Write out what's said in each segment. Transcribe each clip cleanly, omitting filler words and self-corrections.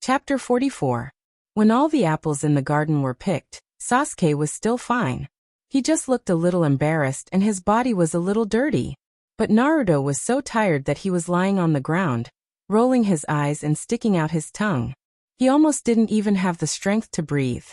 Chapter 44. When all the apples in the garden were picked, Sasuke was still fine. He just looked a little embarrassed and his body was a little dirty. But Naruto was so tired that he was lying on the ground, rolling his eyes and sticking out his tongue. He almost didn't even have the strength to breathe.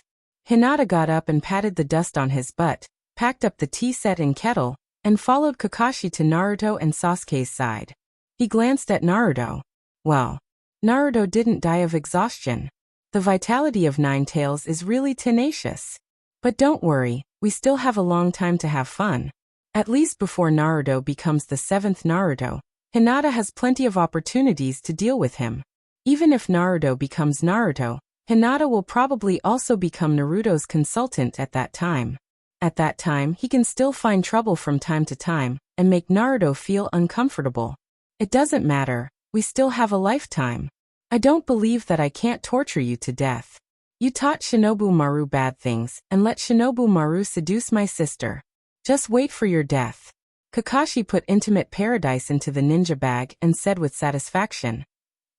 Hinata got up and patted the dust on his butt, packed up the tea set and kettle, and followed Kakashi to Naruto and Sasuke's side. He glanced at Naruto. Well, Naruto didn't die of exhaustion. The vitality of Ninetales is really tenacious. But don't worry, we still have a long time to have fun. At least before Naruto becomes the 7th Naruto, Hinata has plenty of opportunities to deal with him. Even if Naruto becomes Naruto, Hinata will probably also become Naruto's consultant at that time. At that time, he can still find trouble from time to time and make Naruto feel uncomfortable. It doesn't matter, we still have a lifetime. I don't believe that I can't torture you to death. You taught Shinobu Maru bad things and let Shinobu Maru seduce my sister. Just wait for your death. Kakashi put Intimate Paradise into the ninja bag and said with satisfaction.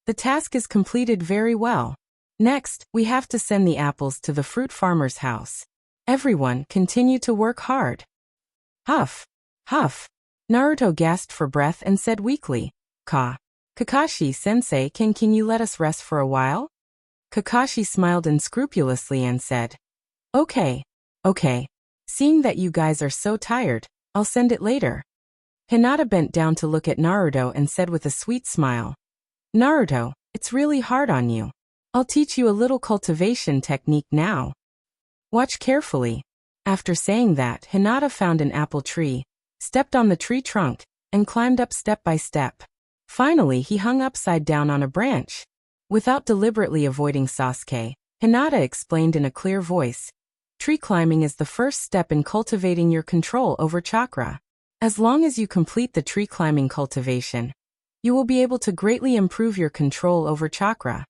The task is completed very well. Next, we have to send the apples to the fruit farmer's house. Everyone continue to work hard. Huff. Huff. Naruto gasped for breath and said weakly, Kakashi-sensei, can you let us rest for a while? Kakashi smiled unscrupulously and said, Okay. Seeing that you guys are so tired, I'll send it later. Hinata bent down to look at Naruto and said with a sweet smile, Naruto, it's really hard on you. I'll teach you a little cultivation technique now. Watch carefully. After saying that, Hinata found an apple tree, stepped on the tree trunk, and climbed up step by step. Finally, he hung upside down on a branch. Without deliberately avoiding Sasuke, Hinata explained in a clear voice, tree climbing is the first step in cultivating your control over chakra. As long as you complete the tree climbing cultivation, you will be able to greatly improve your control over chakra.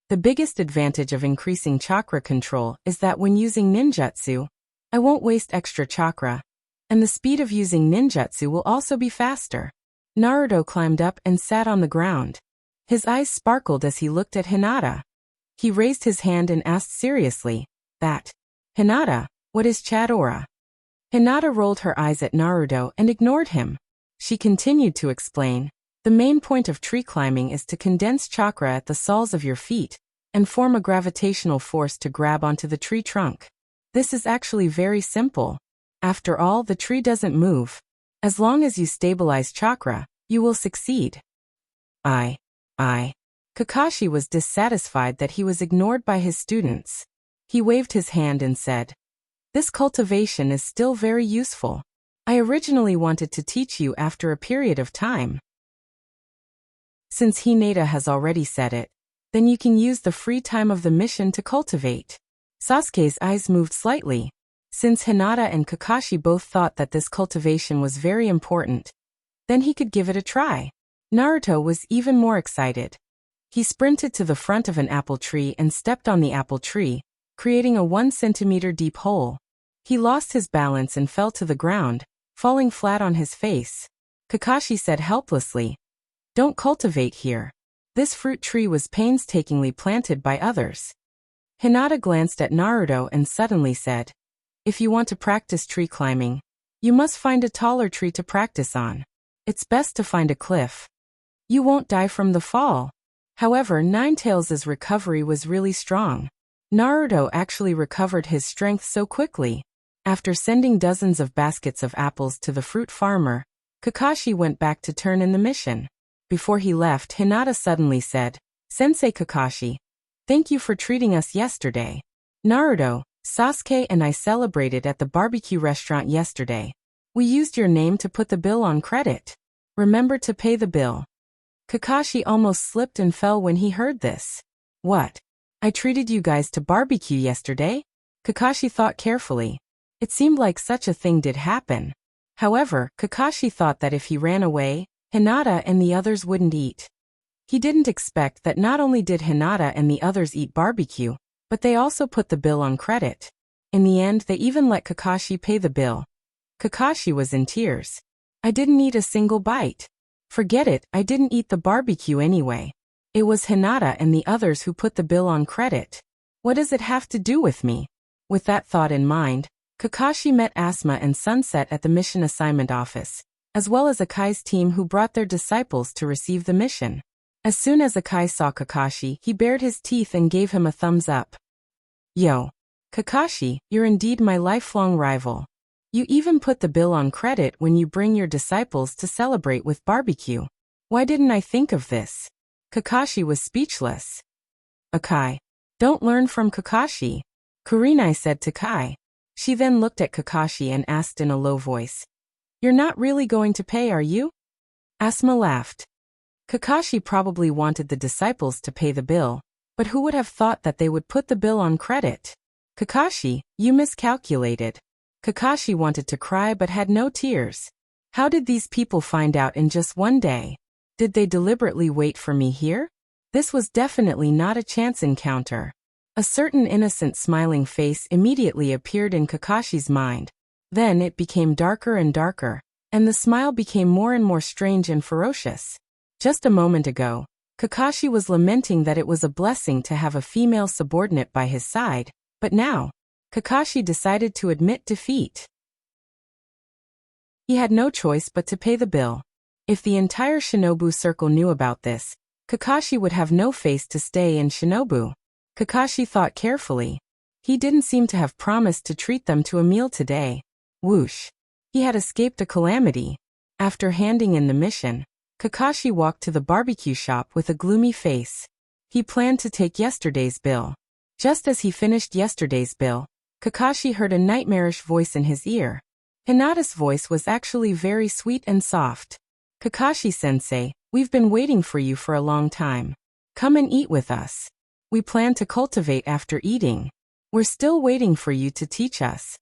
The biggest advantage of increasing chakra control is that when using ninjutsu, I won't waste extra chakra, and the speed of using ninjutsu will also be faster. Naruto climbed up and sat on the ground. His eyes sparkled as he looked at Hinata. He raised his hand and asked seriously, Hinata, what is Chadora? Hinata rolled her eyes at Naruto and ignored him. She continued to explain, the main point of tree climbing is to condense chakra at the soles of your feet and form a gravitational force to grab onto the tree trunk. This is actually very simple. After all, the tree doesn't move. As long as you stabilize chakra, you will succeed. Kakashi was dissatisfied that he was ignored by his students. He waved his hand and said, This cultivation is still very useful. I originally wanted to teach you after a period of time. Since Hinata has already said it, then you can use the free time of the mission to cultivate. Sasuke's eyes moved slightly. Since Hinata and Kakashi both thought that this cultivation was very important, then he could give it a try. Naruto was even more excited. He sprinted to the front of an apple tree and stepped on the apple tree, creating a 1 centimeter deep hole. He lost his balance and fell to the ground, falling flat on his face. Kakashi said helplessly, Don't cultivate here. This fruit tree was painstakingly planted by others. Hinata glanced at Naruto and suddenly said, If you want to practice tree climbing, you must find a taller tree to practice on. It's best to find a cliff. You won't die from the fall. However, Ninetales' recovery was really strong. Naruto actually recovered his strength so quickly. After sending dozens of baskets of apples to the fruit farmer, Kakashi went back to turn in the mission. Before he left, Hinata suddenly said, Sensei Kakashi, thank you for treating us yesterday. Naruto, Sasuke and I celebrated at the barbecue restaurant yesterday. We used your name to put the bill on credit. Remember to pay the bill. Kakashi almost slipped and fell when he heard this. What? I treated you guys to barbecue yesterday? Kakashi thought carefully. It seemed like such a thing did happen. However, Kakashi thought that if he ran away, Hinata and the others wouldn't eat. He didn't expect that not only did Hinata and the others eat barbecue, but they also put the bill on credit. In the end, they even let Kakashi pay the bill. Kakashi was in tears. I didn't eat a single bite. Forget it, I didn't eat the barbecue anyway. It was Hinata and the others who put the bill on credit. What does it have to do with me? With that thought in mind, Kakashi met Asuma and Sunset at the mission assignment office, as well as Akai's team who brought their disciples to receive the mission. As soon as Akai saw Kakashi, he bared his teeth and gave him a thumbs up. Yo! Kakashi, you're indeed my lifelong rival. You even put the bill on credit when you bring your disciples to celebrate with barbecue. Why didn't I think of this? Kakashi was speechless. Akai. Don't learn from Kakashi, Kurenai said to Kai. She then looked at Kakashi and asked in a low voice. You're not really going to pay, are you? Asuma laughed. Kakashi probably wanted the disciples to pay the bill, but who would have thought that they would put the bill on credit? Kakashi, you miscalculated. Kakashi wanted to cry but had no tears. How did these people find out in just one day? Did they deliberately wait for me here? This was definitely not a chance encounter. A certain innocent smiling face immediately appeared in Kakashi's mind. Then it became darker and darker, and the smile became more and more strange and ferocious. Just a moment ago, Kakashi was lamenting that it was a blessing to have a female subordinate by his side, but now, Kakashi decided to admit defeat. He had no choice but to pay the bill. If the entire Shinobu circle knew about this, Kakashi would have no face to stay in Shinobu. Kakashi thought carefully. He didn't seem to have promised to treat them to a meal today. Whoosh! He had escaped a calamity. After handing in the mission, Kakashi walked to the barbecue shop with a gloomy face. He planned to take yesterday's bill. Just as he finished yesterday's bill, Kakashi heard a nightmarish voice in his ear. Hinata's voice was actually very sweet and soft. Kakashi-sensei, we've been waiting for you for a long time. Come and eat with us. We plan to cultivate after eating. We're still waiting for you to teach us.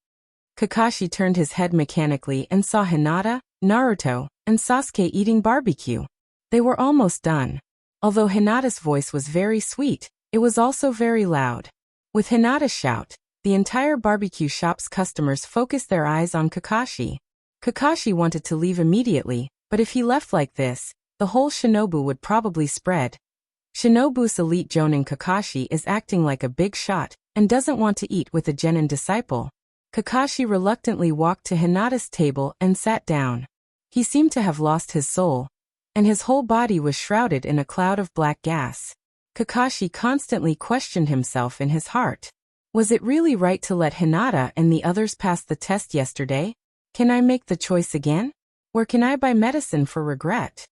Kakashi turned his head mechanically and saw Hinata, Naruto, and Sasuke eating barbecue. They were almost done. Although Hinata's voice was very sweet, it was also very loud. With Hinata's shout, the entire barbecue shop's customers focused their eyes on Kakashi. Kakashi wanted to leave immediately, but if he left like this, the whole Shinobu would probably spread. Shinobu's elite jonin Kakashi is acting like a big shot and doesn't want to eat with a genin disciple. Kakashi reluctantly walked to Hinata's table and sat down. He seemed to have lost his soul, and his whole body was shrouded in a cloud of black gas. Kakashi constantly questioned himself in his heart. Was it really right to let Hinata and the others pass the test yesterday? Can I make the choice again? Or can I buy medicine for regret?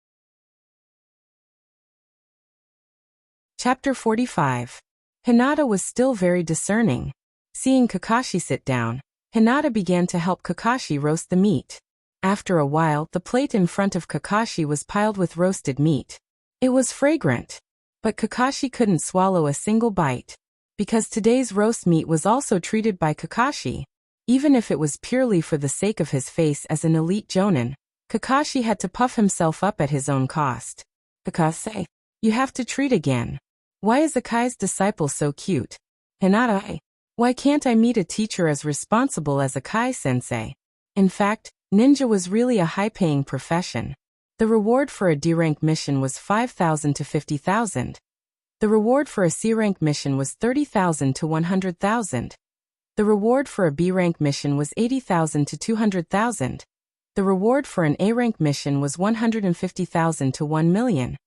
Chapter 45. Hinata was still very discerning. Seeing Kakashi sit down, Hinata began to help Kakashi roast the meat. After a while, the plate in front of Kakashi was piled with roasted meat. It was fragrant. But Kakashi couldn't swallow a single bite. Because today's roast meat was also treated by Kakashi. Even if it was purely for the sake of his face as an elite jonin, Kakashi had to puff himself up at his own cost. Kakashi, you have to treat again. Why is Akai's disciple so cute? Hinata, why can't I meet a teacher as responsible as Akai-sensei? In fact, ninja was really a high-paying profession. The reward for a D-rank mission was 5,000 to 50,000. The reward for a C-rank mission was 30,000 to 100,000. The reward for a B-rank mission was 80,000 to 200,000. The reward for an A-rank mission was 150,000 to 1 million.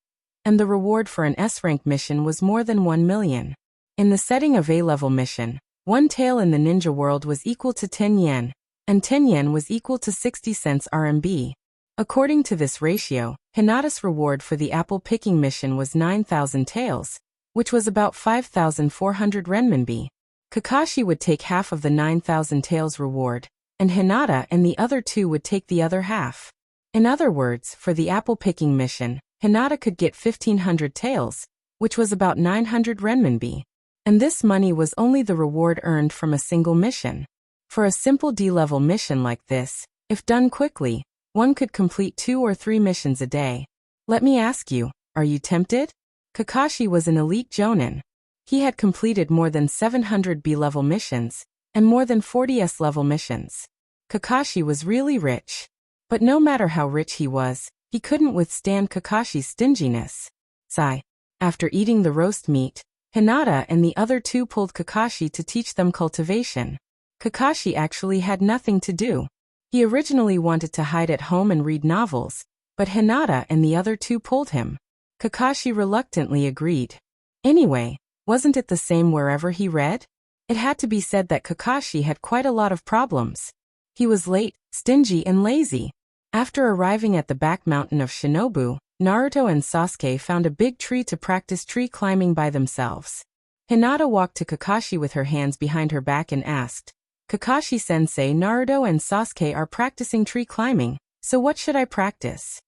And the reward for an S-rank mission was more than 1 million. In the setting of A-level mission, one tael in the ninja world was equal to 10 yen, and 10 yen was equal to 60 cents RMB. According to this ratio, Hinata's reward for the apple-picking mission was 9,000 taels, which was about 5,400 renminbi. Kakashi would take half of the 9,000 taels reward, and Hinata and the other two would take the other half. In other words, for the apple-picking mission, Hinata could get 1,500 taels, which was about 900 renminbi. And this money was only the reward earned from a single mission. For a simple D-level mission like this, if done quickly, one could complete 2 or 3 missions a day. Let me ask you, are you tempted? Kakashi was an elite jonin. He had completed more than 700 B-level missions, and more than 40 S-level missions. Kakashi was really rich. But no matter how rich he was, he couldn't withstand Kakashi's stinginess. Sigh. After eating the roast meat, Hinata and the other two pulled Kakashi to teach them cultivation. Kakashi actually had nothing to do. He originally wanted to hide at home and read novels, but Hinata and the other two pulled him. Kakashi reluctantly agreed. Anyway, wasn't it the same wherever he read? It had to be said that Kakashi had quite a lot of problems. He was late, stingy and lazy. After arriving at the back mountain of Shinobu, Naruto and Sasuke found a big tree to practice tree climbing by themselves. Hinata walked to Kakashi with her hands behind her back and asked, "Kakashi-sensei, Naruto and Sasuke are practicing tree climbing, so what should I practice?"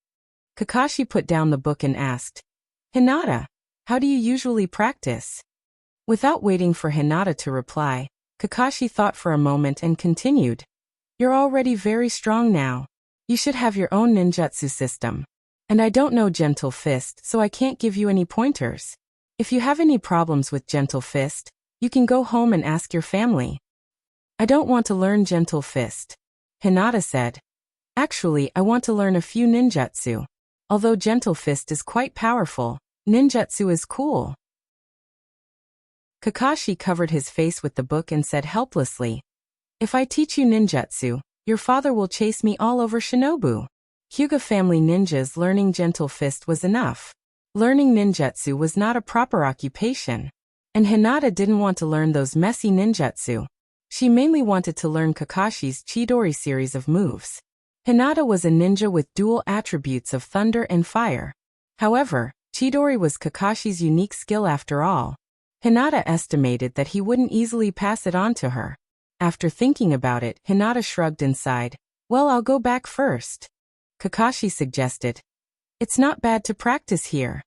Kakashi put down the book and asked, "Hinata, how do you usually practice?" Without waiting for Hinata to reply, Kakashi thought for a moment and continued, "You're already very strong now. You should have your own ninjutsu system. And I don't know Gentle Fist, so I can't give you any pointers. If you have any problems with Gentle Fist, you can go home and ask your family." "I don't want to learn Gentle Fist," Hinata said. "Actually, I want to learn a few ninjutsu. Although Gentle Fist is quite powerful, ninjutsu is cool." Kakashi covered his face with the book and said helplessly, "If I teach you ninjutsu, your father will chase me all over Shinobu." Hyuga family ninjas learning Gentle Fist was enough. Learning ninjutsu was not a proper occupation. And Hinata didn't want to learn those messy ninjutsu. She mainly wanted to learn Kakashi's Chidori series of moves. Hinata was a ninja with dual attributes of thunder and fire. However, Chidori was Kakashi's unique skill after all. Hinata estimated that he wouldn't easily pass it on to her. After thinking about it, Hinata shrugged and sighed. "Well, I'll go back first." Kakashi suggested, "It's not bad to practice here."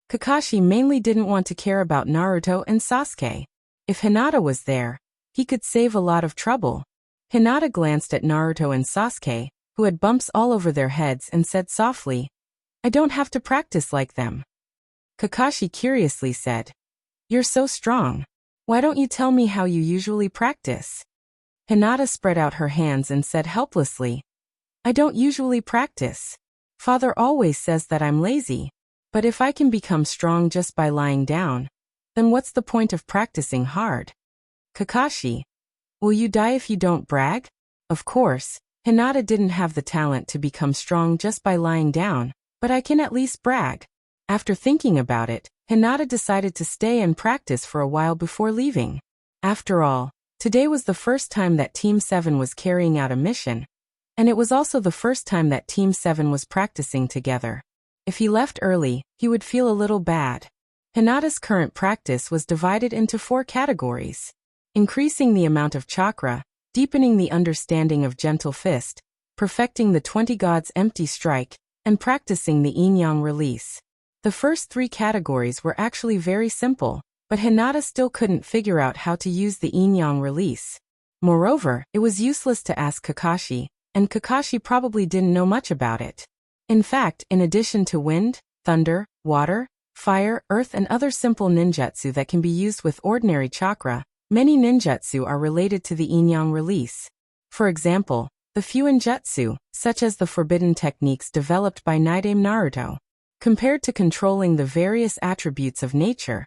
Kakashi mainly didn't want to care about Naruto and Sasuke. If Hinata was there, he could save a lot of trouble. Hinata glanced at Naruto and Sasuke, who had bumps all over their heads, and said softly, "I don't have to practice like them." Kakashi curiously said, "You're so strong. Why don't you tell me how you usually practice?" Hinata spread out her hands and said helplessly, "I don't usually practice. Father always says that I'm lazy. But if I can become strong just by lying down, then what's the point of practicing hard?" "Kakashi, will you die if you don't brag?" Of course, Hinata didn't have the talent to become strong just by lying down, but I can at least brag. After thinking about it, Hinata decided to stay and practice for a while before leaving. After all, today was the first time that Team 7 was carrying out a mission, and it was also the first time that Team 7 was practicing together. If he left early, he would feel a little bad. Hinata's current practice was divided into 4 categories: increasing the amount of chakra, deepening the understanding of Gentle Fist, perfecting the 20 Gods Empty Strike, and practicing the yin-yang release. The first 3 categories were actually very simple, but Hinata still couldn't figure out how to use the yin-yang release. Moreover, it was useless to ask Kakashi, and Kakashi probably didn't know much about it. In fact, in addition to wind, thunder, water, fire, earth and other simple ninjutsu that can be used with ordinary chakra, many ninjutsu are related to the yin-yang release. For example, the Fuinjutsu, such as the forbidden techniques developed by Naidame Naruto. Compared to controlling the various attributes of nature,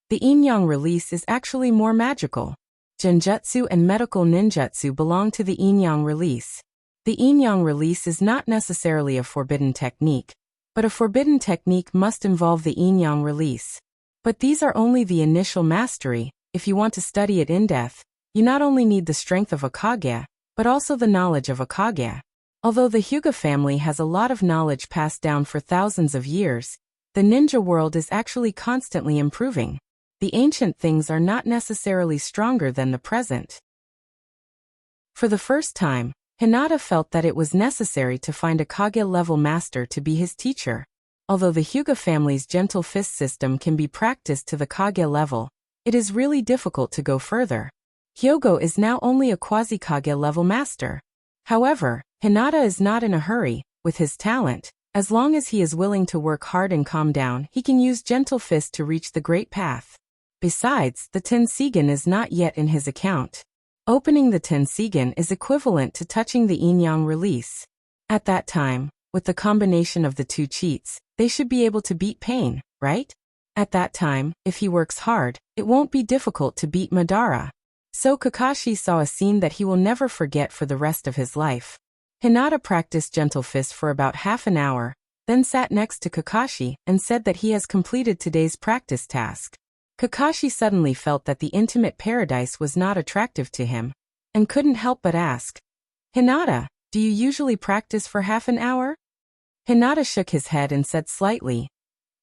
the yin-yang release is actually more magical. Genjutsu and medical ninjutsu belong to the yin-yang release. The yin-yang release is not necessarily a forbidden technique, but a forbidden technique must involve the yin-yang release. But these are only the initial mastery. If you want to study it in depth, you not only need the strength of a Kage, but also the knowledge of a Kage. Although the Hyuga family has a lot of knowledge passed down for thousands of years, the ninja world is actually constantly improving. The ancient things are not necessarily stronger than the present. For the first time, Hinata felt that it was necessary to find a Kage-level master to be his teacher. Although the Hyuga family's Gentle Fist system can be practiced to the Kage level, it is really difficult to go further. Hyogo is now only a quasi-Kage level master. However, Hinata is not in a hurry. With his talent, as long as he is willing to work hard and calm down, he can use Gentle Fist to reach the Great Path. Besides, the Tensigen is not yet in his account. Opening the Tensigen is equivalent to touching the yin-yang release. At that time, with the combination of the 2 cheats, they should be able to beat pain, right? At that time, if he works hard, it won't be difficult to beat Madara. So Kakashi saw a scene that he will never forget for the rest of his life. Hinata practiced Gentle Fist for about half an hour, then sat next to Kakashi and said that he has completed today's practice task. Kakashi suddenly felt that the intimate paradise was not attractive to him, and couldn't help but ask, "Hinata, do you usually practice for half an hour?" Hinata shook his head and said slightly,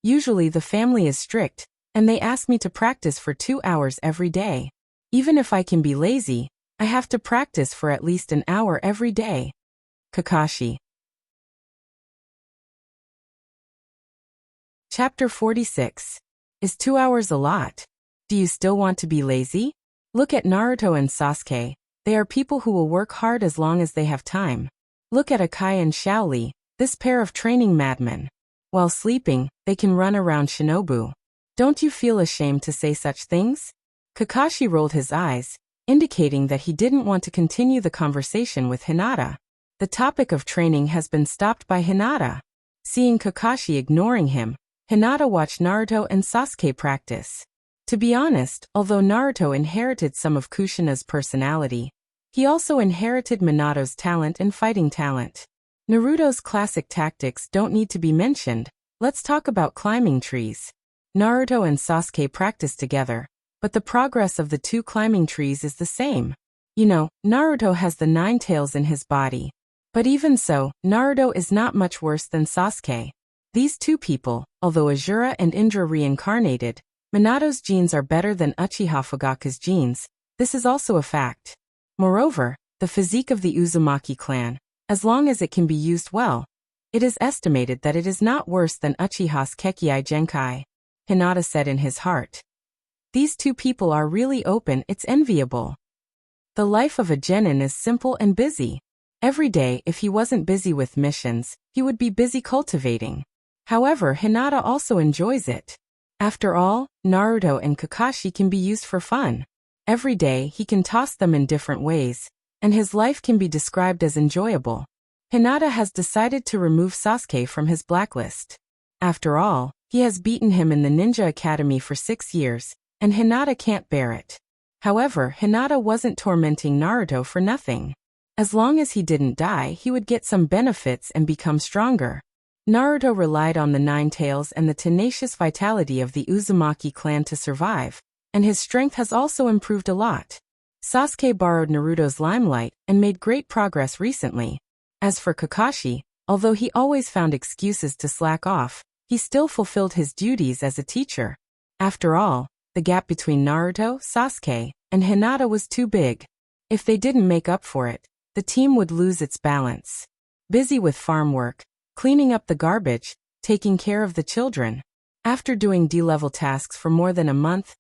"Usually the family is strict, and they ask me to practice for 2 hours every day. Even if I can be lazy, I have to practice for at least an hour every day." Kakashi. Chapter 46. Is 2 hours a lot? Do you still want to be lazy? Look at Naruto and Sasuke. They are people who will work hard as long as they have time. Look at Akai and Shaoli, this pair of training madmen. While sleeping, they can run around Shinobu. Don't you feel ashamed to say such things? Kakashi rolled his eyes, indicating that he didn't want to continue the conversation with Hinata. The topic of training has been stopped by Hinata. Seeing Kakashi ignoring him, Hinata watched Naruto and Sasuke practice. To be honest, although Naruto inherited some of Kushina's personality, he also inherited Minato's talent and fighting talent. Naruto's classic tactics don't need to be mentioned. Let's talk about climbing trees. Naruto and Sasuke practice together, but the progress of the two climbing trees is the same. You know, Naruto has the 9 tails in his body. But even so, Naruto is not much worse than Sasuke. These two people, although Azura and Indra reincarnated, Minato's genes are better than Uchiha Fugaku's genes. This is also a fact. Moreover, the physique of the Uzumaki clan, as long as it can be used well, it is estimated that it is not worse than Uchiha's Kekkei Genkai. Hinata said in his heart. These two people are really open, it's enviable. The life of a genin is simple and busy. Every day, if he wasn't busy with missions, he would be busy cultivating. However, Hinata also enjoys it. After all, Naruto and Kakashi can be used for fun. Every day, he can toss them in different ways, and his life can be described as enjoyable. Hinata has decided to remove Sasuke from his blacklist. After all, he has beaten him in the Ninja Academy for 6 years, and Hinata can't bear it. However, Hinata wasn't tormenting Naruto for nothing. As long as he didn't die, he would get some benefits and become stronger. Naruto relied on the 9 tails and the tenacious vitality of the Uzumaki clan to survive, and his strength has also improved a lot. Sasuke borrowed Naruto's limelight and made great progress recently. As for Kakashi, although he always found excuses to slack off, he still fulfilled his duties as a teacher. After all, the gap between Naruto, Sasuke, and Hinata was too big. If they didn't make up for it, the team would lose its balance. Busy with farm work, cleaning up the garbage, taking care of the children. After doing D-level tasks for more than a month,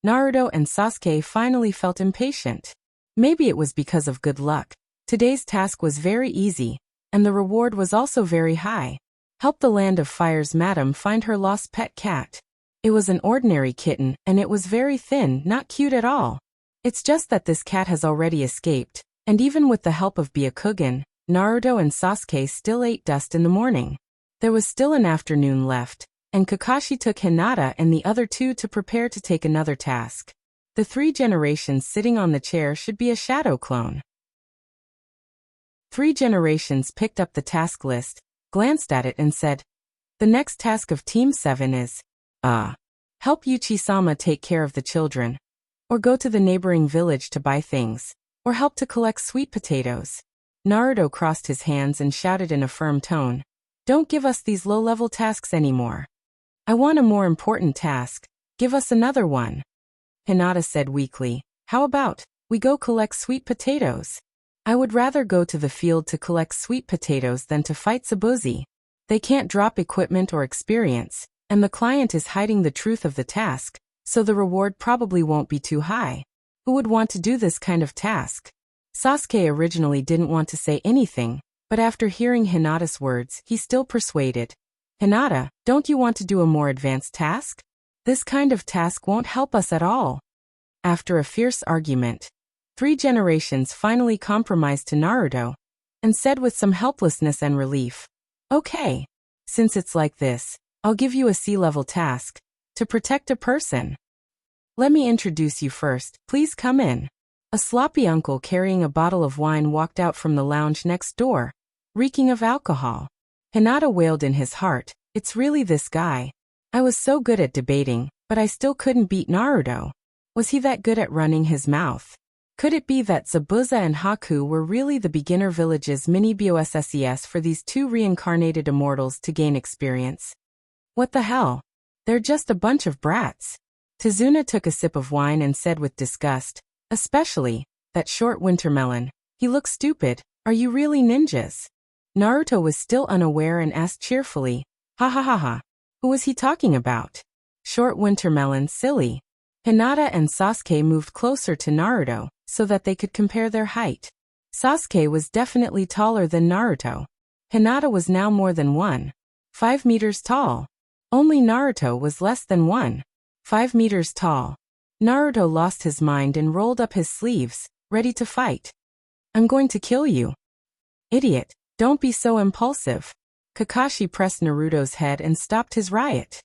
Naruto and Sasuke finally felt impatient. Maybe it was because of good luck. Today's task was very easy, and the reward was also very high. Help the Land of Fire's madam find her lost pet cat. It was an ordinary kitten, and it was very thin, not cute at all. It's just that this cat has already escaped, and even with the help of Byakugan, Naruto and Sasuke still ate dust in the morning. There was still an afternoon left, and Kakashi took Hinata and the other two to prepare to take another task. The 3 generations sitting on the chair should be a shadow clone. 3 generations picked up the task list, glanced at it and said, "The next task of Team 7 is, help Yuchi-sama take care of the children, or go to the neighboring village to buy things, or help to collect sweet potatoes." Naruto crossed his hands and shouted in a firm tone, "Don't give us these low-level tasks anymore. I want a more important task. Give us another one." Hinata said weakly, "How about, we go collect sweet potatoes? I would rather go to the field to collect sweet potatoes than to fight Sabuzi. They can't drop equipment or experience, and the client is hiding the truth of the task, so the reward probably won't be too high. Who would want to do this kind of task?" Sasuke originally didn't want to say anything, but after hearing Hinata's words, he still persuaded. "Hinata, don't you want to do a more advanced task? This kind of task won't help us at all." After a fierce argument, 3 generations finally compromised to Naruto, and said with some helplessness and relief, "Okay. Since it's like this, I'll give you a C-level task. To protect a person. Let me introduce you first, please come in. A sloppy uncle carrying a bottle of wine walked out from the lounge next door, reeking of alcohol. Hinata wailed in his heart, it's really this guy. I was so good at debating, but I still couldn't beat Naruto. Was he that good at running his mouth? Could it be that Zabuza and Haku were really the beginner village's mini BOSSES for these two reincarnated immortals to gain experience? What the hell? They're just a bunch of brats. Tazuna took a sip of wine and said with disgust, especially that short winter melon. He looks stupid. Are you really ninjas? Naruto was still unaware and asked cheerfully, ha ha ha ha. Who was he talking about? Short winter melon, silly. Hinata and Sasuke moved closer to Naruto so that they could compare their height. Sasuke was definitely taller than Naruto. Hinata was now more than 1.5 meters tall. Only Naruto was less than 1.5 meters tall. Naruto lost his mind and rolled up his sleeves, ready to fight. I'm going to kill you. Idiot, don't be so impulsive. Kakashi pressed Naruto's head and stopped his riot.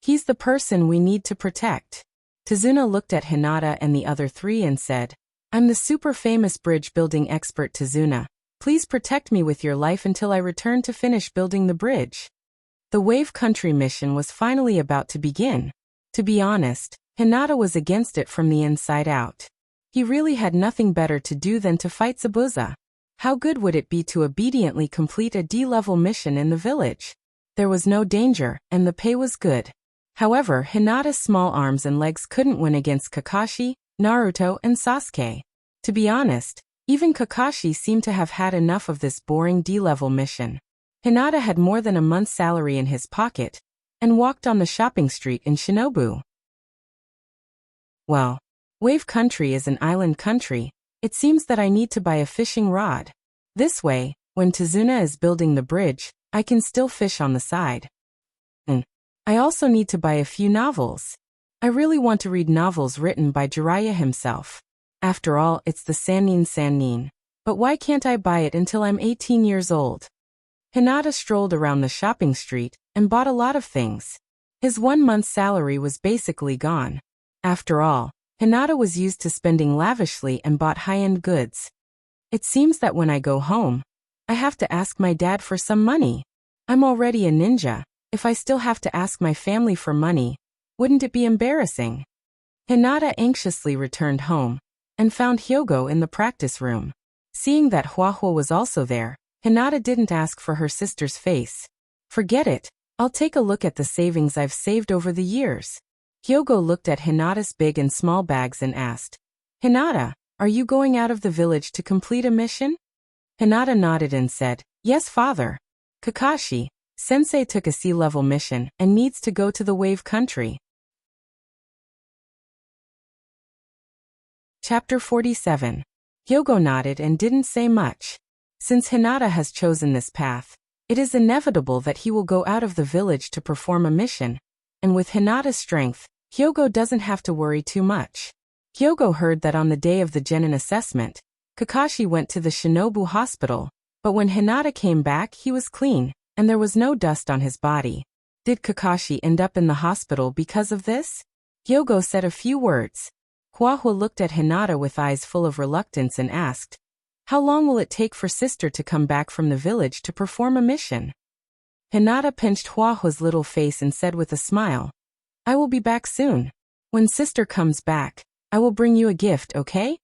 He's the person we need to protect. Tazuna looked at Hinata and the other three and said, I'm the super famous bridge building expert Tazuna. Please protect me with your life until I return to finish building the bridge. The Wave Country mission was finally about to begin. To be honest, Hinata was against it from the inside out. He really had nothing better to do than to fight Zabuza. How good would it be to obediently complete a D-level mission in the village? There was no danger, and the pay was good. However, Hinata's small arms and legs couldn't win against Kakashi, Naruto, and Sasuke. To be honest, even Kakashi seemed to have had enough of this boring D-level mission. Hinata had more than a month's salary in his pocket, and walked on the shopping street in Shinobu. Well, Wave Country is an island country. It seems that I need to buy a fishing rod. This way, when Tazuna is building the bridge, I can still fish on the side. And I also need to buy a few novels. I really want to read novels written by Jiraiya himself. After all, it's the Sannin. But why can't I buy it until I'm 18 years old? Hinata strolled around the shopping street and bought a lot of things. His 1 month's salary was basically gone. After all, Hinata was used to spending lavishly and bought high-end goods. It seems that when I go home, I have to ask my dad for some money. I'm already a ninja. If I still have to ask my family for money, wouldn't it be embarrassing? Hinata anxiously returned home and found Hyogo in the practice room. Seeing that Huahua was also there, Hinata didn't ask for her sister's face. Forget it, I'll take a look at the savings I've saved over the years. Hyogo looked at Hinata's big and small bags and asked, Hinata, are you going out of the village to complete a mission? Hinata nodded and said, yes, father. Kakashi, Sensei took a sea-level mission and needs to go to the Wave Country. Chapter 47. Hyogo nodded and didn't say much. Since Hinata has chosen this path, it is inevitable that he will go out of the village to perform a mission, and with Hinata's strength, Hyogo doesn't have to worry too much. Hyogo heard that on the day of the genin assessment, Kakashi went to the Shinobu hospital, but when Hinata came back he was clean, and there was no dust on his body. Did Kakashi end up in the hospital because of this? Hyogo said a few words. Huahua looked at Hinata with eyes full of reluctance and asked, how long will it take for sister to come back from the village to perform a mission? Hinata pinched Huahua's little face and said with a smile, I will be back soon. When sister comes back, I will bring you a gift, okay?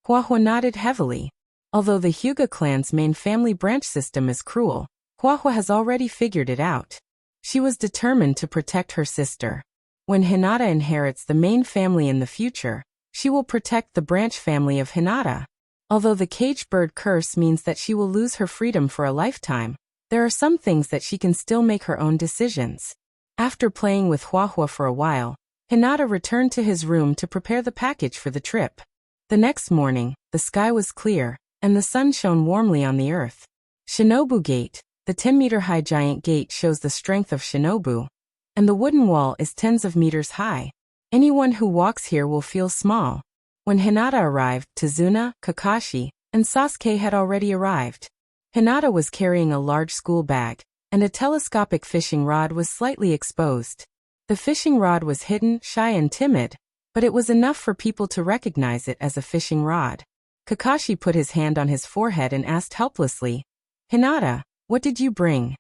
Huahua nodded heavily. Although the Hyuga clan's main family branch system is cruel, Huahua has already figured it out. She was determined to protect her sister. When Hinata inherits the main family in the future, she will protect the branch family of Hinata. Although the caged bird curse means that she will lose her freedom for a lifetime, there are some things that she can still make her own decisions. After playing with Huahua for a while, Hinata returned to his room to prepare the package for the trip. The next morning, the sky was clear, and the sun shone warmly on the earth. Shinobu Gate, the 10-meter-high giant gate shows the strength of Shinobu, and the wooden wall is tens of meters high. Anyone who walks here will feel small. When Hinata arrived, Tazuna, Kakashi, and Sasuke had already arrived. Hinata was carrying a large school bag, and a telescopic fishing rod was slightly exposed. The fishing rod was hidden, shy and timid, but it was enough for people to recognize it as a fishing rod. Kakashi put his hand on his forehead and asked helplessly, "Hinata, what did you bring?"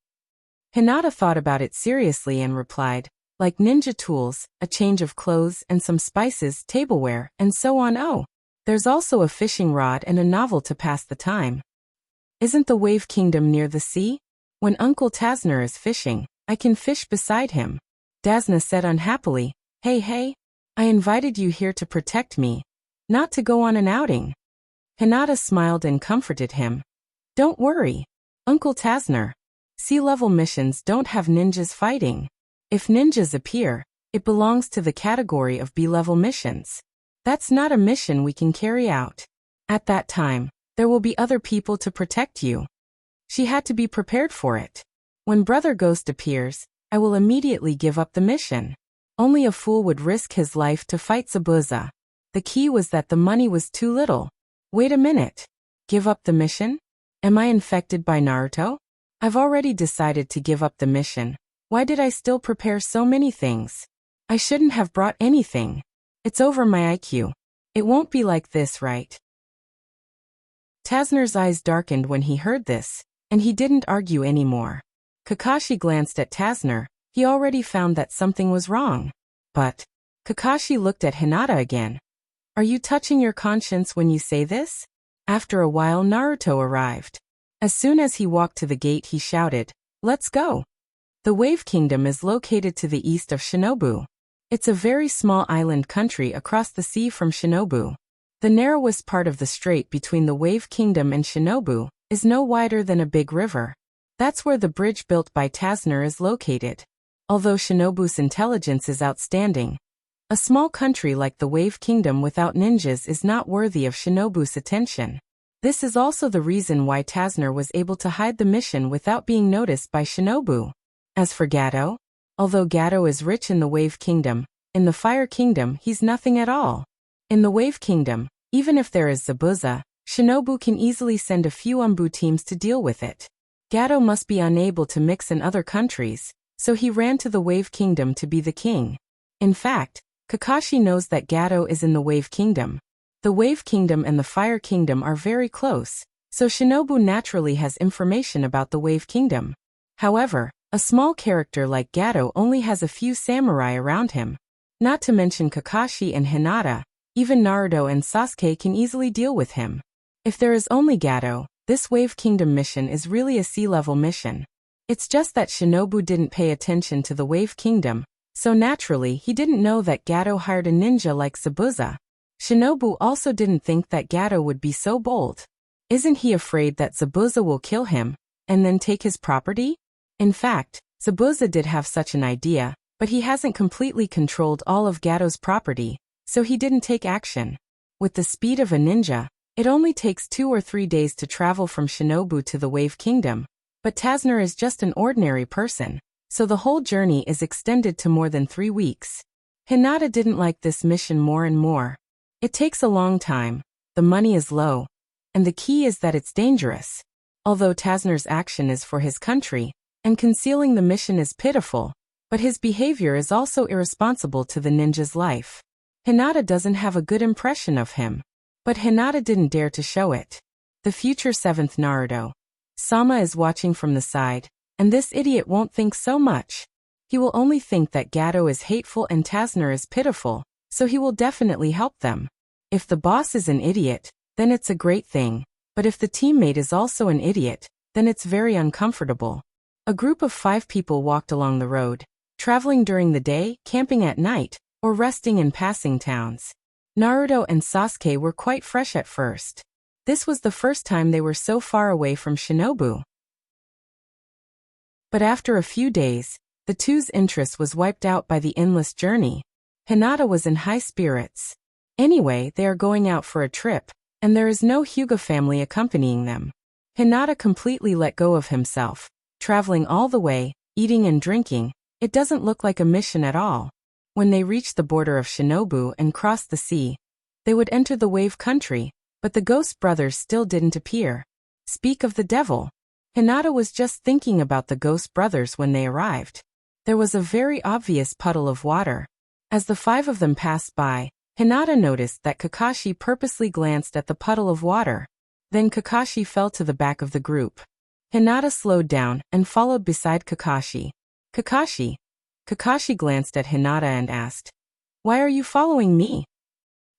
Hinata thought about it seriously and replied, "Like ninja tools, a change of clothes and some spices, tableware, and so on. Oh, there's also a fishing rod and a novel to pass the time. Isn't the Wave Kingdom near the sea? When Uncle Tasner is fishing, I can fish beside him." Dasna said unhappily, Hey, I invited you here to protect me, not to go on an outing." Hinata smiled and comforted him. "Don't worry, Uncle Tasner. Sea-level missions don't have ninjas fighting. If ninjas appear, it belongs to the category of B-level missions. That's not a mission we can carry out. At that time, there will be other people to protect you." She had to be prepared for it. "When Brother Ghost appears, I will immediately give up the mission. Only a fool would risk his life to fight Zabuza." The key was that the money was too little. Wait a minute. Give up the mission? Am I infected by Naruto? I've already decided to give up the mission. Why did I still prepare so many things? I shouldn't have brought anything. It's over my IQ. It won't be like this, right? Tasner's eyes darkened when he heard this, and he didn't argue anymore. Kakashi glanced at Tasner. He already found that something was wrong. But Kakashi looked at Hinata again. "Are you touching your conscience when you say this?" After a while, Naruto arrived. As soon as he walked to the gate, he shouted, "Let's go." The Wave Kingdom is located to the east of Shinobu. It's a very small island country across the sea from Shinobu. The narrowest part of the strait between the Wave Kingdom and Shinobu is no wider than a big river. That's where the bridge built by Tasner is located. Although Shinobu's intelligence is outstanding, a small country like the Wave Kingdom without ninjas is not worthy of Shinobu's attention. This is also the reason why Tasner was able to hide the mission without being noticed by Shinobu. As for Gato, although Gato is rich in the Wave Kingdom, in the Fire Kingdom he's nothing at all. In the Wave Kingdom, even if there is Zabuza, Shinobu can easily send a few Umbu teams to deal with it. Gato must be unable to mix in other countries, so he ran to the Wave Kingdom to be the king. In fact, Kakashi knows that Gato is in the Wave Kingdom. The Wave Kingdom and the Fire Kingdom are very close, so Shinobu naturally has information about the Wave Kingdom. However, a small character like Gato only has a few samurai around him. Not to mention Kakashi and Hinata, even Naruto and Sasuke can easily deal with him. If there is only Gato, this Wave Kingdom mission is really a sea-level mission. It's just that Shinobu didn't pay attention to the Wave Kingdom, so naturally he didn't know that Gato hired a ninja like Zabuza. Shinobu also didn't think that Gato would be so bold. Isn't he afraid that Zabuza will kill him, and then take his property? In fact, Zabuza did have such an idea, but he hasn't completely controlled all of Gato's property, so he didn't take action. With the speed of a ninja, it only takes 2 or 3 days to travel from Shinobu to the Wave Kingdom, but Tasner is just an ordinary person, so the whole journey is extended to more than 3 weeks. Hinata didn't like this mission more and more. It takes a long time, the money is low, and the key is that it's dangerous. Although Tasner's action is for his country, and concealing the mission is pitiful, but his behavior is also irresponsible to the ninja's life. Hinata doesn't have a good impression of him. But Hinata didn't dare to show it. The future 7th Naruto. Sama is watching from the side, and this idiot won't think so much. He will only think that Gato is hateful and Tasner is pitiful, so he will definitely help them. If the boss is an idiot, then it's a great thing, but if the teammate is also an idiot, then it's very uncomfortable. A group of 5 people walked along the road, traveling during the day, camping at night, or resting in passing towns. Naruto and Sasuke were quite fresh at first. This was the first time they were so far away from Shinobu. But after a few days, the two's interest was wiped out by the endless journey. Hinata was in high spirits. Anyway, they are going out for a trip, and there is no Hyuga family accompanying them. Hinata completely let go of himself, traveling all the way, eating and drinking. It doesn't look like a mission at all. When they reached the border of Shinobu and crossed the sea, they would enter the Wave Country, but the Ghost Brothers still didn't appear. Speak of the devil. Hinata was just thinking about the Ghost Brothers when they arrived. There was a very obvious puddle of water. As the 5 of them passed by, Hinata noticed that Kakashi purposely glanced at the puddle of water. Then Kakashi fell to the back of the group. Hinata slowed down and followed beside Kakashi. Kakashi. Kakashi glanced at Hinata and asked, "Why are you following me?"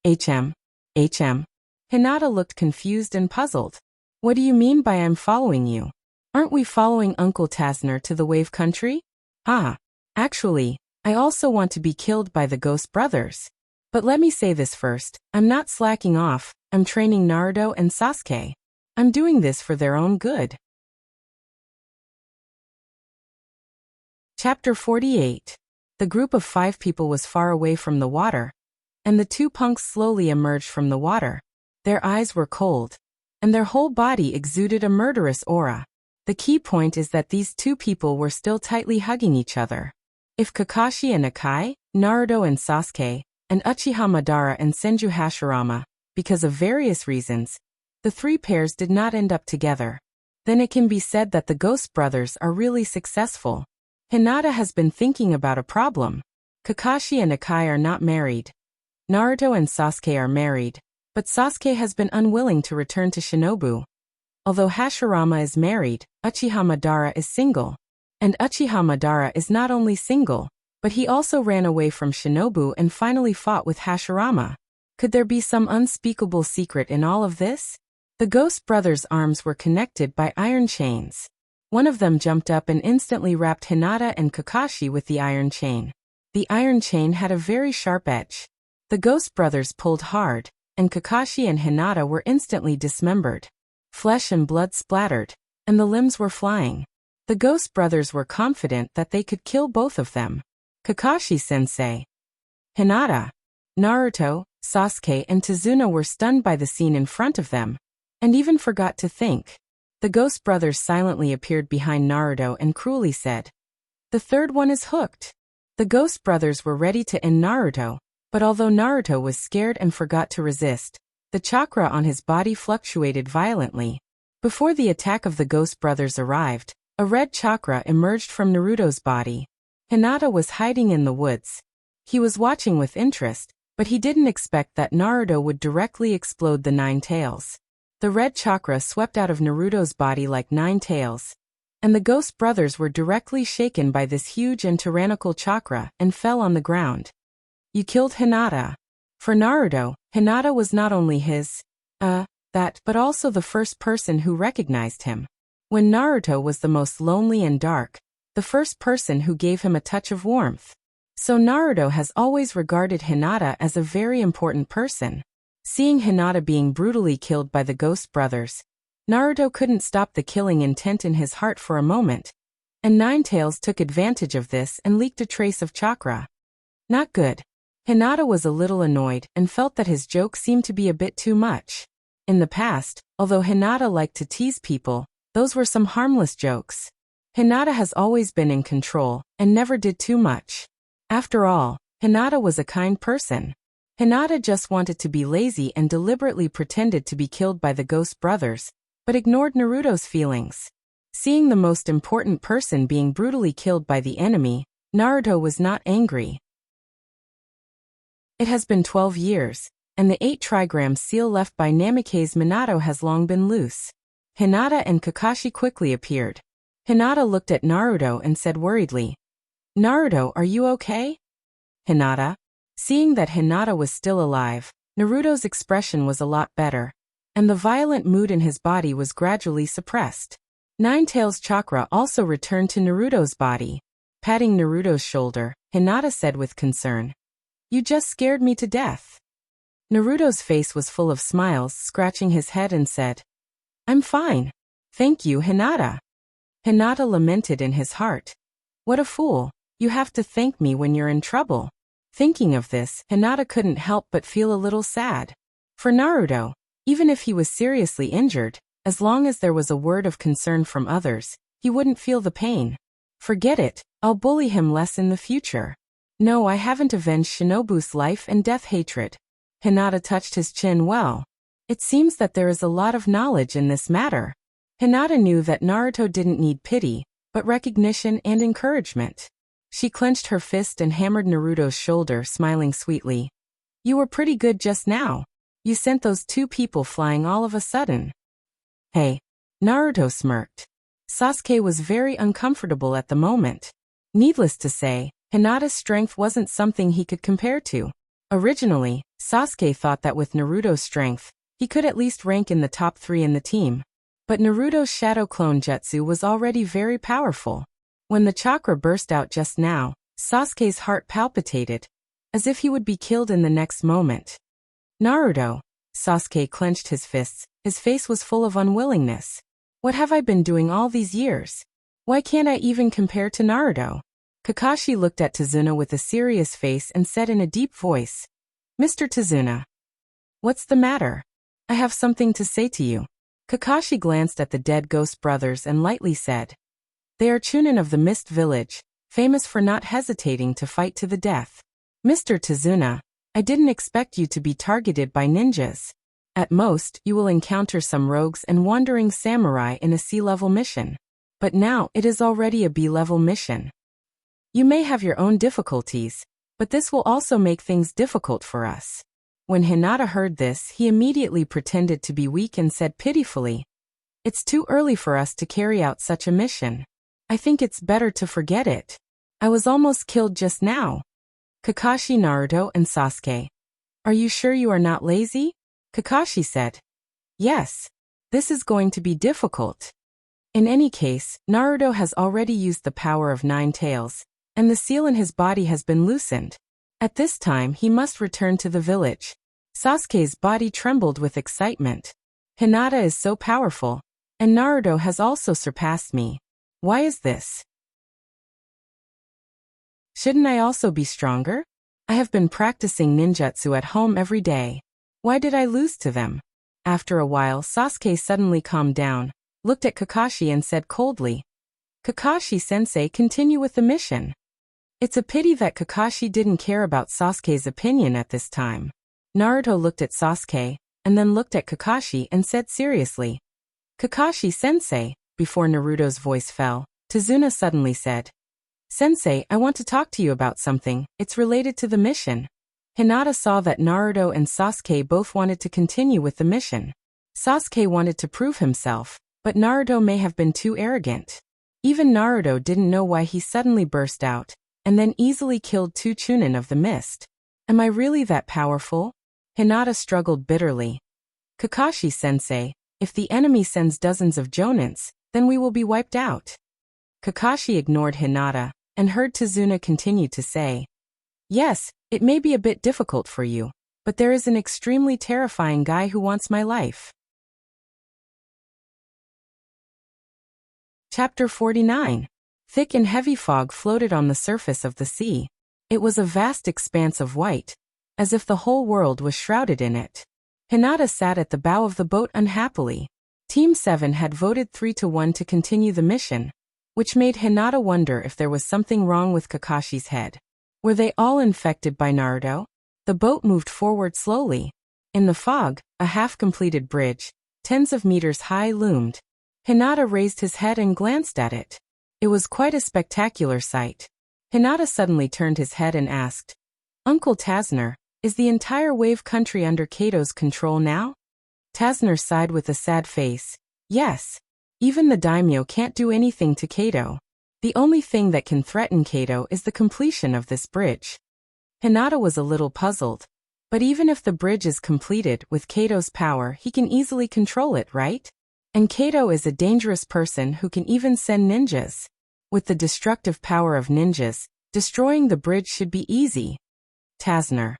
HM. Hinata looked confused and puzzled. "What do you mean by I'm following you? Aren't we following Uncle Tasner to the Wave Country?" "Ah. Actually, I also want to be killed by the Ghost Brothers. But let me say this first, I'm not slacking off, I'm training Naruto and Sasuke. I'm doing this for their own good." Chapter 48. The group of 5 people was far away from the water, and the 2 punks slowly emerged from the water. Their eyes were cold, and their whole body exuded a murderous aura. The key point is that these 2 people were still tightly hugging each other. If Kakashi and Akai, Naruto and Sasuke, and Uchiha Madara and Senju Hashirama, because of various reasons, the 3 pairs did not end up together, then it can be said that the Ghost Brothers are really successful. Hinata has been thinking about a problem. Kakashi and Akai are not married. Naruto and Sasuke are married, but Sasuke has been unwilling to return to Shinobu. Although Hashirama is married, Uchiha Madara is single. And Uchiha Madara is not only single, but he also ran away from Shinobu and finally fought with Hashirama. Could there be some unspeakable secret in all of this? The Ghost Brothers' arms were connected by iron chains. One of them jumped up and instantly wrapped Hinata and Kakashi with the iron chain. The iron chain had a very sharp edge. The Ghost Brothers pulled hard, and Kakashi and Hinata were instantly dismembered. Flesh and blood splattered, and the limbs were flying. The Ghost Brothers were confident that they could kill both of them. Kakashi-sensei, Hinata, Naruto, Sasuke and Tazuna were stunned by the scene in front of them, and even forgot to think. The Ghost Brothers silently appeared behind Naruto and cruelly said, "The third one is hooked." The Ghost Brothers were ready to end Naruto, but although Naruto was scared and forgot to resist, the chakra on his body fluctuated violently. Before the attack of the Ghost Brothers arrived, a red chakra emerged from Naruto's body. Hinata was hiding in the woods. He was watching with interest, but he didn't expect that Naruto would directly explode the 9 tails. The red chakra swept out of Naruto's body like 9 tails, and the Ghost Brothers were directly shaken by this huge and tyrannical chakra and fell on the ground. "You killed Hinata." For Naruto, Hinata was not only his, but also the first person who recognized him. When Naruto was the most lonely and dark, the first person who gave him a touch of warmth. So Naruto has always regarded Hinata as a very important person. Seeing Hinata being brutally killed by the Ghost Brothers, Naruto couldn't stop the killing intent in his heart for a moment, and Nine Tails took advantage of this and leaked a trace of chakra. Not good. Hinata was a little annoyed and felt that his joke seemed to be a bit too much. In the past, although Hinata liked to tease people, those were some harmless jokes. Hinata has always been in control and never did too much. After all, Hinata was a kind person. Hinata just wanted to be lazy and deliberately pretended to be killed by the Ghost Brothers, but ignored Naruto's feelings. Seeing the most important person being brutally killed by the enemy, Naruto was not angry. It has been 12 years, and the 8 trigram seal left by Namikaze Minato has long been loose. Hinata and Kakashi quickly appeared. Hinata looked at Naruto and said worriedly, "Naruto, are you okay?" Hinata. Seeing that Hinata was still alive, Naruto's expression was a lot better, and the violent mood in his body was gradually suppressed. Nine Tails chakra also returned to Naruto's body. Patting Naruto's shoulder, Hinata said with concern, "You just scared me to death." Naruto's face was full of smiles, scratching his head and said, "I'm fine. Thank you, Hinata." Hinata lamented in his heart, "What a fool, you have to thank me when you're in trouble." Thinking of this, Hinata couldn't help but feel a little sad. For Naruto, even if he was seriously injured, as long as there was a word of concern from others, he wouldn't feel the pain. Forget it, I'll bully him less in the future. No, I haven't avenged Shinobu's life and death hatred. Hinata touched his chin well. It seems that there is a lot of knowledge in this matter. Hinata knew that Naruto didn't need pity, but recognition and encouragement. She clenched her fist and hammered Naruto's shoulder, smiling sweetly. You were pretty good just now. You sent those two people flying all of a sudden. Hey. Naruto smirked. Sasuke was very uncomfortable at the moment. Needless to say, Hinata's strength wasn't something he could compare to. Originally, Sasuke thought that with Naruto's strength, he could at least rank in the top 3 in the team. But Naruto's Shadow Clone Jutsu was already very powerful. When the chakra burst out just now, Sasuke's heart palpitated, as if he would be killed in the next moment. Naruto. Sasuke clenched his fists. His face was full of unwillingness. What have I been doing all these years? Why can't I even compare to Naruto? Kakashi looked at Tazuna with a serious face and said in a deep voice, Mr. Tazuna. What's the matter? I have something to say to you. Kakashi glanced at the dead ghost brothers and lightly said, They are Chunin of the Mist Village, famous for not hesitating to fight to the death. Mr. Tazuna, I didn't expect you to be targeted by ninjas. At most, you will encounter some rogues and wandering samurai in a C-level mission. But now it is already a B-level mission. You may have your own difficulties, but this will also make things difficult for us. When Hinata heard this, he immediately pretended to be weak and said pitifully, It's too early for us to carry out such a mission. I think it's better to forget it. I was almost killed just now. Kakashi, Naruto, and Sasuke. Are you sure you are not lazy? Kakashi said. Yes. This is going to be difficult. In any case, Naruto has already used the power of 9 tails, and the seal in his body has been loosened. At this time he must return to the village. Sasuke's body trembled with excitement. Hinata is so powerful, and Naruto has also surpassed me. Why is this? Shouldn't I also be stronger? I have been practicing ninjutsu at home every day. Why did I lose to them? After a while, Sasuke suddenly calmed down, looked at Kakashi and said coldly, Kakashi-sensei, continue with the mission. It's a pity that Kakashi didn't care about Sasuke's opinion at this time. Naruto looked at Sasuke, and then looked at Kakashi and said seriously, Kakashi-sensei. Before Naruto's voice fell, Tazuna suddenly said, Sensei, I want to talk to you about something. It's related to the mission. Hinata saw that Naruto and Sasuke both wanted to continue with the mission. Sasuke wanted to prove himself, but Naruto may have been too arrogant. Even Naruto didn't know why he suddenly burst out, and then easily killed 2 Chunin of the Mist. Am I really that powerful? Hinata struggled bitterly. Kakashi-sensei, if the enemy sends dozens of Jonins, then we will be wiped out. Kakashi ignored Hinata, and heard Tazuna continue to say, Yes, it may be a bit difficult for you, but there is an extremely terrifying guy who wants my life. Chapter 49. Thick and heavy fog floated on the surface of the sea. It was a vast expanse of white, as if the whole world was shrouded in it. Hinata sat at the bow of the boat unhappily. Team 7 had voted 3-1 to continue the mission, which made Hinata wonder if there was something wrong with Kakashi's head. Were they all infected by Naruto? The boat moved forward slowly. In the fog, a half-completed bridge, tens of meters high, loomed. Hinata raised his head and glanced at it. It was quite a spectacular sight. Hinata suddenly turned his head and asked, Uncle Tazner, is the entire wave country under Kato's control now? Tazner sighed with a sad face. Yes. Even the daimyo can't do anything to Kato. The only thing that can threaten Kato is the completion of this bridge. Hinata was a little puzzled. But even if the bridge is completed with Kato's power, he can easily control it, right? And Kato is a dangerous person who can even send ninjas. With the destructive power of ninjas, destroying the bridge should be easy. Tazner.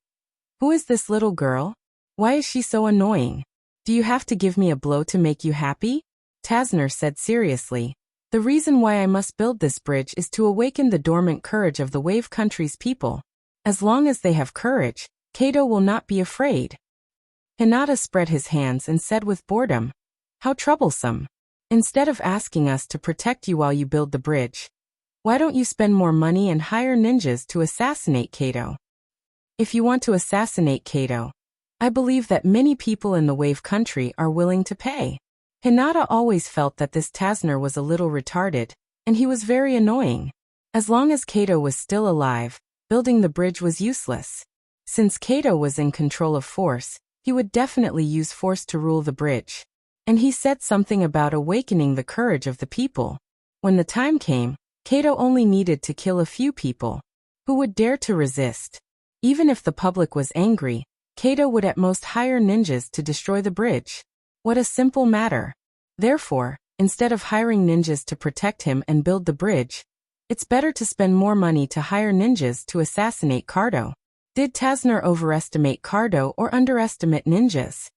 Who is this little girl? Why is she so annoying? Do you have to give me a blow to make you happy? Tazner said seriously. The reason why I must build this bridge is to awaken the dormant courage of the wave country's people. As long as they have courage, Kato will not be afraid. Hinata spread his hands and said with boredom, How troublesome. Instead of asking us to protect you while you build the bridge, why don't you spend more money and hire ninjas to assassinate Kato? If you want to assassinate Kato, I believe that many people in the wave country are willing to pay. Hinata always felt that this Tazner was a little retarded, and he was very annoying. As long as Kato was still alive, building the bridge was useless. Since Kato was in control of force, he would definitely use force to rule the bridge. And he said something about awakening the courage of the people. When the time came, Kato only needed to kill a few people. Who would dare to resist? Even if the public was angry, Kato would at most hire ninjas to destroy the bridge. What a simple matter. Therefore, instead of hiring ninjas to protect him and build the bridge, it's better to spend more money to hire ninjas to assassinate Cardo. Did Tasner overestimate Cardo or underestimate ninjas?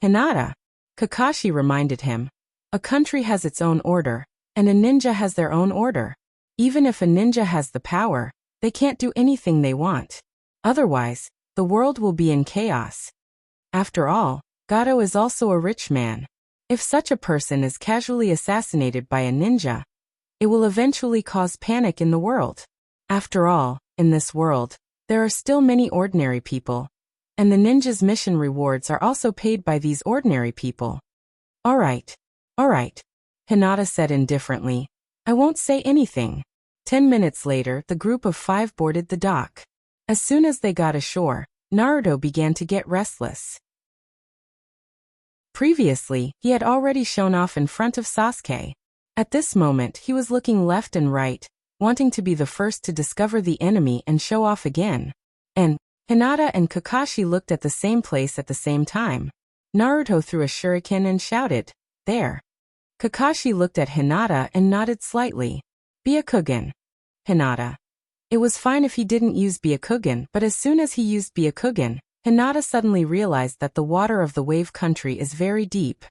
Hinata. Kakashi reminded him. A country has its own order, and a ninja has their own order. Even if a ninja has the power, they can't do anything they want. Otherwise, the world will be in chaos. After all, Gato is also a rich man. If such a person is casually assassinated by a ninja, it will eventually cause panic in the world. After all, in this world, there are still many ordinary people, and the ninja's mission rewards are also paid by these ordinary people. All right, Hinata said indifferently. I won't say anything. 10 minutes later, the group of 5 boarded the dock. As soon as they got ashore, Naruto began to get restless. Previously, he had already shown off in front of Sasuke. At this moment, he was looking left and right, wanting to be the first to discover the enemy and show off again. And Hinata and Kakashi looked at the same place at the same time. Naruto threw a shuriken and shouted, "There!" Kakashi looked at Hinata and nodded slightly. Byakugan. Hinata. It was fine if he didn't use Byakugan, but as soon as he used Byakugan, Hinata suddenly realized that the water of the wave country is very deep.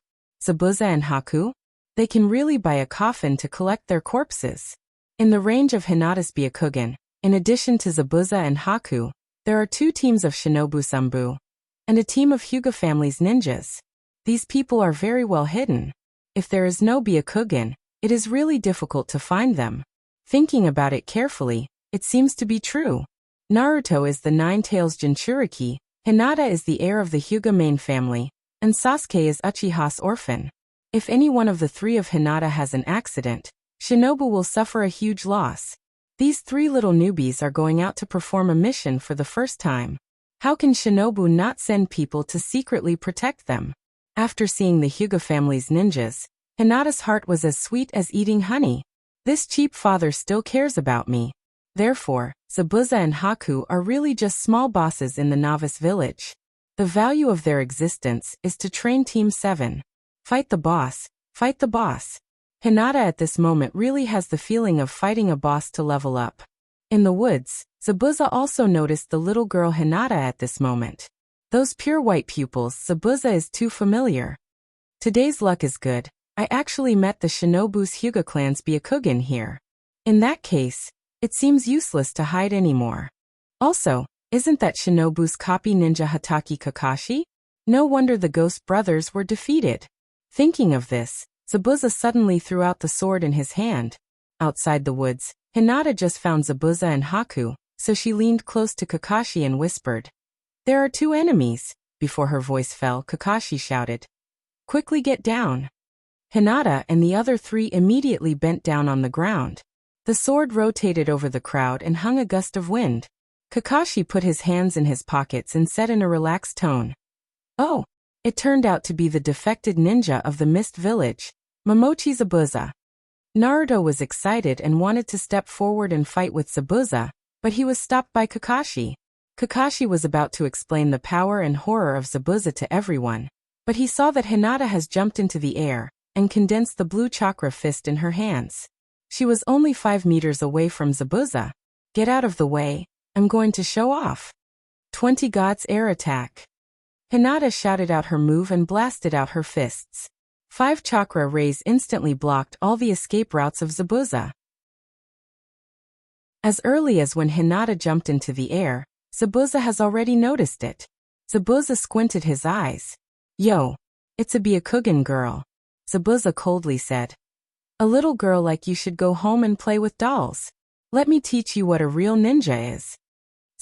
Zabuza and Haku? They can really buy a coffin to collect their corpses. In the range of Hinata's Byakugan, in addition to Zabuza and Haku, there are 2 teams of Shinobu Sambu, and a team of Hyuga family's ninjas. These people are very well hidden. If there is no Byakugan, it is really difficult to find them. Thinking about it carefully, it seems to be true. Naruto is the Nine-Tails Jinchuriki, Hinata is the heir of the Hyuga main family, and Sasuke is Uchiha's orphan. If any one of the 3 of Hinata has an accident, Shinobu will suffer a huge loss. These 3 little newbies are going out to perform a mission for the first time. How can Shinobu not send people to secretly protect them? After seeing the Hyuga family's ninjas, Hinata's heart was as sweet as eating honey. This cheap father still cares about me. Therefore, Zabuza and Haku are really just small bosses in the novice village. The value of their existence is to train Team 7. Fight the boss, fight the boss. Hinata at this moment really has the feeling of fighting a boss to level up. In the woods, Zabuza also noticed the little girl Hinata at this moment. Those pure white pupils, Zabuza is too familiar. Today's luck is good. I actually met the Shinobu's Hyuga clan's Byakugan here. In that case, it seems useless to hide anymore. Also, isn't that Shinobu's copy ninja Hatake Kakashi? No wonder the Ghost brothers were defeated. Thinking of this, Zabuza suddenly threw out the sword in his hand. Outside the woods, Hinata just found Zabuza and Haku, so she leaned close to Kakashi and whispered, "There are 2 enemies." Before her voice fell, Kakashi shouted, "Quickly get down." Hinata and the other 3 immediately bent down on the ground. The sword rotated over the crowd and hung a gust of wind. Kakashi put his hands in his pockets and said in a relaxed tone, "Oh, it turned out to be the defected ninja of the Mist Village, Momochi Zabuza." Naruto was excited and wanted to step forward and fight with Zabuza, but he was stopped by Kakashi. Kakashi was about to explain the power and horror of Zabuza to everyone, but he saw that Hinata has jumped into the air and condensed the blue chakra fist in her hands. She was only 5 meters away from Zabuza. "Get out of the way, I'm going to show off." 20 Gods Air Attack. Hinata shouted out her move and blasted out her fists. 5 chakra rays instantly blocked all the escape routes of Zabuza. As early as when Hinata jumped into the air, Zabuza has already noticed it. Zabuza squinted his eyes. "Yo, it's a Byakugan girl," Zabuza coldly said. "A little girl like you should go home and play with dolls. Let me teach you what a real ninja is."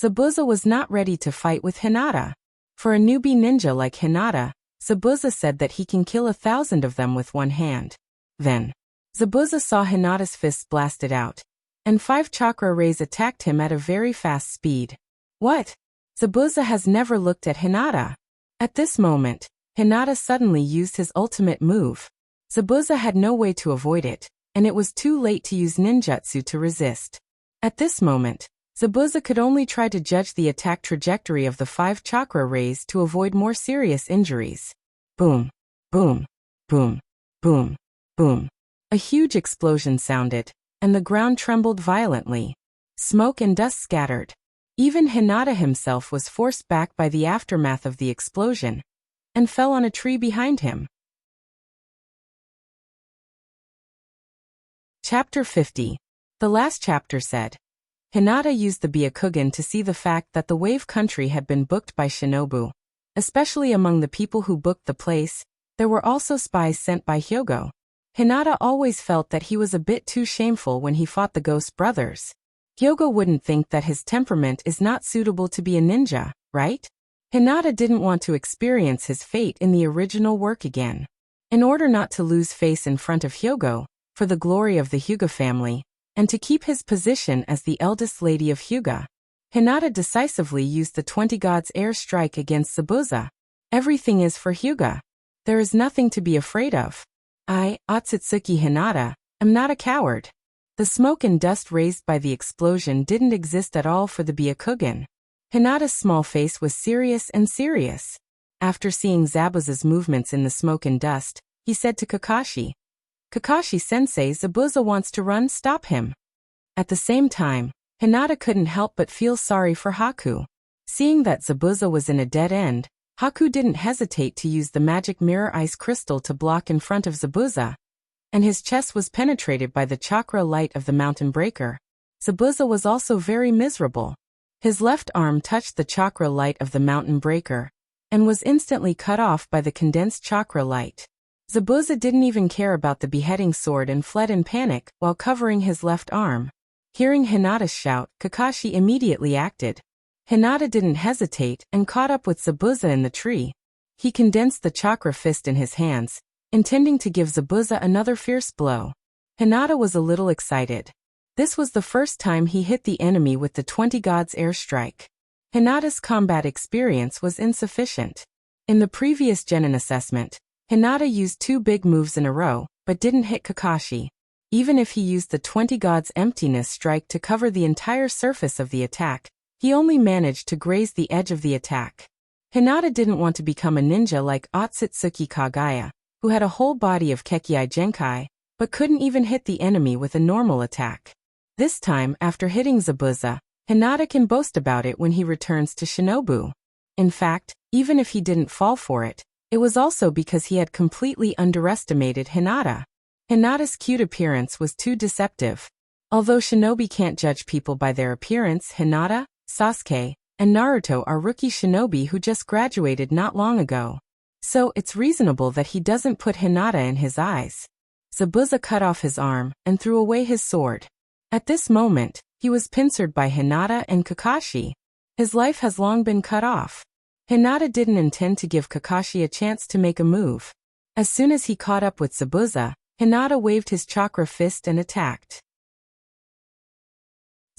Zabuza was not ready to fight with Hinata. For a newbie ninja like Hinata, Zabuza said that he can kill 1,000 of them with one hand. Then, Zabuza saw Hinata's fists blasted out, and 5 chakra rays attacked him at a very fast speed. What? Zabuza has never looked at Hinata. At this moment, Hinata suddenly used his ultimate move. Zabuza had no way to avoid it, and it was too late to use ninjutsu to resist. At this moment, Zabuza could only try to judge the attack trajectory of the 5 chakra rays to avoid more serious injuries. Boom, boom, boom, boom, boom. A huge explosion sounded, and the ground trembled violently. Smoke and dust scattered. Even Hinata himself was forced back by the aftermath of the explosion, and fell on a tree behind him. Chapter 50. The last chapter said. Hinata used the Byakugan to see the fact that the Wave Country had been booked by shinobu. Especially among the people who booked the place, there were also spies sent by Hyogo. Hinata always felt that he was a bit too shameful when he fought the Ghost Brothers. Hyogo wouldn't think that his temperament is not suitable to be a ninja, right? Hinata didn't want to experience his fate in the original work again. In order not to lose face in front of Hyogo, for the glory of the Hyuga family, and to keep his position as the eldest lady of Hyuga, Hinata decisively used the 20 Gods air strike against Zabuza. Everything is for Hyuga. There is nothing to be afraid of. I, Otsutsuki Hinata, am not a coward. The smoke and dust raised by the explosion didn't exist at all for the Byakugan. Hinata's small face was serious and serious. After seeing Zabuza's movements in the smoke and dust, he said to Kakashi, Kakashi-sensei, Zabuza wants to run, stop him. At the same time, Hinata couldn't help but feel sorry for Haku. Seeing that Zabuza was in a dead end, Haku didn't hesitate to use the magic mirror ice crystal to block in front of Zabuza, and his chest was penetrated by the chakra light of the mountain breaker. Zabuza was also very miserable. His left arm touched the chakra light of the mountain breaker, and was instantly cut off by the condensed chakra light. Zabuza didn't even care about the beheading sword and fled in panic while covering his left arm. Hearing Hinata's shout, Kakashi immediately acted. Hinata didn't hesitate and caught up with Zabuza in the tree. He condensed the chakra fist in his hands, intending to give Zabuza another fierce blow. Hinata was a little excited. This was the first time he hit the enemy with the 20 Gods air strike. Hinata's combat experience was insufficient. In the previous Genin assessment, Hinata used 2 big moves in a row, but didn't hit Kakashi. Even if he used the 20 Gods emptiness strike to cover the entire surface of the attack, he only managed to graze the edge of the attack. Hinata didn't want to become a ninja like Otsutsuki Kagaya, who had a whole body of Kekkei Genkai, but couldn't even hit the enemy with a normal attack. This time, after hitting Zabuza, Hinata can boast about it when he returns to Shinobu. In fact, even if he didn't fall for it, it was also because he had completely underestimated Hinata. Hinata's cute appearance was too deceptive. Although shinobi can't judge people by their appearance, Hinata, Sasuke, and Naruto are rookie shinobi who just graduated not long ago. So it's reasonable that he doesn't put Hinata in his eyes. Zabuza cut off his arm and threw away his sword. At this moment, he was pincered by Hinata and Kakashi. His life has long been cut off. Hinata didn't intend to give Kakashi a chance to make a move. As soon as he caught up with Zabuza, Hinata waved his chakra fist and attacked.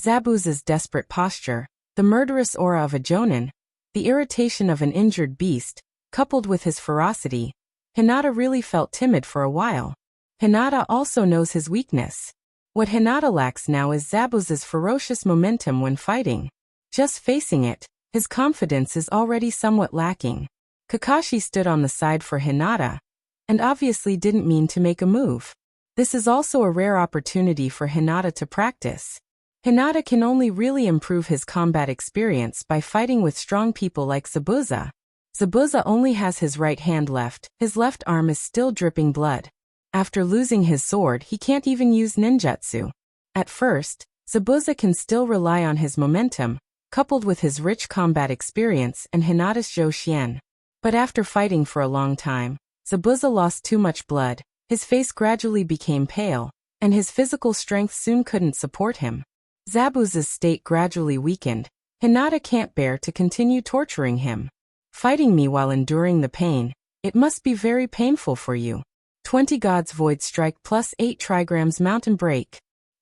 Zabuza's desperate posture, the murderous aura of a jonin, the irritation of an injured beast, coupled with his ferocity, Hinata really felt timid for a while. Hinata also knows his weakness. What Hinata lacks now is Zabuza's ferocious momentum when fighting. Just facing it, his confidence is already somewhat lacking. Kakashi stood on the side for Hinata, and obviously didn't mean to make a move. This is also a rare opportunity for Hinata to practice. Hinata can only really improve his combat experience by fighting with strong people like Zabuza. Zabuza only has his right hand left, his left arm is still dripping blood. After losing his sword, he can't even use ninjutsu. At first, Zabuza can still rely on his momentum, coupled with his rich combat experience and Hinata's Joshin. But after fighting for a long time, Zabuza lost too much blood, his face gradually became pale, and his physical strength soon couldn't support him. Zabuza's state gradually weakened. Hinata can't bear to continue torturing him. Fighting me while enduring the pain, it must be very painful for you. 20 Gods Void Strike plus 8 trigrams Mountain Break.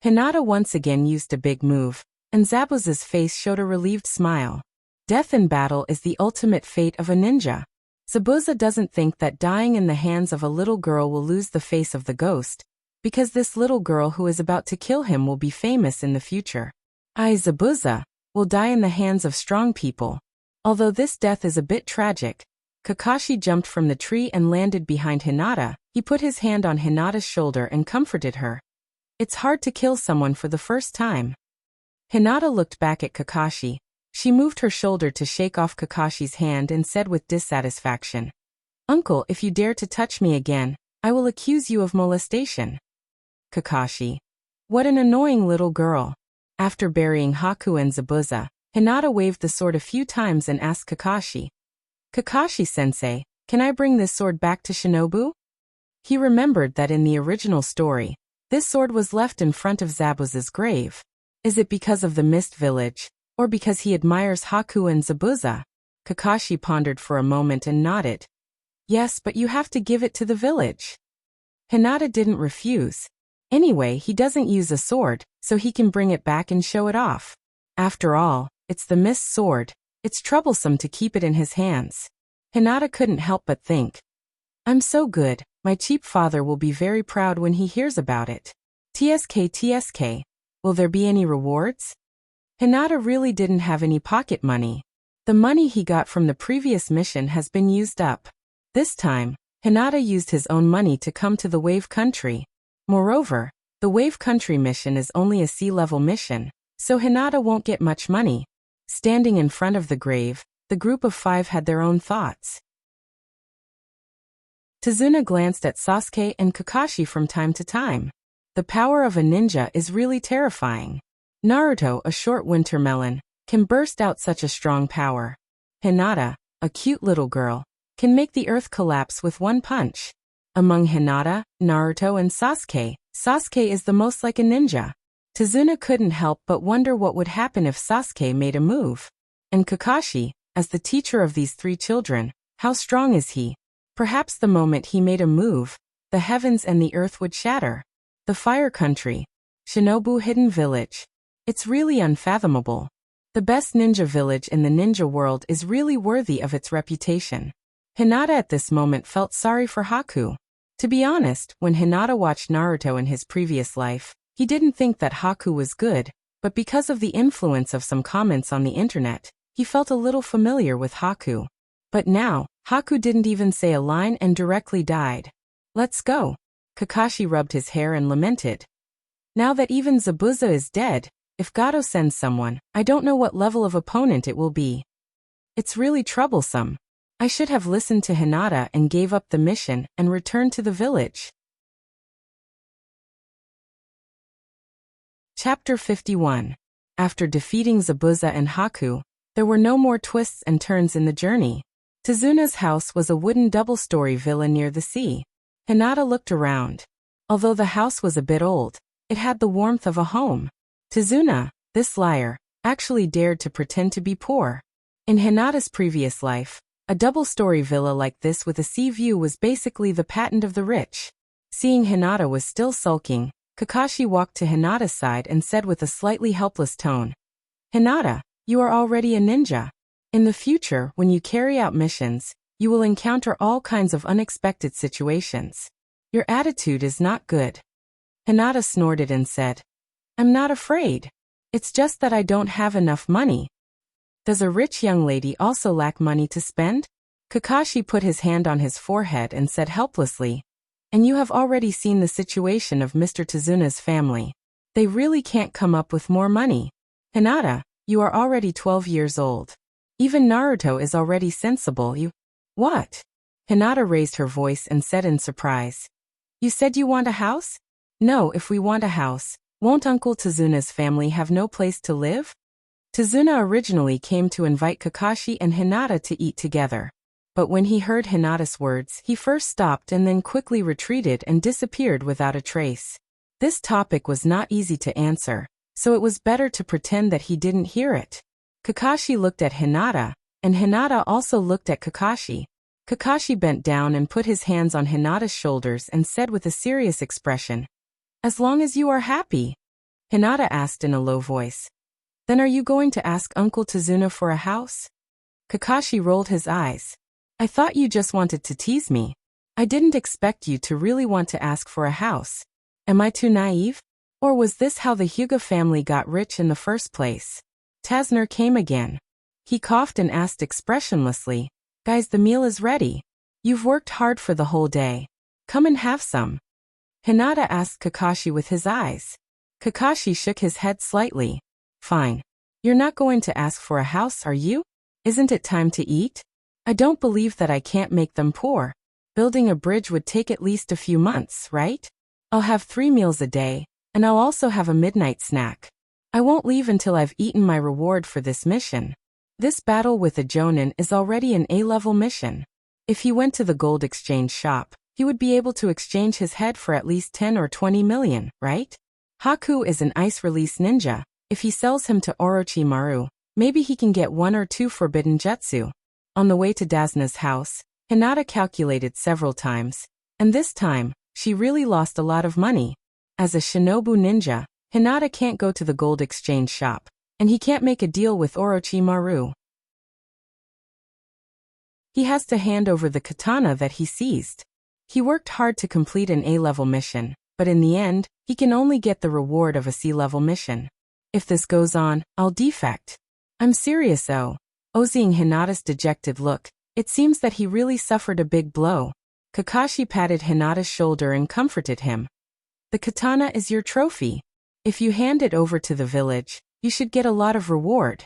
Hinata once again used a big move, and Zabuza's face showed a relieved smile. Death in battle is the ultimate fate of a ninja. Zabuza doesn't think that dying in the hands of a little girl will lose the face of the ghost, because this little girl who is about to kill him will be famous in the future. Zabuza will die in the hands of strong people. Although this death is a bit tragic, Kakashi jumped from the tree and landed behind Hinata. He put his hand on Hinata's shoulder and comforted her. It's hard to kill someone for the first time. Hinata looked back at Kakashi. She moved her shoulder to shake off Kakashi's hand and said with dissatisfaction, "Uncle, if you dare to touch me again, I will accuse you of molestation." Kakashi. What an annoying little girl. After burying Haku and Zabuza, Hinata waved the sword a few times and asked Kakashi, "Kakashi-sensei, can I bring this sword back to Shinobu?" He remembered that in the original story, this sword was left in front of Zabuza's grave. Is it because of the Mist Village, or because he admires Haku and Zabuza? Kakashi pondered for a moment and nodded. Yes, but you have to give it to the village. Hinata didn't refuse. Anyway, he doesn't use a sword, so he can bring it back and show it off. After all, it's the Mist sword. It's troublesome to keep it in his hands. Hinata couldn't help but think, I'm so good, my cheap father will be very proud when he hears about it. TSK, will there be any rewards? Hinata really didn't have any pocket money. The money he got from the previous mission has been used up. This time, Hinata used his own money to come to the Wave Country. Moreover, the Wave Country mission is only a sea-level mission, so Hinata won't get much money. Standing in front of the grave, the group of 5 had their own thoughts. Tazuna glanced at Sasuke and Kakashi from time to time. The power of a ninja is really terrifying. Naruto, a short winter melon, can burst out such a strong power. Hinata, a cute little girl, can make the earth collapse with one punch. Among Hinata, Naruto and Sasuke, Sasuke is the most like a ninja. Tazuna couldn't help but wonder what would happen if Sasuke made a move. And Kakashi, as the teacher of these 3 children, how strong is he? Perhaps the moment he made a move, the heavens and the earth would shatter. The Fire Country. Shinobu Hidden Village. It's really unfathomable. The best ninja village in the ninja world is really worthy of its reputation. Hinata at this moment felt sorry for Haku. To be honest, when Hinata watched Naruto in his previous life, he didn't think that Haku was good, but because of the influence of some comments on the internet, he felt a little familiar with Haku. But now, Haku didn't even say a line and directly died. Let's go. Kakashi rubbed his hair and lamented. Now that even Zabuza is dead, if Gato sends someone, I don't know what level of opponent it will be. It's really troublesome. I should have listened to Hinata and gave up the mission and returned to the village. Chapter 51. After defeating Zabuza and Haku, there were no more twists and turns in the journey. Tazuna's house was a wooden double-story villa near the sea. Hinata looked around. Although the house was a bit old, it had the warmth of a home. Tazuna, this liar, actually dared to pretend to be poor. In Hinata's previous life, a double-story villa like this with a sea view was basically the patent of the rich. Seeing Hinata was still sulking, Kakashi walked to Hinata's side and said with a slightly helpless tone, Hinata, you are already a ninja. In the future, when you carry out missions, you will encounter all kinds of unexpected situations. Your attitude is not good. Hinata snorted and said, I'm not afraid. It's just that I don't have enough money. Does a rich young lady also lack money to spend? Kakashi put his hand on his forehead and said helplessly, and you have already seen the situation of Mr. Tazuna's family. They really can't come up with more money. Hinata, you are already 12 years old. Even Naruto is already sensible. What? Hinata raised her voice and said in surprise. You said you want a house? No, if we want a house, won't Uncle Tazuna's family have no place to live? Tazuna originally came to invite Kakashi and Hinata to eat together. But when he heard Hinata's words, he first stopped and then quickly retreated and disappeared without a trace. This topic was not easy to answer, so it was better to pretend that he didn't hear it. Kakashi looked at Hinata, and Hinata also looked at Kakashi. Kakashi bent down and put his hands on Hinata's shoulders and said with a serious expression, As long as you are happy. Hinata asked in a low voice. Then are you going to ask Uncle Tazuna for a house? Kakashi rolled his eyes. I thought you just wanted to tease me. I didn't expect you to really want to ask for a house. Am I too naive? Or was this how the Hyuga family got rich in the first place? Tazner came again. He coughed and asked expressionlessly, Guys, the meal is ready. You've worked hard for the whole day. Come and have some. Hinata asked Kakashi with his eyes. Kakashi shook his head slightly. Fine. You're not going to ask for a house, are you? Isn't it time to eat? I don't believe that I can't make them poor. Building a bridge would take at least a few months, right? I'll have 3 meals a day, and I'll also have a midnight snack. I won't leave until I've eaten my reward for this mission. This battle with a Jonin is already an A-level mission. If he went to the gold exchange shop, he would be able to exchange his head for at least 10 or 20 million, right? Haku is an ice-release ninja. If he sells him to Orochimaru, maybe he can get 1 or 2 forbidden jutsu. On the way to Dazna's house, Hinata calculated several times, and this time, she really lost a lot of money. As a shinobu ninja, Hinata can't go to the gold exchange shop, and he can't make a deal with Orochimaru. He has to hand over the katana that he seized. He worked hard to complete an A-level mission, but in the end, he can only get the reward of a C-level mission. If this goes on, I'll defect. I'm serious, seeing Hinata's dejected look, it seems that he really suffered a big blow. Kakashi patted Hinata's shoulder and comforted him. The katana is your trophy. If you hand it over to the village, you should get a lot of reward.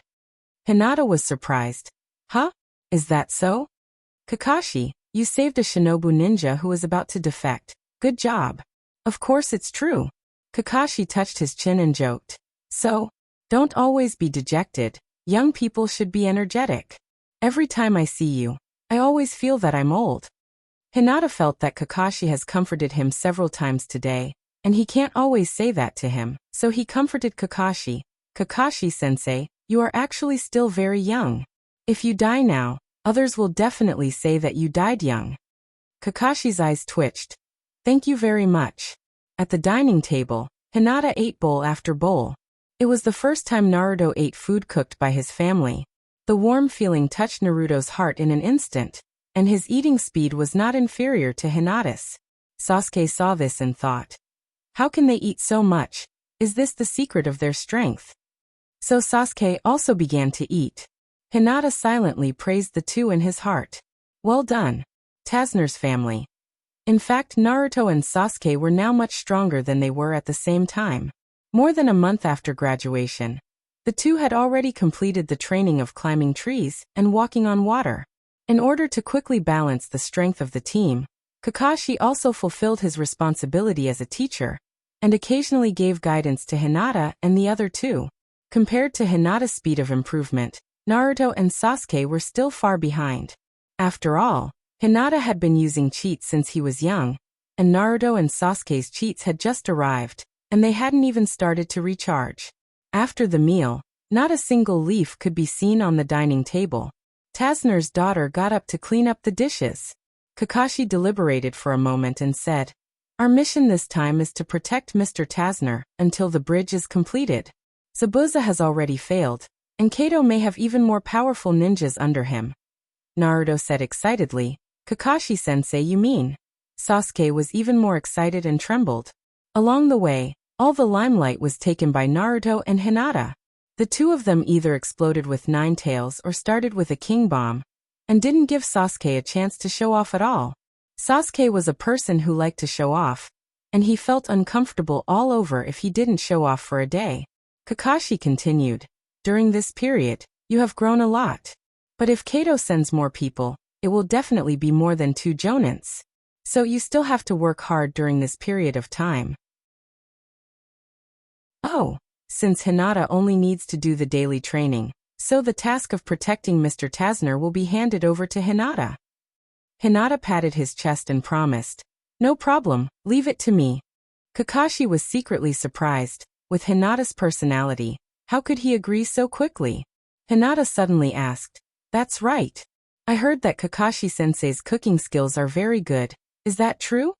Hinata was surprised. Huh? Is that so? Kakashi, you saved a shinobu ninja who was about to defect. Good job. Of course it's true. Kakashi touched his chin and joked. So, don't always be dejected. Young people should be energetic. Every time I see you, I always feel that I'm old. Hinata felt that Kakashi has comforted him several times today, and he can't always say that to him, so he comforted Kakashi. Kakashi-sensei, you are actually still very young. If you die now, others will definitely say that you died young. Kakashi's eyes twitched. Thank you very much. At the dining table, Hinata ate bowl after bowl. It was the first time Naruto ate food cooked by his family. The warm feeling touched Naruto's heart in an instant, and his eating speed was not inferior to Hinata's. Sasuke saw this and thought, how can they eat so much? Is this the secret of their strength? So Sasuke also began to eat. Hinata silently praised the two in his heart. Well done, Tazner's family. In fact, Naruto and Sasuke were now much stronger than they were at the same time. More than a month after graduation, the two had already completed the training of climbing trees and walking on water. In order to quickly balance the strength of the team, Kakashi also fulfilled his responsibility as a teacher, and occasionally gave guidance to Hinata and the other two. Compared to Hinata's speed of improvement, Naruto and Sasuke were still far behind. After all, Hinata had been using cheats since he was young, and Naruto and Sasuke's cheats had just arrived, and they hadn't even started to recharge. After the meal, not a single leaf could be seen on the dining table. Tazner's daughter got up to clean up the dishes. Kakashi deliberated for a moment and said, Our mission this time is to protect Mr. Tazner until the bridge is completed. Zabuza has already failed, and Kato may have even more powerful ninjas under him. Naruto said excitedly, Kakashi-sensei, you mean? Sasuke was even more excited and trembled. Along the way, all the limelight was taken by Naruto and Hinata. The two of them either exploded with 9 tails or started with a king bomb, and didn't give Sasuke a chance to show off at all. Sasuke was a person who liked to show off, and he felt uncomfortable all over if he didn't show off for a day. Kakashi continued, During this period, you have grown a lot. But if Kato sends more people, it will definitely be more than 2 jonins. So you still have to work hard during this period of time. Oh, since Hinata only needs to do the daily training, so the task of protecting Mr. Tazner will be handed over to Hinata. Hinata patted his chest and promised, No problem, leave it to me. Kakashi was secretly surprised. With Hinata's personality, how could he agree so quickly? Hinata suddenly asked, That's right. I heard that Kakashi-sensei's cooking skills are very good. Is that true?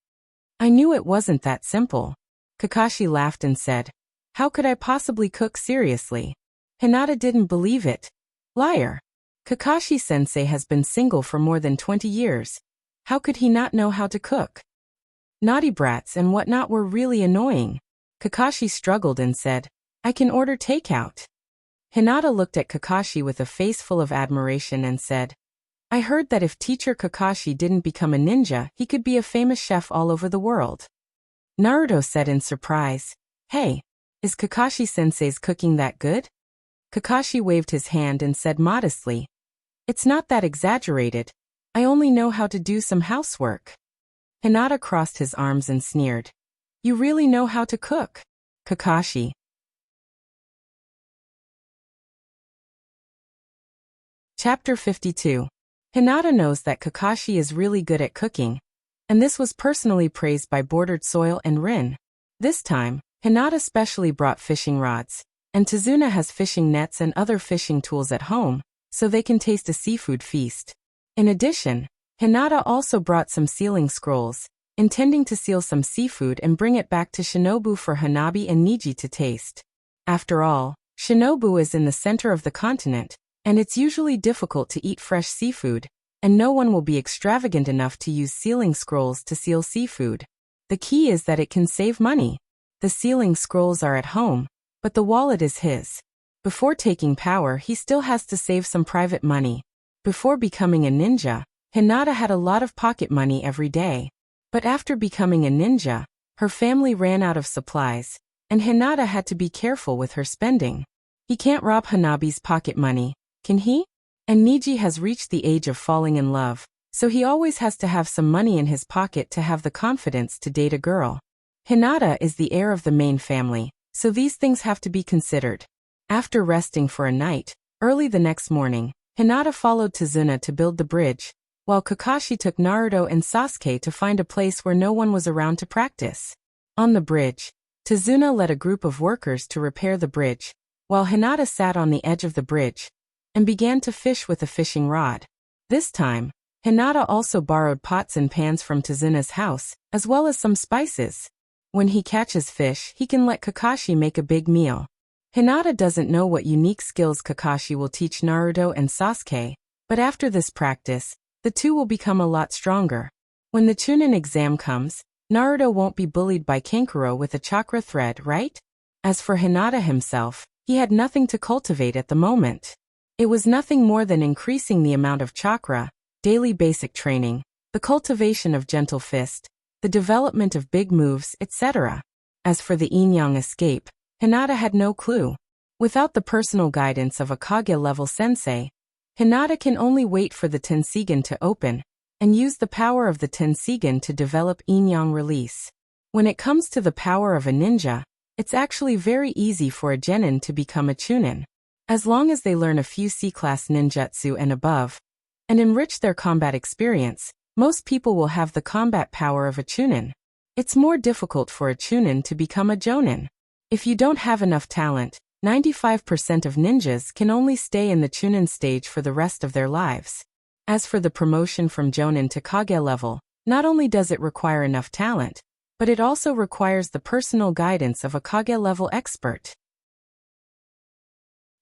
I knew it wasn't that simple. Kakashi laughed and said, How could I possibly cook seriously? Hinata didn't believe it. Liar. Kakashi-sensei has been single for more than 20 years. How could he not know how to cook? Naughty brats and whatnot were really annoying. Kakashi struggled and said, I can order takeout. Hinata looked at Kakashi with a face full of admiration and said, I heard that if teacher Kakashi didn't become a ninja, he could be a famous chef all over the world. Naruto said in surprise, Hey, is Kakashi-sensei's cooking that good? Kakashi waved his hand and said modestly, It's not that exaggerated. I only know how to do some housework. Hinata crossed his arms and sneered, You really know how to cook, Kakashi. Chapter 52. Hinata knows that Kakashi is really good at cooking, and this was personally praised by Bordered Soil and Rin. This time, Hinata specially brought fishing rods, and Tazuna has fishing nets and other fishing tools at home, so they can taste a seafood feast. In addition, Hinata also brought some sealing scrolls, intending to seal some seafood and bring it back to Shinobu for Hanabi and Niji to taste. After all, Shinobu is in the center of the continent, and it's usually difficult to eat fresh seafood, and no one will be extravagant enough to use sealing scrolls to seal seafood. The key is that it can save money. The sealing scrolls are at home, but the wallet is his. Before taking power, he still has to save some private money. Before becoming a ninja, Hinata had a lot of pocket money every day. But after becoming a ninja, her family ran out of supplies, and Hinata had to be careful with her spending. He can't rob Hanabi's pocket money, can he? And Niji has reached the age of falling in love, so he always has to have some money in his pocket to have the confidence to date a girl. Hinata is the heir of the main family, so these things have to be considered. After resting for a night, early the next morning, Hinata followed Tazuna to build the bridge, while Kakashi took Naruto and Sasuke to find a place where no one was around to practice. On the bridge, Tazuna led a group of workers to repair the bridge, while Hinata sat on the edge of the bridge and began to fish with a fishing rod. This time, Hinata also borrowed pots and pans from Tazuna's house, as well as some spices. When he catches fish, he can let Kakashi make a big meal. Hinata doesn't know what unique skills Kakashi will teach Naruto and Sasuke, but after this practice, the two will become a lot stronger. When the Chunin exam comes, Naruto won't be bullied by Kankuro with a chakra thread, right? As for Hinata himself, he had nothing to cultivate at the moment. It was nothing more than increasing the amount of chakra, daily basic training, the cultivation of gentle fist, the development of big moves, etc. As for the yin-yang escape, Hinata had no clue. Without the personal guidance of a Kage-level sensei, Hinata can only wait for the Tensigen to open, and use the power of the Tensigen to develop yin-yang release. When it comes to the power of a ninja, it's actually very easy for a genin to become a chunin. As long as they learn a few C-class ninjutsu and above, and enrich their combat experience, most people will have the combat power of a chunin. It's more difficult for a chunin to become a jonin. If you don't have enough talent, 95% of ninjas can only stay in the chunin stage for the rest of their lives. As for the promotion from jonin to Kage level, not only does it require enough talent, but it also requires the personal guidance of a Kage level expert.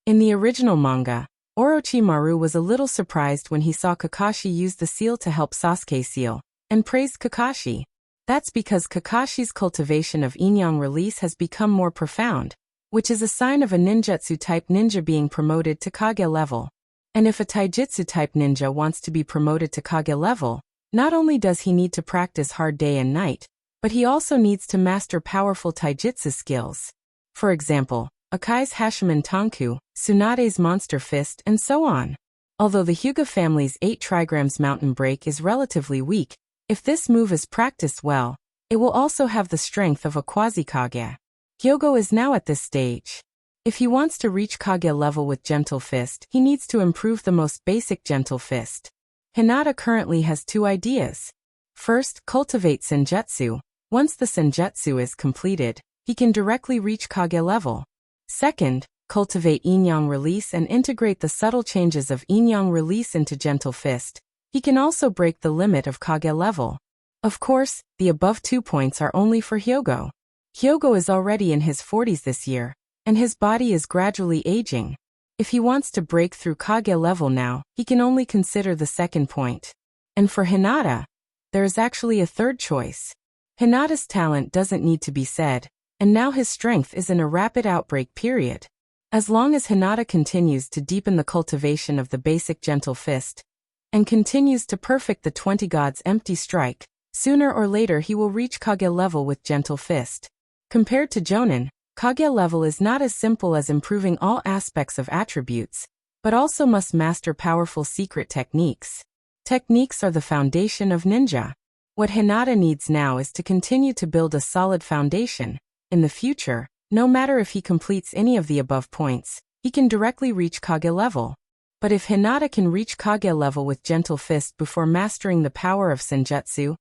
In the original manga, Orochimaru was a little surprised when he saw Kakashi use the seal to help Sasuke seal, and praised Kakashi. That's because Kakashi's cultivation of yin-yang release has become more profound, which is a sign of a ninjutsu-type ninja being promoted to Kage level. And if a taijutsu-type ninja wants to be promoted to Kage level, not only does he need to practice hard day and night, but he also needs to master powerful taijutsu skills. For example, Akai's Hashiman Tanku, Tsunade's Monster Fist, and so on. Although the Hyuga family's 8 trigrams mountain break is relatively weak, if this move is practiced well, it will also have the strength of a quasi-Kage. Hyogo is now at this stage. If he wants to reach Kage level with Gentle Fist, he needs to improve the most basic Gentle Fist. Hinata currently has 2 ideas. First, cultivate Senjutsu. Once the Senjutsu is completed, he can directly reach Kage level. Second, cultivate yin-yang release and integrate the subtle changes of yin-yang release into Gentle Fist. He can also break the limit of Kage level. Of course, the above 2 points are only for Hyogo. Hyogo is already in his 40s this year, and his body is gradually aging. If he wants to break through Kage level now, he can only consider the second point. And for Hinata, there is actually a third choice. Hinata's talent doesn't need to be said, and now his strength is in a rapid outbreak period. As long as Hinata continues to deepen the cultivation of the basic gentle fist, and continues to perfect the 20 gods empty strike, sooner or later he will reach Kage level with gentle fist. Compared to Jonin, Kage level is not as simple as improving all aspects of attributes, but also must master powerful secret techniques. Techniques are the foundation of ninja. What Hinata needs now is to continue to build a solid foundation. In the future, no matter if he completes any of the above points, he can directly reach Kage level. But if Hinata can reach Kage level with gentle fist before mastering the power of Senjutsu,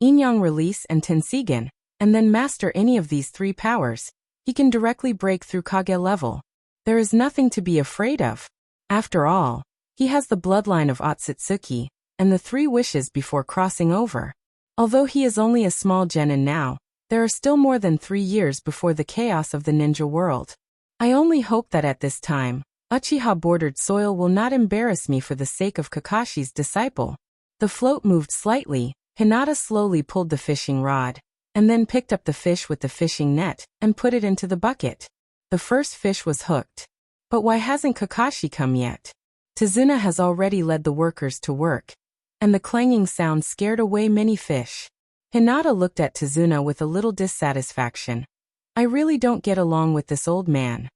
Inyang release and Tensigen, and then master any of these three powers, he can directly break through Kage level. There is nothing to be afraid of. After all, he has the bloodline of Otsutsuki, and the 3 wishes before crossing over. Although he is only a small genin now, there are still more than 3 years before the chaos of the ninja world. I only hope that at this time, Uchiha-bordered soil will not embarrass me for the sake of Kakashi's disciple. The float moved slightly. Hinata slowly pulled the fishing rod, and then picked up the fish with the fishing net, and put it into the bucket. The first fish was hooked. But why hasn't Kakashi come yet? Tazuna has already led the workers to work, and the clanging sound scared away many fish. Hinata looked at Tazuna with a little dissatisfaction. I really don't get along with this old man.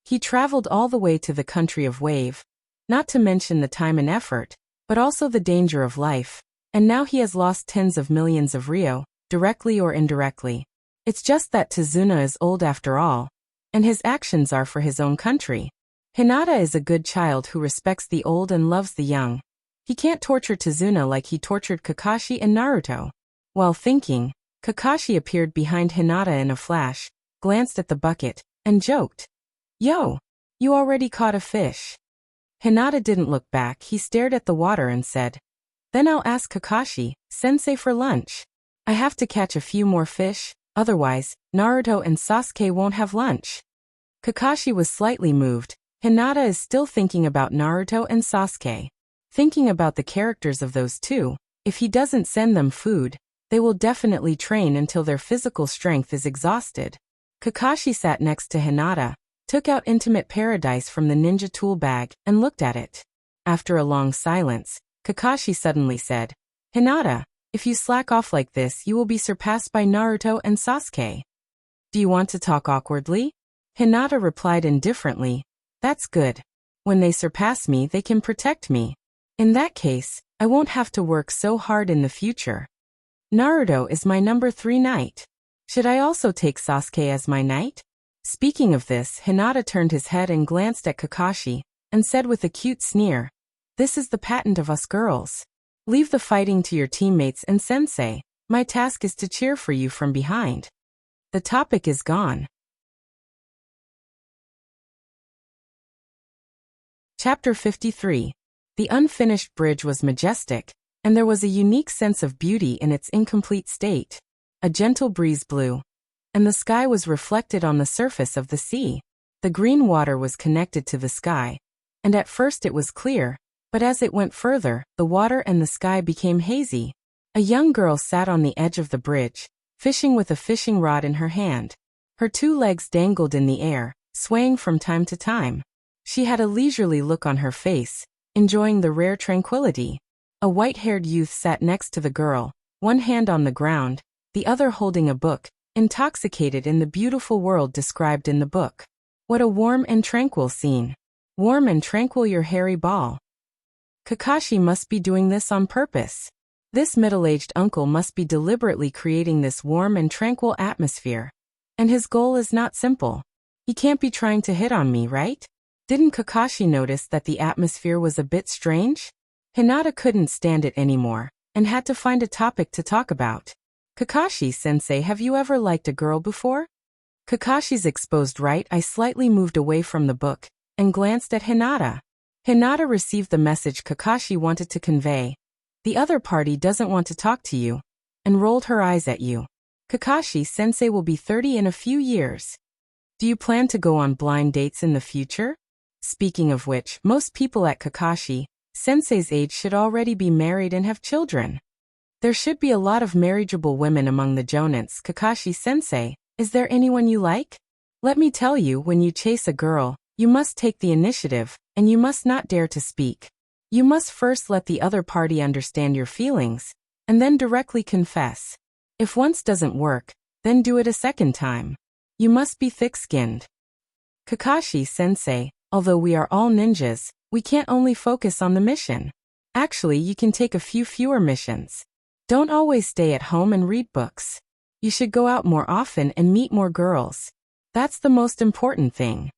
He traveled all the way to the country of Wave, not to mention the time and effort, but also the danger of life, and now he has lost tens of millions of ryo, directly or indirectly. It's just that Tazuna is old after all, and his actions are for his own country. Hinata is a good child who respects the old and loves the young. He can't torture Tazuna like he tortured Kakashi and Naruto. While thinking, Kakashi appeared behind Hinata in a flash, glanced at the bucket, and joked, "Yo, you already caught a fish." Hinata didn't look back. He stared at the water and said, "Then I'll ask Kakashi, sensei for lunch. I have to catch a few more fish, otherwise, Naruto and Sasuke won't have lunch." Kakashi was slightly moved. Hinata is still thinking about Naruto and Sasuke. Thinking about the characters of those two, if he doesn't send them food, they will definitely train until their physical strength is exhausted. Kakashi sat next to Hinata, took out Intimate Paradise from the ninja tool bag, and looked at it. After a long silence, Kakashi suddenly said, "Hinata, if you slack off like this you will be surpassed by Naruto and Sasuke." "Do you want to talk awkwardly?" Hinata replied indifferently, "That's good. When they surpass me they can protect me. In that case, I won't have to work so hard in the future. Naruto is my number 3 knight. Should I also take Sasuke as my knight?" Speaking of this, Hinata turned his head and glanced at Kakashi, and said with a cute sneer, "This is the patent of us girls. Leave the fighting to your teammates and sensei. My task is to cheer for you from behind." The topic is gone. Chapter 53. The unfinished bridge was majestic, and there was a unique sense of beauty in its incomplete state. A gentle breeze blew, and the sky was reflected on the surface of the sea. The green water was connected to the sky, and at first it was clear, but as it went further, the water and the sky became hazy. A young girl sat on the edge of the bridge, fishing with a fishing rod in her hand. Her 2 legs dangled in the air, swaying from time to time. She had a leisurely look on her face, enjoying the rare tranquility. A white-haired youth sat next to the girl, one hand on the ground, the other holding a book, intoxicated in the beautiful world described in the book. What a warm and tranquil scene. Warm and tranquil, your hairy ball. Kakashi must be doing this on purpose. This middle-aged uncle must be deliberately creating this warm and tranquil atmosphere. And his goal is not simple. He can't be trying to hit on me, right? Didn't Kakashi notice that the atmosphere was a bit strange? Hinata couldn't stand it anymore, and had to find a topic to talk about. "Kakashi-sensei, have you ever liked a girl before?" Kakashi's exposed right eye slightly moved away from the book, and glanced at Hinata. Hinata received the message Kakashi wanted to convey. The other party doesn't want to talk to you. and rolled her eyes at you. Kakashi-sensei will be 30 in a few years. Do you plan to go on blind dates in the future? Speaking of which, most people at Kakashi-sensei's age should already be married and have children. There should be a lot of marriageable women among the jonins. Kakashi-sensei, is there anyone you like? Let me tell you, when you chase a girl, you must take the initiative, and you must not dare to speak. You must first let the other party understand your feelings, and then directly confess. If once doesn't work, then do it a second time. You must be thick-skinned. Kakashi-sensei, although we are all ninjas, we can't only focus on the mission. Actually, you can take a few fewer missions. Don't always stay at home and read books. You should go out more often and meet more girls. That's the most important thing.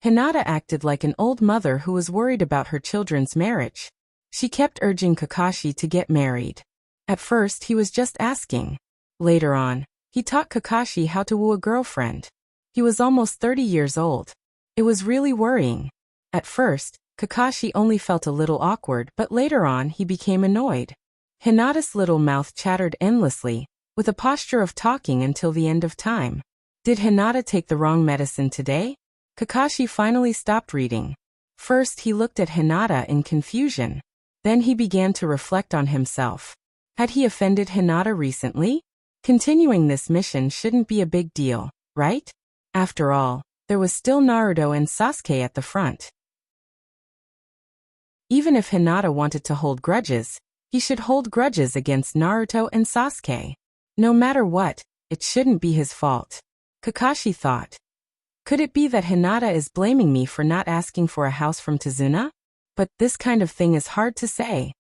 Hinata acted like an old mother who was worried about her children's marriage. She kept urging Kakashi to get married. At first, he was just asking. Later on, he taught Kakashi how to woo a girlfriend. He was almost 30 years old. It was really worrying. At first, Kakashi only felt a little awkward, but later on he became annoyed. Hinata's little mouth chattered endlessly, with a posture of talking until the end of time. Did Hinata take the wrong medicine today? Kakashi finally stopped reading. First he looked at Hinata in confusion. Then he began to reflect on himself. Had he offended Hinata recently? Continuing this mission shouldn't be a big deal, right? After all, there was still Naruto and Sasuke at the front. Even if Hinata wanted to hold grudges, he should hold grudges against Naruto and Sasuke. No matter what, it shouldn't be his fault. Kakashi thought. Could it be that Hinata is blaming me for not asking for a house from Tazuna? But this kind of thing is hard to say.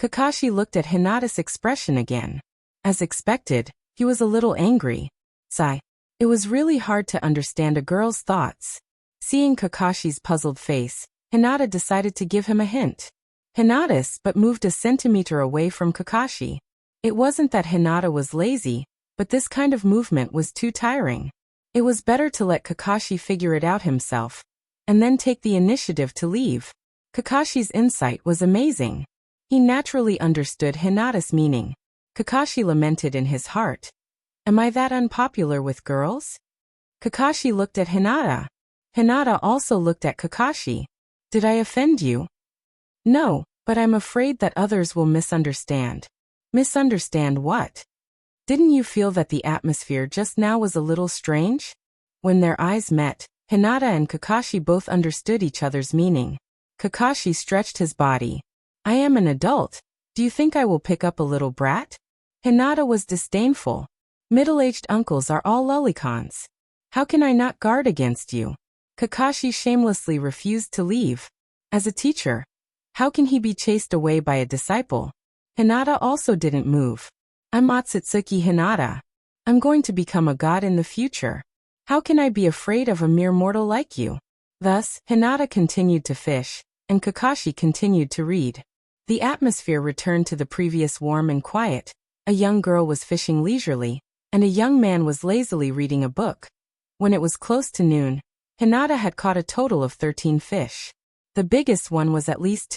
Kakashi looked at Hinata's expression again. As expected, he was a little angry. Sigh. It was really hard to understand a girl's thoughts. Seeing Kakashi's puzzled face, Hinata decided to give him a hint. Hinata but moved a centimeter away from Kakashi. It wasn't that Hinata was lazy, but this kind of movement was too tiring. It was better to let Kakashi figure it out himself, and then take the initiative to leave. Kakashi's insight was amazing. He naturally understood Hinata's meaning. Kakashi lamented in his heart. Am I that unpopular with girls? Kakashi looked at Hinata. Hinata also looked at Kakashi. Did I offend you? No, but I'm afraid that others will misunderstand. Misunderstand what? Didn't you feel that the atmosphere just now was a little strange? When their eyes met, Hinata and Kakashi both understood each other's meaning. Kakashi stretched his body. I am an adult. Do you think I will pick up a little brat? Hinata was disdainful. Middle-aged uncles are all lollicons. How can I not guard against you? Kakashi shamelessly refused to leave. As a teacher, how can he be chased away by a disciple? Hinata also didn't move. I'm Otsutsuki Hinata. I'm going to become a god in the future. How can I be afraid of a mere mortal like you? Thus, Hinata continued to fish, and Kakashi continued to read. The atmosphere returned to the previous warm and quiet. A young girl was fishing leisurely, and a young man was lazily reading a book. When it was close to noon, Hinata had caught a total of 13 fish. The biggest one was at least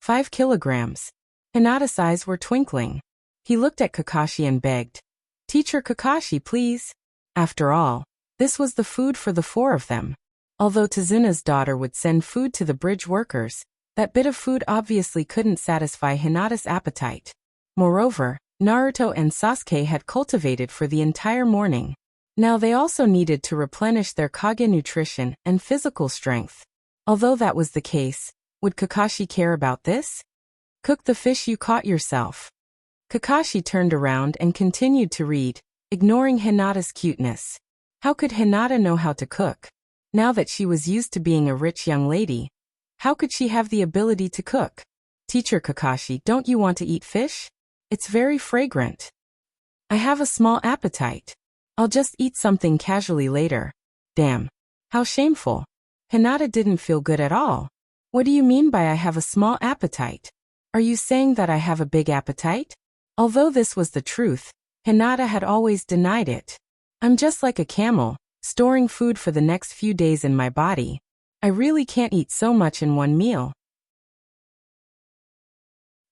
5 kilograms. Hinata's eyes were twinkling. He looked at Kakashi and begged, Teacher Kakashi, please. After all, this was the food for the 4 of them. Although Tazuna's daughter would send food to the bridge workers, that bit of food obviously couldn't satisfy Hinata's appetite. Moreover, Naruto and Sasuke had cultivated for the entire morning. Now they also needed to replenish their Kage nutrition and physical strength. Although that was the case, would Kakashi care about this? Cook the fish you caught yourself. Kakashi turned around and continued to read, ignoring Hinata's cuteness. How could Hinata know how to cook? Now that she was used to being a rich young lady, how could she have the ability to cook? Teacher Kakashi, don't you want to eat fish? It's very fragrant. I have a small appetite. I'll just eat something casually later. Damn. How shameful. Hinata didn't feel good at all. What do you mean by I have a small appetite? Are you saying that I have a big appetite? Although this was the truth, Hinata had always denied it. I'm just like a camel, storing food for the next few days in my body. I really can't eat so much in one meal.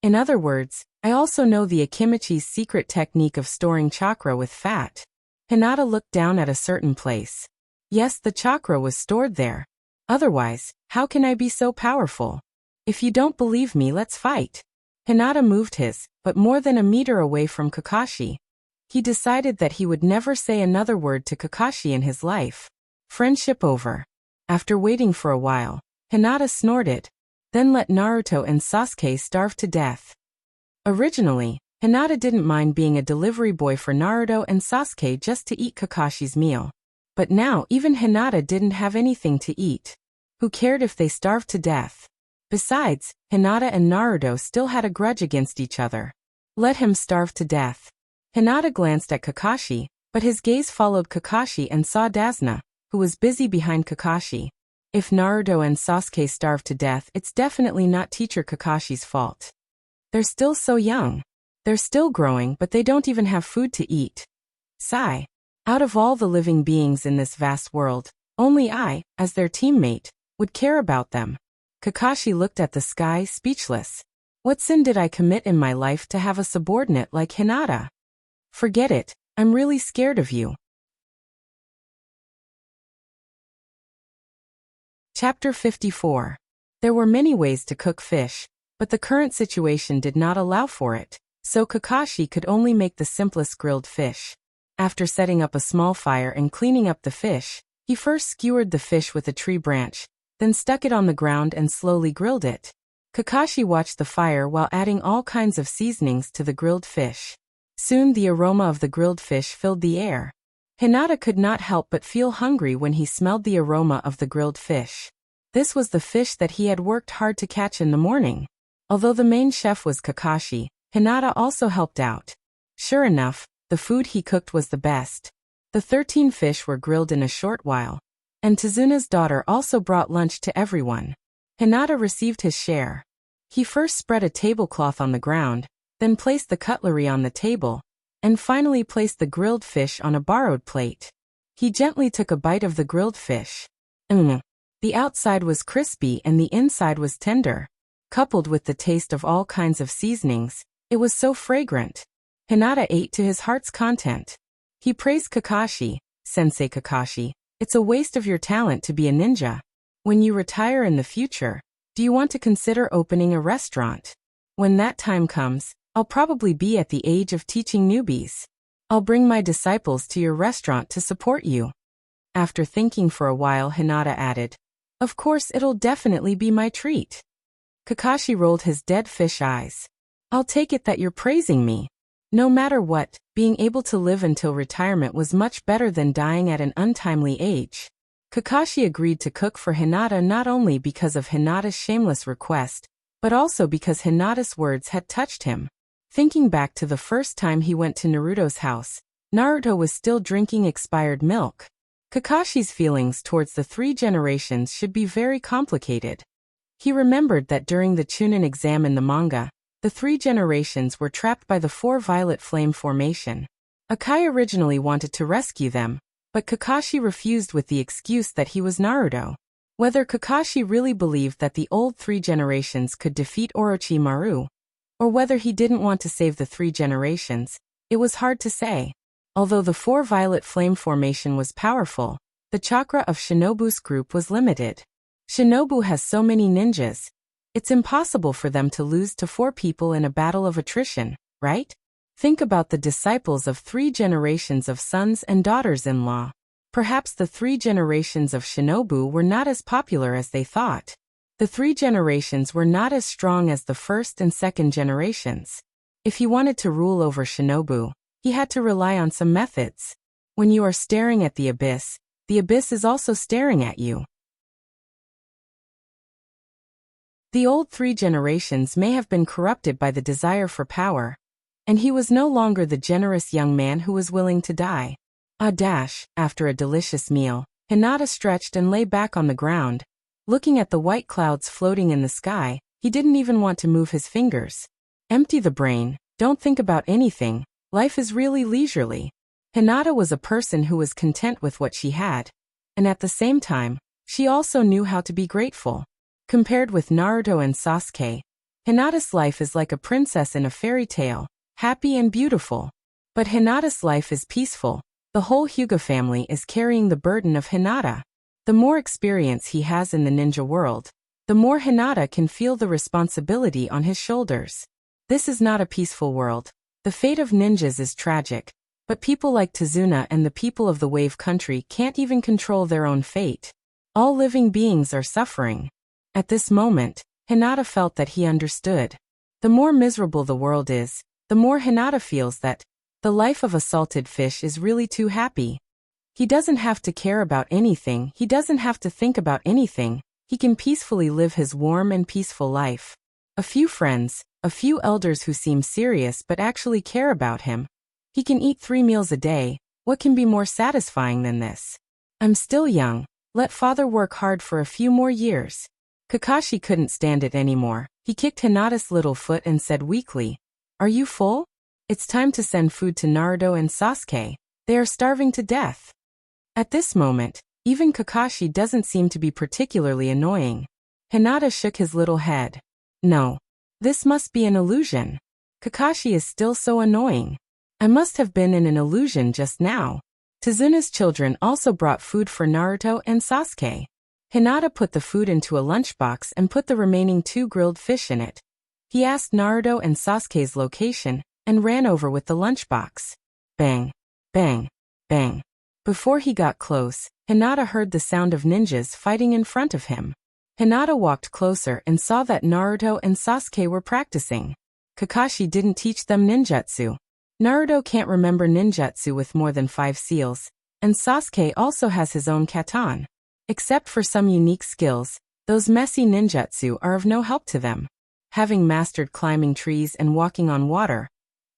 In other words, I also know the Akimichi's secret technique of storing chakra with fat. Hinata looked down at a certain place. Yes, the chakra was stored there. Otherwise, how can I be so powerful? If you don't believe me, let's fight. Hinata moved his, but more than a meter away from Kakashi. He decided that he would never say another word to Kakashi in his life. Friendship over. After waiting for a while, Hinata snorted, then let Naruto and Sasuke starve to death. Originally, Hinata didn't mind being a delivery boy for Naruto and Sasuke just to eat Kakashi's meal. But now even Hinata didn't have anything to eat. Who cared if they starved to death? Besides, Hinata and Naruto still had a grudge against each other. Let him starve to death. Hinata glanced at Kakashi, but his gaze followed Kakashi and saw Dasuna, who was busy behind Kakashi. If Naruto and Sasuke starved to death, it's definitely not teacher Kakashi's fault. They're still so young. They're still growing, but they don't even have food to eat. Sigh. Out of all the living beings in this vast world, only I, as their teammate, would care about them. Kakashi looked at the sky, speechless. What sin did I commit in my life to have a subordinate like Hinata? Forget it, I'm really scared of you. Chapter 54. There were many ways to cook fish, but the current situation did not allow for it, so Kakashi could only make the simplest grilled fish. After setting up a small fire and cleaning up the fish, he first skewered the fish with a tree branch, then stuck it on the ground and slowly grilled it. Kakashi watched the fire while adding all kinds of seasonings to the grilled fish. Soon the aroma of the grilled fish filled the air. Hinata could not help but feel hungry when he smelled the aroma of the grilled fish. This was the fish that he had worked hard to catch in the morning. Although the main chef was Kakashi, Hinata also helped out. Sure enough, the food he cooked was the best. The 13 fish were grilled in a short while, and Tezuna's daughter also brought lunch to everyone. Hinata received his share. He first spread a tablecloth on the ground, then placed the cutlery on the table, and finally placed the grilled fish on a borrowed plate. He gently took a bite of the grilled fish. The outside was crispy and the inside was tender. Coupled with the taste of all kinds of seasonings, it was so fragrant. Hinata ate to his heart's content. He praised Kakashi. Sensei Kakashi, it's a waste of your talent to be a ninja. When you retire in the future, do you want to consider opening a restaurant? When that time comes, I'll probably be at the age of teaching newbies. I'll bring my disciples to your restaurant to support you. After thinking for a while, Hinata added, of course, it'll definitely be my treat. Kakashi rolled his dead fish eyes. I'll take it that you're praising me. No matter what, being able to live until retirement was much better than dying at an untimely age. Kakashi agreed to cook for Hinata not only because of Hinata's shameless request, but also because Hinata's words had touched him. Thinking back to the first time he went to Naruto's house, Naruto was still drinking expired milk. Kakashi's feelings towards the 3 generations should be very complicated. He remembered that during the Chunin exam in the manga, the 3 generations were trapped by the 4 violet flame formation. Akai originally wanted to rescue them, but Kakashi refused with the excuse that he was Naruto. Whether Kakashi really believed that the old 3 generations could defeat Orochimaru, or whether he didn't want to save the 3 generations, it was hard to say. Although the 4 violet flame formation was powerful, the chakra of Shinobu's group was limited. Shinobu has so many ninjas, it's impossible for them to lose to 4 people in a battle of attrition, right? Think about the disciples of 3 generations of sons and daughters-in-law. Perhaps the 3 generations of Shinobu were not as popular as they thought. The 3 generations were not as strong as the first and second generations. If he wanted to rule over Shinobu, he had to rely on some methods. When you are staring at the abyss is also staring at you. The old 3 generations may have been corrupted by the desire for power, and he was no longer the generous young man who was willing to die. After a delicious meal, Hinata stretched and lay back on the ground. Looking at the white clouds floating in the sky, he didn't even want to move his fingers. Empty the brain, don't think about anything, life is really leisurely. Hinata was a person who was content with what she had, and at the same time, she also knew how to be grateful. Compared with Naruto and Sasuke, Hinata's life is like a princess in a fairy tale, happy and beautiful. But Hinata's life is peaceful. The whole Hyuga family is carrying the burden of Hinata. The more experience he has in the ninja world, the more Hinata can feel the responsibility on his shoulders. This is not a peaceful world. The fate of ninjas is tragic, but people like Tazuna and the people of the Wave Country can't even control their own fate. All living beings are suffering. At this moment, Hinata felt that he understood. The more miserable the world is, the more Hinata feels that the life of a salted fish is really too happy. He doesn't have to care about anything, he doesn't have to think about anything, he can peacefully live his warm and peaceful life. A few friends, a few elders who seem serious but actually care about him. He can eat 3 meals a day. What can be more satisfying than this? I'm still young. Let father work hard for a few more years. Kakashi couldn't stand it anymore. He kicked Hinata's little foot and said weakly, "Are you full? It's time to send food to Naruto and Sasuke. They are starving to death." At this moment, even Kakashi doesn't seem to be particularly annoying. Hinata shook his little head. No. This must be an illusion. Kakashi is still so annoying. I must have been in an illusion just now. Tazuna's children also brought food for Naruto and Sasuke. Hinata put the food into a lunchbox and put the remaining 2 grilled fish in it. He asked Naruto and Sasuke's location and ran over with the lunchbox. Bang, bang, bang. Before he got close, Hinata heard the sound of ninjas fighting in front of him. Hinata walked closer and saw that Naruto and Sasuke were practicing. Kakashi didn't teach them ninjutsu. Naruto can't remember ninjutsu with more than 5 seals, and Sasuke also has his own katan. Except for some unique skills, those messy ninjutsu are of no help to them. Having mastered climbing trees and walking on water,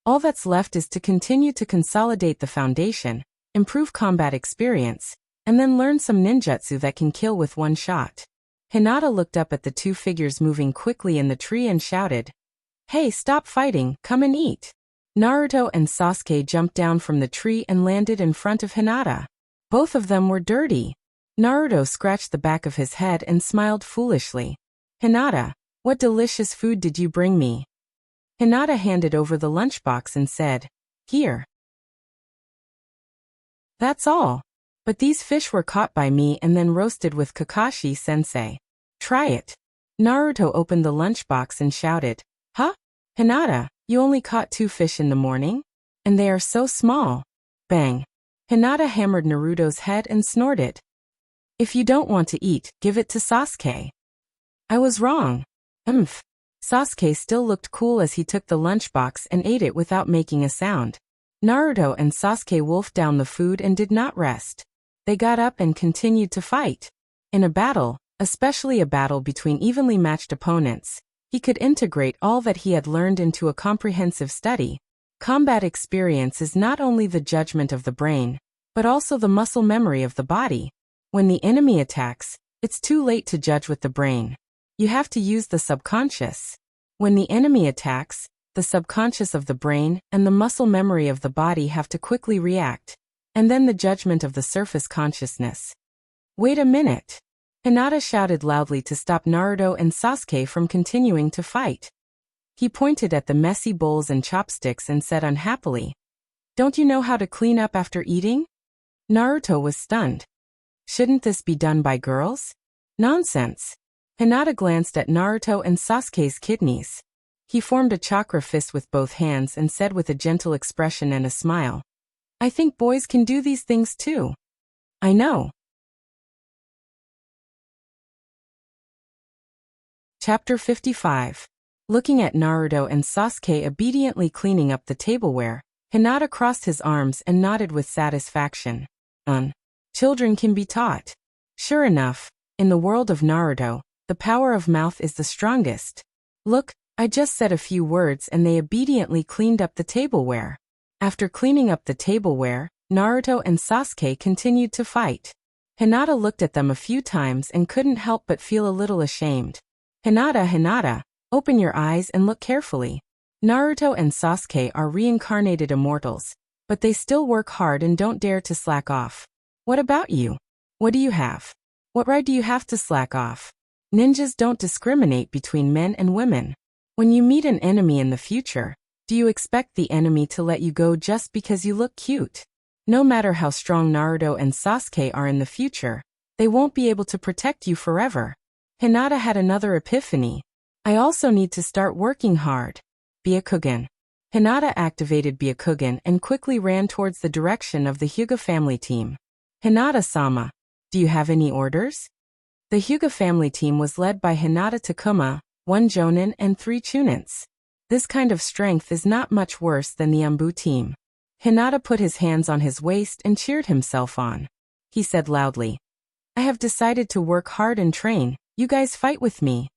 all that's left is to continue to consolidate the foundation, improve combat experience, and then learn some ninjutsu that can kill with one shot. Hinata looked up at the 2 figures moving quickly in the tree and shouted, "Hey, stop fighting, come and eat." Naruto and Sasuke jumped down from the tree and landed in front of Hinata. Both of them were dirty. Naruto scratched the back of his head and smiled foolishly. "Hinata, what delicious food did you bring me?" Hinata handed over the lunchbox and said, "Here. That's all. But these fish were caught by me and then roasted with Kakashi-sensei. Try it." Naruto opened the lunchbox and shouted, "Huh? Hinata, you only caught 2 fish in the morning? And they are so small." Bang. Hinata hammered Naruto's head and snorted. "If you don't want to eat, give it to Sasuke." "I was wrong." "Umph." Sasuke still looked cool as he took the lunchbox and ate it without making a sound. Naruto and Sasuke wolfed down the food and did not rest. They got up and continued to fight. In a battle, especially a battle between evenly matched opponents, he could integrate all that he had learned into a comprehensive study. Combat experience is not only the judgment of the brain, but also the muscle memory of the body. When the enemy attacks, it's too late to judge with the brain. You have to use the subconscious. When the enemy attacks, the subconscious of the brain and the muscle memory of the body have to quickly react, and then the judgment of the surface consciousness. "Wait a minute." Hinata shouted loudly to stop Naruto and Sasuke from continuing to fight. He pointed at the messy bowls and chopsticks and said unhappily, "Don't you know how to clean up after eating?" Naruto was stunned. "Shouldn't this be done by girls?" "Nonsense." Hinata glanced at Naruto and Sasuke's kidneys. He formed a chakra fist with both hands and said with a gentle expression and a smile, "I think boys can do these things too." "I know." Chapter 55. Looking at Naruto and Sasuke obediently cleaning up the tableware, Hinata crossed his arms and nodded with satisfaction. Children can be taught. Sure enough, in the world of Naruto, the power of mouth is the strongest. Look, I just said a few words and they obediently cleaned up the tableware. After cleaning up the tableware, Naruto and Sasuke continued to fight. Hinata looked at them a few times and couldn't help but feel a little ashamed. Hinata, open your eyes and look carefully. Naruto and Sasuke are reincarnated immortals, but they still work hard and don't dare to slack off. What about you? What do you have? What right do you have to slack off? Ninjas don't discriminate between men and women. When you meet an enemy in the future, do you expect the enemy to let you go just because you look cute? No matter how strong Naruto and Sasuke are in the future, they won't be able to protect you forever. Hinata had another epiphany. I also need to start working hard. Byakugan. Hinata activated Byakugan and quickly ran towards the direction of the Hyuga family team. Hinata-sama, do you have any orders? The Hyuga family team was led by Hinata Takuma, 1 Jonin and 3 Chunins. This kind of strength is not much worse than the Anbu team. Hinata put his hands on his waist and cheered himself on. He said loudly, I have decided to work hard and train, you guys fight with me.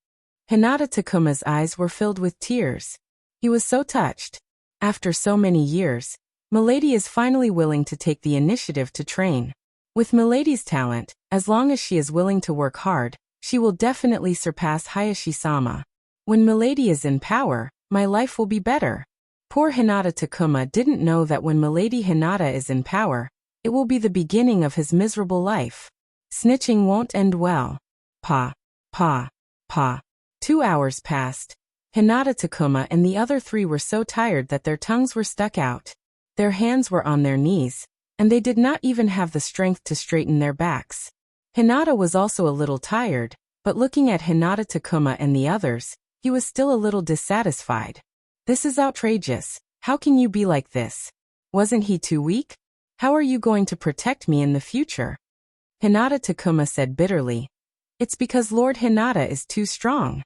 Hinata Takuma's eyes were filled with tears. He was so touched. After so many years, Milady is finally willing to take the initiative to train. With Milady's talent, as long as she is willing to work hard, she will definitely surpass Hayashi-sama. When Milady is in power, my life will be better. Poor Hinata Takuma didn't know that when Milady Hinata is in power, it will be the beginning of his miserable life. Snitching won't end well. Pa. 2 hours passed. Hinata Takuma and the other 3 were so tired that their tongues were stuck out. Their hands were on their knees, and they did not even have the strength to straighten their backs. Hinata was also a little tired, but looking at Hinata Takuma and the others, he was still a little dissatisfied. This is outrageous. How can you be like this? Wasn't he too weak? How are you going to protect me in the future? Hinata Takuma said bitterly. It's because Lord Hinata is too strong.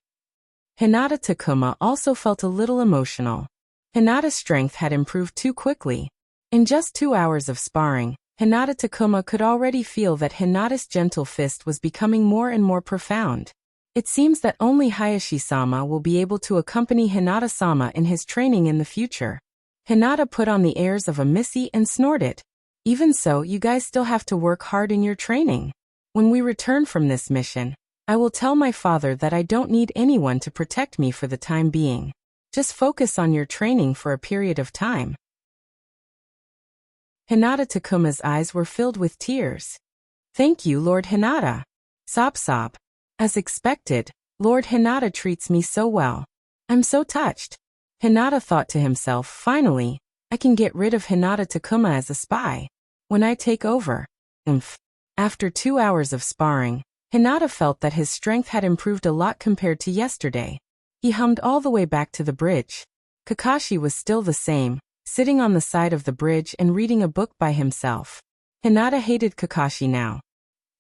Hinata Takuma also felt a little emotional. Hinata's strength had improved too quickly. In just 2 hours of sparring, Hinata Takuma could already feel that Hinata's gentle fist was becoming more and more profound. It seems that only Hayashi-sama will be able to accompany Hinata-sama in his training in the future. Hinata put on the airs of a missy and snorted. Even so, you guys still have to work hard in your training. When we return from this mission, I will tell my father that I don't need anyone to protect me for the time being. Just focus on your training for a period of time. Hinata Takuma's eyes were filled with tears. Thank you, Lord Hinata. Sob. As expected, Lord Hinata treats me so well. I'm so touched. Hinata thought to himself, finally, I can get rid of Hinata Takuma as a spy. When I take over. After 2 hours of sparring, Hinata felt that his strength had improved a lot compared to yesterday. He hummed all the way back to the bridge. Kakashi was still the same, sitting on the side of the bridge and reading a book by himself. Hinata hated Kakashi now.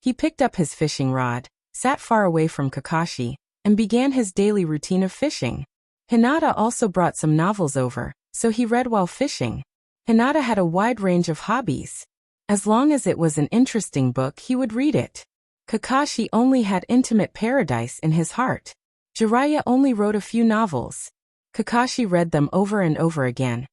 He picked up his fishing rod, sat far away from Kakashi, and began his daily routine of fishing. Hinata also brought some novels over, so he read while fishing. Hinata had a wide range of hobbies. As long as it was an interesting book, he would read it. Kakashi only had intimate paradise in his heart. Jiraiya only wrote a few novels. Kakashi read them over and over again,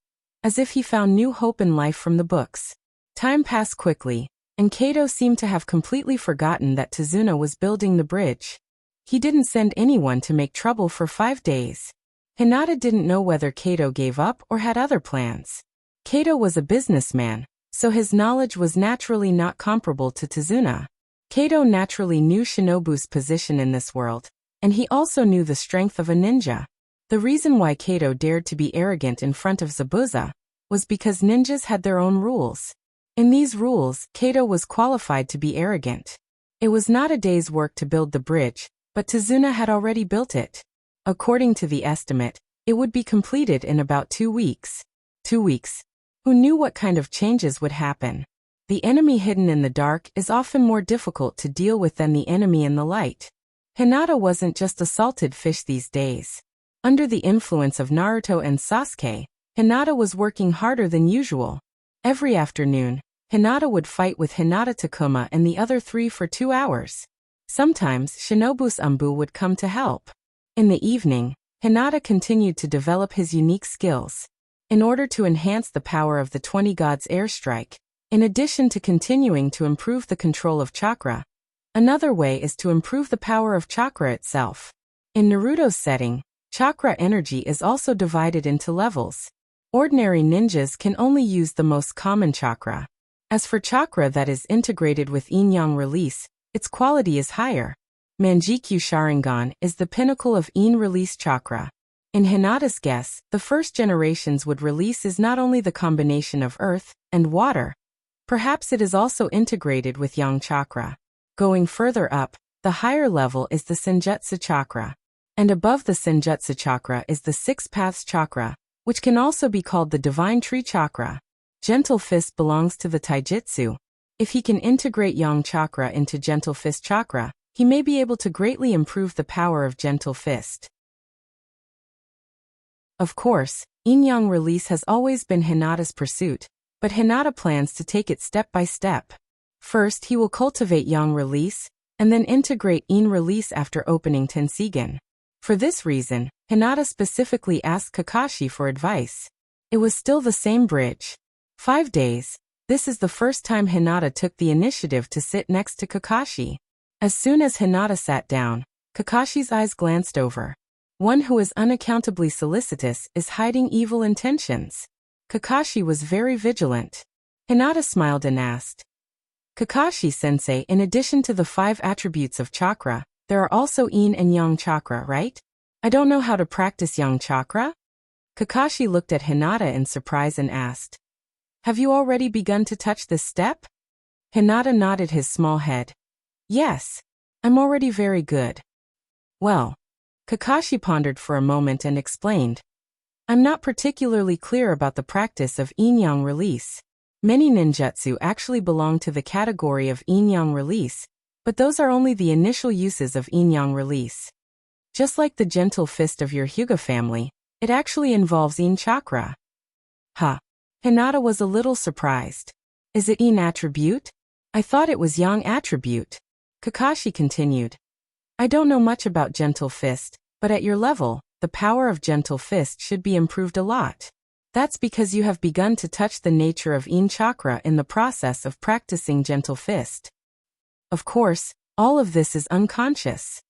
as if he found new hope in life from the books. Time passed quickly, and Kato seemed to have completely forgotten that Tazuna was building the bridge. He didn't send anyone to make trouble for 5 days. Hinata didn't know whether Kato gave up or had other plans. Kato was a businessman, so his knowledge was naturally not comparable to Tazuna. Kato naturally knew Shinobu's position in this world, and he also knew the strength of a ninja. The reason why Kato dared to be arrogant in front of Zabuza was because ninjas had their own rules. In these rules, Kato was qualified to be arrogant. It was not a day's work to build the bridge, but Tazuna had already built it. According to the estimate, it would be completed in about 2 weeks. 2 weeks. Who knew what kind of changes would happen? The enemy hidden in the dark is often more difficult to deal with than the enemy in the light. Hinata wasn't just a salted fish these days. Under the influence of Naruto and Sasuke, Hinata was working harder than usual. Every afternoon, Hinata would fight with Hinata Takuma and the other 3 for 2 hours. Sometimes Shinobu's Anbu would come to help. In the evening, Hinata continued to develop his unique skills. In order to enhance the power of the 20 Gods airstrike, in addition to continuing to improve the control of chakra, another way is to improve the power of chakra itself. In Naruto's setting, chakra energy is also divided into levels. Ordinary ninjas can only use the most common chakra. As for chakra that is integrated with yin-yang release, its quality is higher. Manjikyu Sharingan is the pinnacle of yin release chakra. In Hinata's guess, the first generations would release is not only the combination of earth and water, perhaps it is also integrated with yang chakra. Going further up, the higher level is the Senjutsu chakra. And above the Senjutsu chakra is the Six Paths chakra, which can also be called the Divine Tree chakra. Gentle Fist belongs to the Taijutsu. If he can integrate yang chakra into Gentle Fist chakra, he may be able to greatly improve the power of Gentle Fist. Of course, yin-yang release has always been Hinata's pursuit, but Hinata plans to take it step by step. First, he will cultivate yang release, and then integrate yin release after opening Tensigen. For this reason, Hinata specifically asked Kakashi for advice. It was still the same bridge. 5 days. This is the first time Hinata took the initiative to sit next to Kakashi. As soon as Hinata sat down, Kakashi's eyes glanced over. One who is unaccountably solicitous is hiding evil intentions. Kakashi was very vigilant. Hinata smiled and asked, Kakashi-sensei, in addition to the 5 attributes of chakra, there are also yin and yang chakra, right? I don't know how to practice yang chakra? Kakashi looked at Hinata in surprise and asked, Have you already begun to touch this step? Hinata nodded his small head. Yes, I'm already very good. Well, Kakashi pondered for a moment and explained, I'm not particularly clear about the practice of yin-yang release. Many ninjutsu actually belong to the category of yin-yang release, but those are only the initial uses of yin-yang release. Just like the Gentle Fist of your Hyuga family, it actually involves yin chakra. Huh. Hinata was a little surprised. Is it yin attribute? I thought it was yang attribute. Kakashi continued. I don't know much about Gentle Fist, but at your level, the power of Gentle Fist should be improved a lot. That's because you have begun to touch the nature of yin chakra in the process of practicing Gentle Fist. Of course, all of this is unconscious.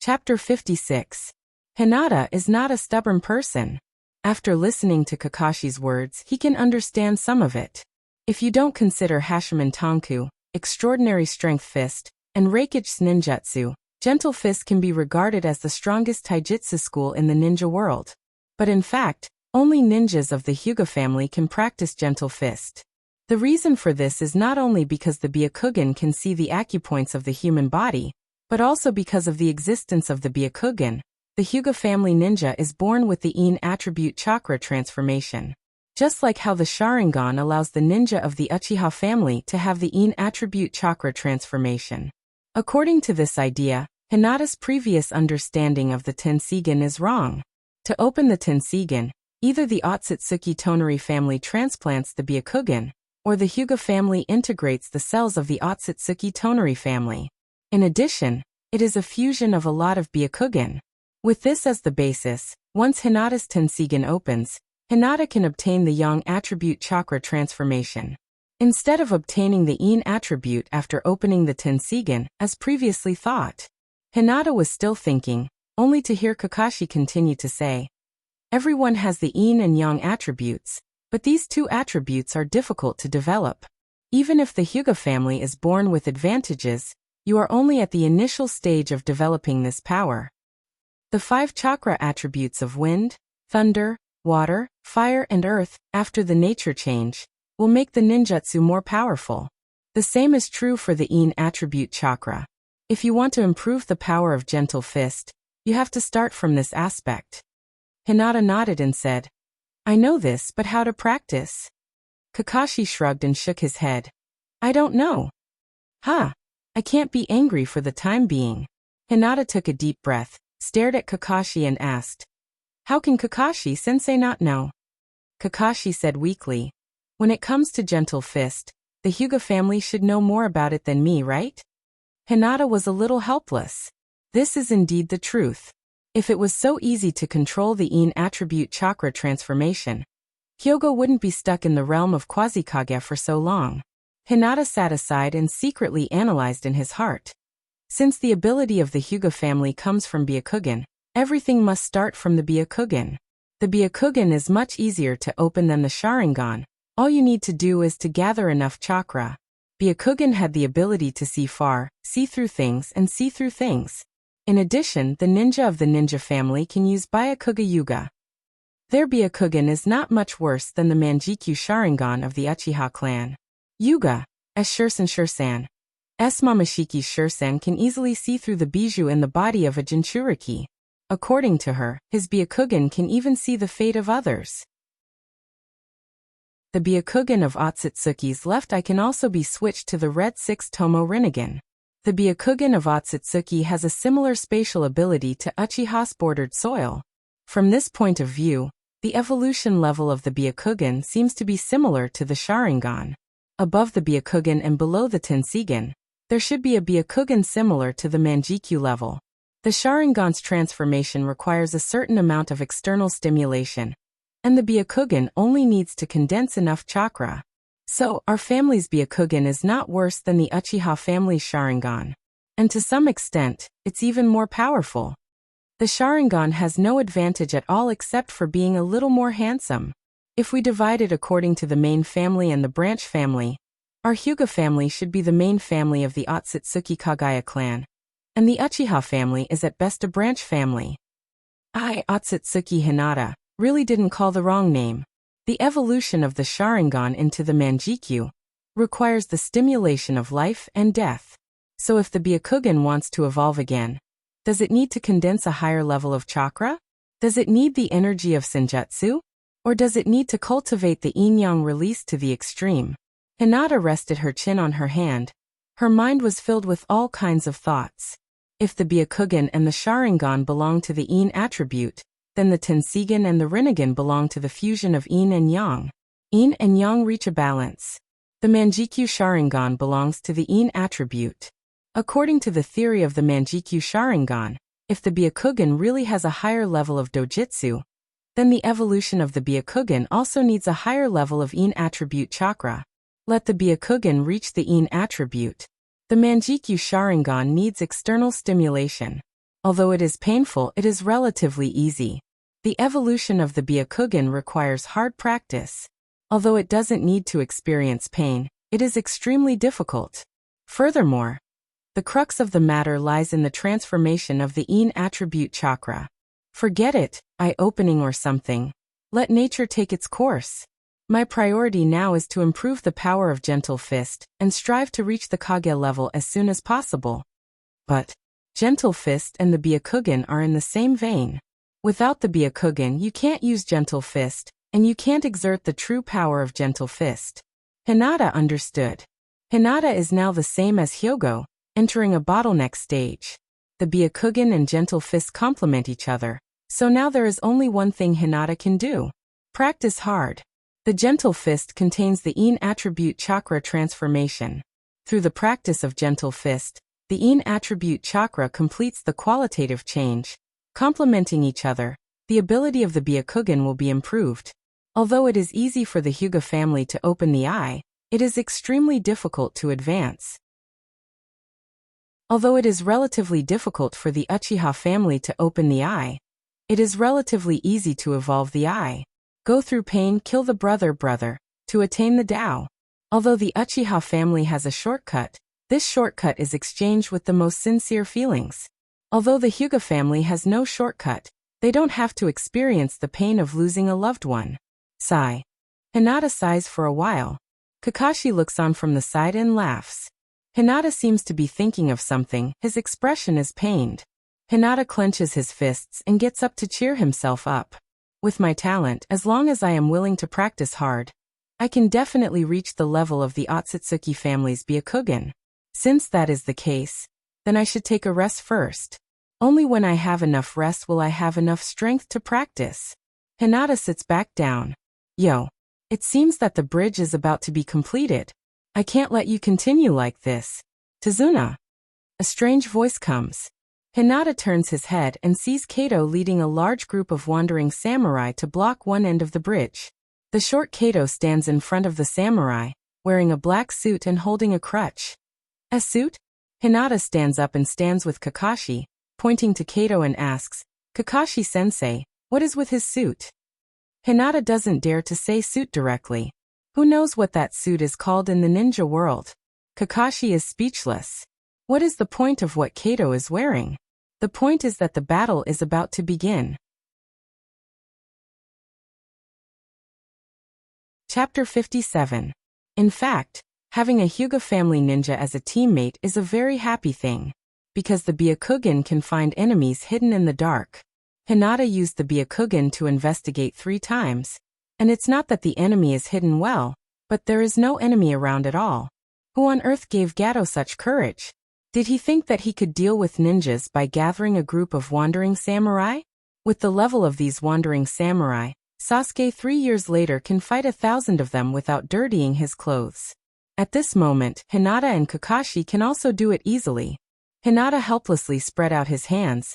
Chapter 56. Hinata is not a stubborn person. After listening to Kakashi's words, he can understand some of it. If you don't consider Hashiman Tanku, Extraordinary Strength Fist, and Reikage Ninjutsu, Gentle Fist can be regarded as the strongest taijutsu school in the ninja world. But in fact, only ninjas of the Hyuga family can practice Gentle Fist. The reason for this is not only because the Byakugan can see the acupoints of the human body, but also because of the existence of the Byakugan. The Hyuga family ninja is born with the yin attribute chakra transformation. Just like how the Sharingan allows the ninja of the Uchiha family to have the yin attribute chakra transformation. According to this idea, Hinata's previous understanding of the Tensigen is wrong. To open the Tensigen, either the Otsutsuki Tonari family transplants the Byakugan, or the Hyuga family integrates the cells of the Otsutsuki Tonari family. In addition, it is a fusion of a lot of Byakugan. With this as the basis, once Hinata's Tensigen opens, Hinata can obtain the yang attribute chakra transformation. Instead of obtaining the yin attribute after opening the Tensigen, as previously thought. Hinata was still thinking, only to hear Kakashi continue to say, Everyone has the yin and yang attributes, but these 2 attributes are difficult to develop. Even if the Hyuga family is born with advantages, you are only at the initial stage of developing this power. The 5 chakra attributes of wind, thunder, water, fire and earth, after the nature change, will make the ninjutsu more powerful. The same is true for the yin attribute chakra. If you want to improve the power of Gentle Fist, you have to start from this aspect. Hinata nodded and said, I know this, but how to practice? Kakashi shrugged and shook his head. I don't know. I can't be angry for the time being. Hinata took a deep breath, stared at Kakashi and asked, How can Kakashi-sensei not know? Kakashi said weakly, When it comes to Gentle Fist, the Hyuga family should know more about it than me, right? Hinata was a little helpless. This is indeed the truth. If it was so easy to control the yin attribute chakra transformation, Hyogo wouldn't be stuck in the realm of Quasi-Kage for so long. Hinata sat aside and secretly analyzed in his heart. Since the ability of the Hyuga family comes from Byakugan, everything must start from the Byakugan. The Byakugan is much easier to open than the Sharingan. All you need to do is to gather enough chakra. Byakugan had the ability to see far, see through things, and see through things. In addition, the ninja of the ninja family can use Byakugan Yuga. Their Byakugan is not much worse than the Manjikyu Sharingan of the Uchiha clan. Yuga, as Shursan, S. Mamashiki Shursan can easily see through the bijou in the body of a Jinchuriki. According to her, his Byakugan can even see the fate of others. The Byakugan of Otsutsuki's left eye can also be switched to the red 6 Tomo Rinnegan. The Byakugan of Otsutsuki has a similar spatial ability to Uchiha's bordered soil. From this point of view, the evolution level of the Byakugan seems to be similar to the Sharingan. Above the Byakugan and below the Tenseigan, there should be a Byakugan similar to the Manjikyu level. The Sharingan's transformation requires a certain amount of external stimulation, and the Byakugan only needs to condense enough chakra. So, our family's Byakugan is not worse than the Uchiha family's Sharingan. And to some extent, it's even more powerful. The Sharingan has no advantage at all except for being a little more handsome. If we divide it according to the main family and the branch family, our Hyuga family should be the main family of the Otsutsuki Kagaya clan, and the Uchiha family is at best a branch family. Otsutsuki Hinata, really didn't call the wrong name. The evolution of the Sharingan into the Manjikyu requires the stimulation of life and death. So if the Byakugan wants to evolve again, does it need to condense a higher level of chakra? Does it need the energy of Senjutsu? Or does it need to cultivate the yin-yang release to the extreme? Hinata rested her chin on her hand. Her mind was filled with all kinds of thoughts. If the Byakugan and the Sharingan belong to the yin attribute, then the Tenseigan and the Rinnegan belong to the fusion of yin and yang. Yin and yang reach a balance. The Manjikyu Sharingan belongs to the yin attribute. According to the theory of the Manjikyu Sharingan, if the Byakugan really has a higher level of dojutsu, then the evolution of the Byakugan also needs a higher level of yin attribute chakra. Let the Byakugan reach the yin attribute. The Manjikyu Sharingan needs external stimulation. Although it is painful, it is relatively easy. The evolution of the Byakugan requires hard practice. Although it doesn't need to experience pain, it is extremely difficult. Furthermore, the crux of the matter lies in the transformation of the yin attribute chakra. Forget it, eye-opening or something. Let nature take its course. My priority now is to improve the power of Gentle Fist, and strive to reach the Kage level as soon as possible. But Gentle Fist and the Byakugan are in the same vein. Without the Byakugan you can't use Gentle Fist, and you can't exert the true power of Gentle Fist. Hinata understood. Hinata is now the same as Hyogo, entering a bottleneck stage. The Byakugan and Gentle Fist complement each other, so now there is only one thing Hinata can do. Practice hard. The Gentle Fist contains the yin attribute chakra transformation. Through the practice of Gentle Fist, the yin attribute chakra completes the qualitative change. Complementing each other, the ability of the Byakugan will be improved. Although it is easy for the Hyuga family to open the eye, it is extremely difficult to advance. Although it is relatively difficult for the Uchiha family to open the eye, it is relatively easy to evolve the eye. Go through pain, kill the brother, to attain the Tao. Although the Uchiha family has a shortcut, this shortcut is exchanged with the most sincere feelings. Although the Hyuga family has no shortcut, they don't have to experience the pain of losing a loved one. Sigh. Hinata sighs for a while. Kakashi looks on from the side and laughs. Hinata seems to be thinking of something, his expression is pained. Hinata clenches his fists and gets up to cheer himself up. With my talent, as long as I am willing to practice hard, I can definitely reach the level of the Otsutsuki family's Byakugan. Since that is the case, then I should take a rest first. Only when I have enough rest will I have enough strength to practice. Hinata sits back down. Yo. It seems that the bridge is about to be completed. I can't let you continue like this. Tazuna. A strange voice comes. Hinata turns his head and sees Kato leading a large group of wandering samurai to block one end of the bridge. The short Kato stands in front of the samurai, wearing a black suit and holding a crutch. A suit? Hinata stands up and stands with Kakashi, pointing to Kato and asks, Kakashi-sensei, what is with his suit? Hinata doesn't dare to say suit directly. Who knows what that suit is called in the ninja world? Kakashi is speechless. What is the point of what Kato is wearing? The point is that the battle is about to begin. Chapter 57. In fact, having a Hyuga family ninja as a teammate is a very happy thing, because the Byakugan can find enemies hidden in the dark. Hinata used the Byakugan to investigate 3 times, and it's not that the enemy is hidden well, but there is no enemy around at all. Who on earth gave Gato such courage? Did he think that he could deal with ninjas by gathering a group of wandering samurai? With the level of these wandering samurai, Sasuke 3 years later can fight 1,000 of them without dirtying his clothes. At this moment, Hinata and Kakashi can also do it easily. Hinata helplessly spread out his hands,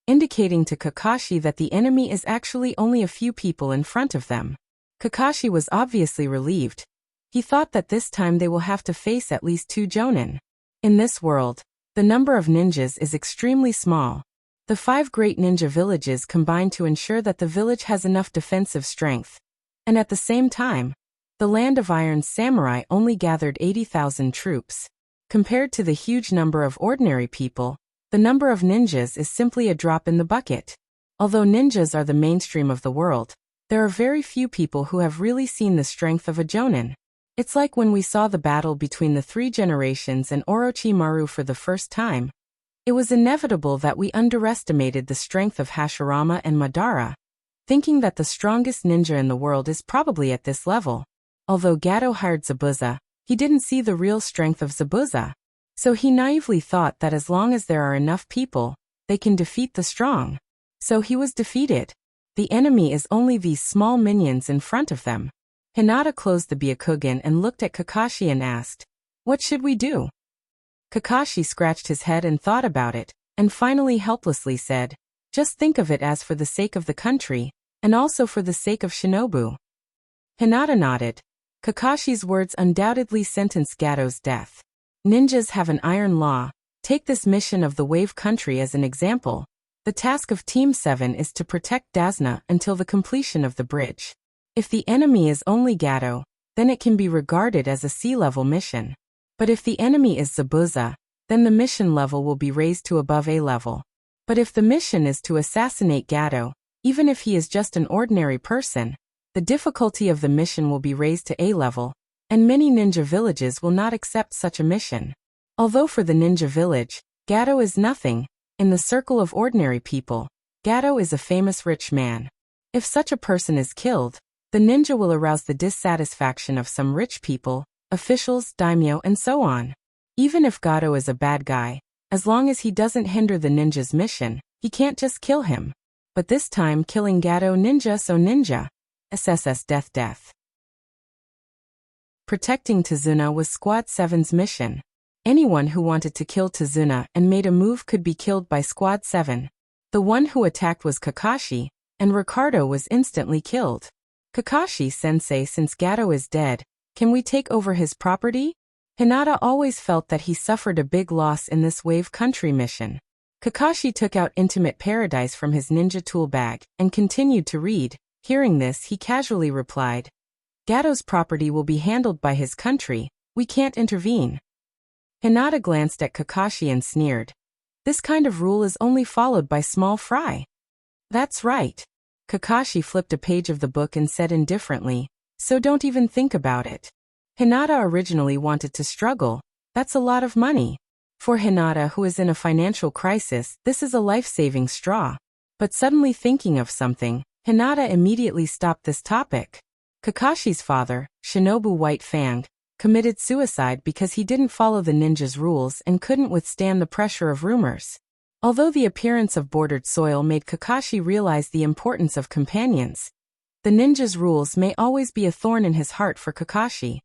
indicating to Kakashi that the enemy is actually only a few people in front of them. Kakashi was obviously relieved. He thought that this time they will have to face at least 2 jonin. In this world, the number of ninjas is extremely small. The 5 great ninja villages combine to ensure that the village has enough defensive strength. And at the same time, the Land of Iron's samurai only gathered 80,000 troops. Compared to the huge number of ordinary people, the number of ninjas is simply a drop in the bucket. Although ninjas are the mainstream of the world, there are very few people who have really seen the strength of a jonin. It's like when we saw the battle between the 3 generations and Orochimaru for the first time. It was inevitable that we underestimated the strength of Hashirama and Madara, thinking that the strongest ninja in the world is probably at this level. Although Gato hired Zabuza, he didn't see the real strength of Zabuza. So he naively thought that as long as there are enough people, they can defeat the strong. So he was defeated. The enemy is only these small minions in front of them. Hinata closed the Byakugan and looked at Kakashi and asked, "What should we do?" Kakashi scratched his head and thought about it, and finally helplessly said, "Just think of it as for the sake of the country, and also for the sake of Shinobu." Hinata nodded. Kakashi's words undoubtedly sentenced Gato's death. Ninjas have an iron law. Take this mission of the Wave Country as an example. The task of Team 7 is to protect Dazna until the completion of the bridge. If the enemy is only Gato, then it can be regarded as a sea-level mission. But if the enemy is Zabuza, then the mission level will be raised to above A level. But if the mission is to assassinate Gato, even if he is just an ordinary person, the difficulty of the mission will be raised to A level, and many ninja villages will not accept such a mission. Although for the ninja village, Gato is nothing, in the circle of ordinary people, Gato is a famous rich man. If such a person is killed, the ninja will arouse the dissatisfaction of some rich people, officials, daimyo, and so on. Even if Gato is a bad guy, as long as he doesn't hinder the ninja's mission, he can't just kill him. But this time killing Gato ninja so ninja. SSS death. Protecting Tazuna was Squad 7's mission. Anyone who wanted to kill Tazuna and made a move could be killed by Squad 7. The one who attacked was Kakashi, and Ricardo was instantly killed. Kakashi-sensei, since Gato is dead, can we take over his property? Hinata always felt that he suffered a big loss in this Wave Country mission. Kakashi took out Intimate Paradise from his ninja tool bag and continued to read. Hearing this, he casually replied, "Gato's property will be handled by his country, we can't intervene." Hinata glanced at Kakashi and sneered. This kind of rule is only followed by small fry. That's right. Kakashi flipped a page of the book and said indifferently, "So don't even think about it." Hinata originally wanted to struggle. That's a lot of money. For Hinata, who is in a financial crisis, this is a life-saving straw. But suddenly thinking of something, Hinata immediately stopped this topic. Kakashi's father, Shinobu White Fang, committed suicide because he didn't follow the ninja's rules and couldn't withstand the pressure of rumors. Although the appearance of bordered soil made Kakashi realize the importance of companions, the ninja's rules may always be a thorn in his heart for Kakashi.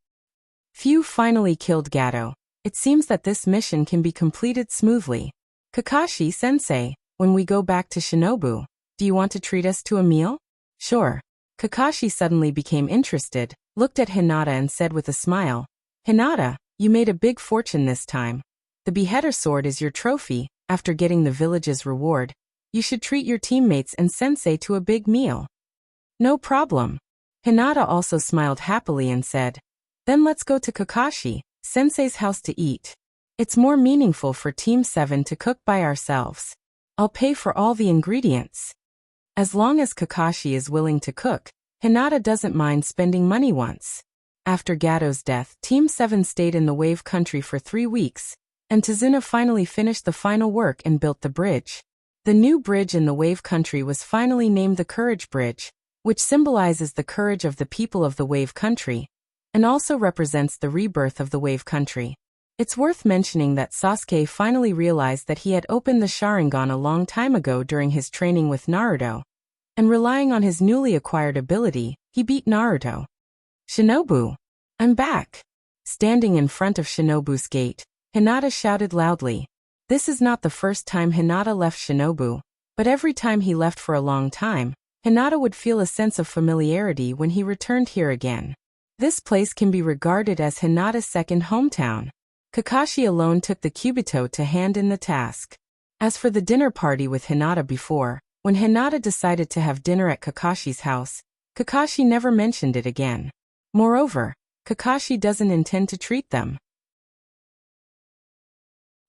Few finally killed Gato. It seems that this mission can be completed smoothly. Kakashi-sensei, when we go back to Shinobu, do you want to treat us to a meal? Sure. Kakashi suddenly became interested, looked at Hinata and said with a smile, "Hinata, you made a big fortune this time. The beheader sword is your trophy. After getting the village's reward, you should treat your teammates and sensei to a big meal." No problem. Hinata also smiled happily and said, "Then let's go to Kakashi. Sensei's house to eat. It's more meaningful for Team 7 to cook by ourselves. I'll pay for all the ingredients. As long as Kakashi is willing to cook, Hinata doesn't mind spending money once. After Gato's death, Team 7 stayed in the Wave Country for 3 weeks, and Tazuna finally finished the final work and built the bridge. The new bridge in the Wave Country was finally named the Courage Bridge, which symbolizes the courage of the people of the Wave Country, and also represents the rebirth of the Wave Country. It's worth mentioning that Sasuke finally realized that he had opened the Sharingan a long time ago during his training with Naruto, and relying on his newly acquired ability, he beat Naruto. Shinobu! I'm back! Standing in front of Shinobu's gate, Hinata shouted loudly. This is not the first time Hinata left Shinobu, but every time he left for a long time, Hinata would feel a sense of familiarity when he returned here again. This place can be regarded as Hinata's second hometown. Kakashi alone took the Cubito to hand in the task. As for the dinner party with Hinata before, when Hinata decided to have dinner at Kakashi's house, Kakashi never mentioned it again. Moreover, Kakashi doesn't intend to treat them.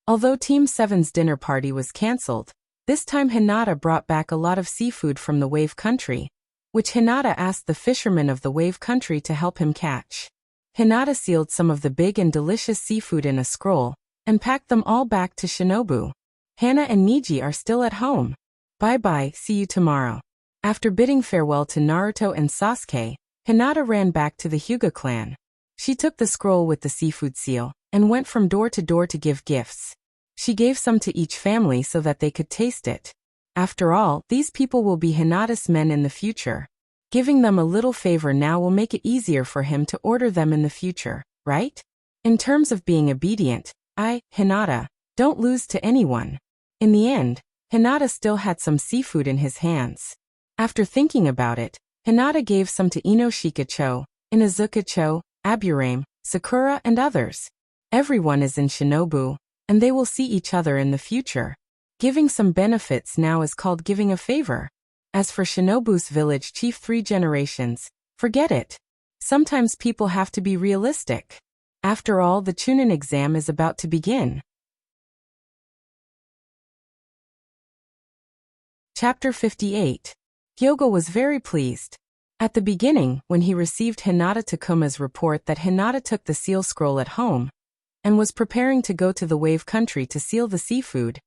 Although Team 7's dinner party was cancelled, this time Hinata brought back a lot of seafood from the Wave Country, which Hinata asked the fishermen of the Wave Country to help him catch. Hinata sealed some of the big and delicious seafood in a scroll, and packed them all back to Shinobu. Hana and Niji are still at home. Bye-bye, see you tomorrow. After bidding farewell to Naruto and Sasuke, Hinata ran back to the Hyuga clan. She took the scroll with the seafood seal, and went from door to door to give gifts. She gave some to each family so that they could taste it. After all, these people will be Hinata's men in the future. Giving them a little favor now will make it easier for him to order them in the future, right? In terms of being obedient, Hinata, don't lose to anyone. In the end, Hinata still had some seafood in his hands. After thinking about it, Hinata gave some to Inoshika-cho, Inazuka-cho, Aburame, Sakura and others. Everyone is in Shinobu, and they will see each other in the future. Giving some benefits now is called giving a favor. As for Shinobu's village chief 3 generations, forget it. Sometimes people have to be realistic. After all, the Chunin exam is about to begin. Chapter 58. Hyogo was very pleased. At the beginning, when he received Hinata Takuma's report that Hinata took the seal scroll at home, and was preparing to go to the Wave Country to seal the seafood,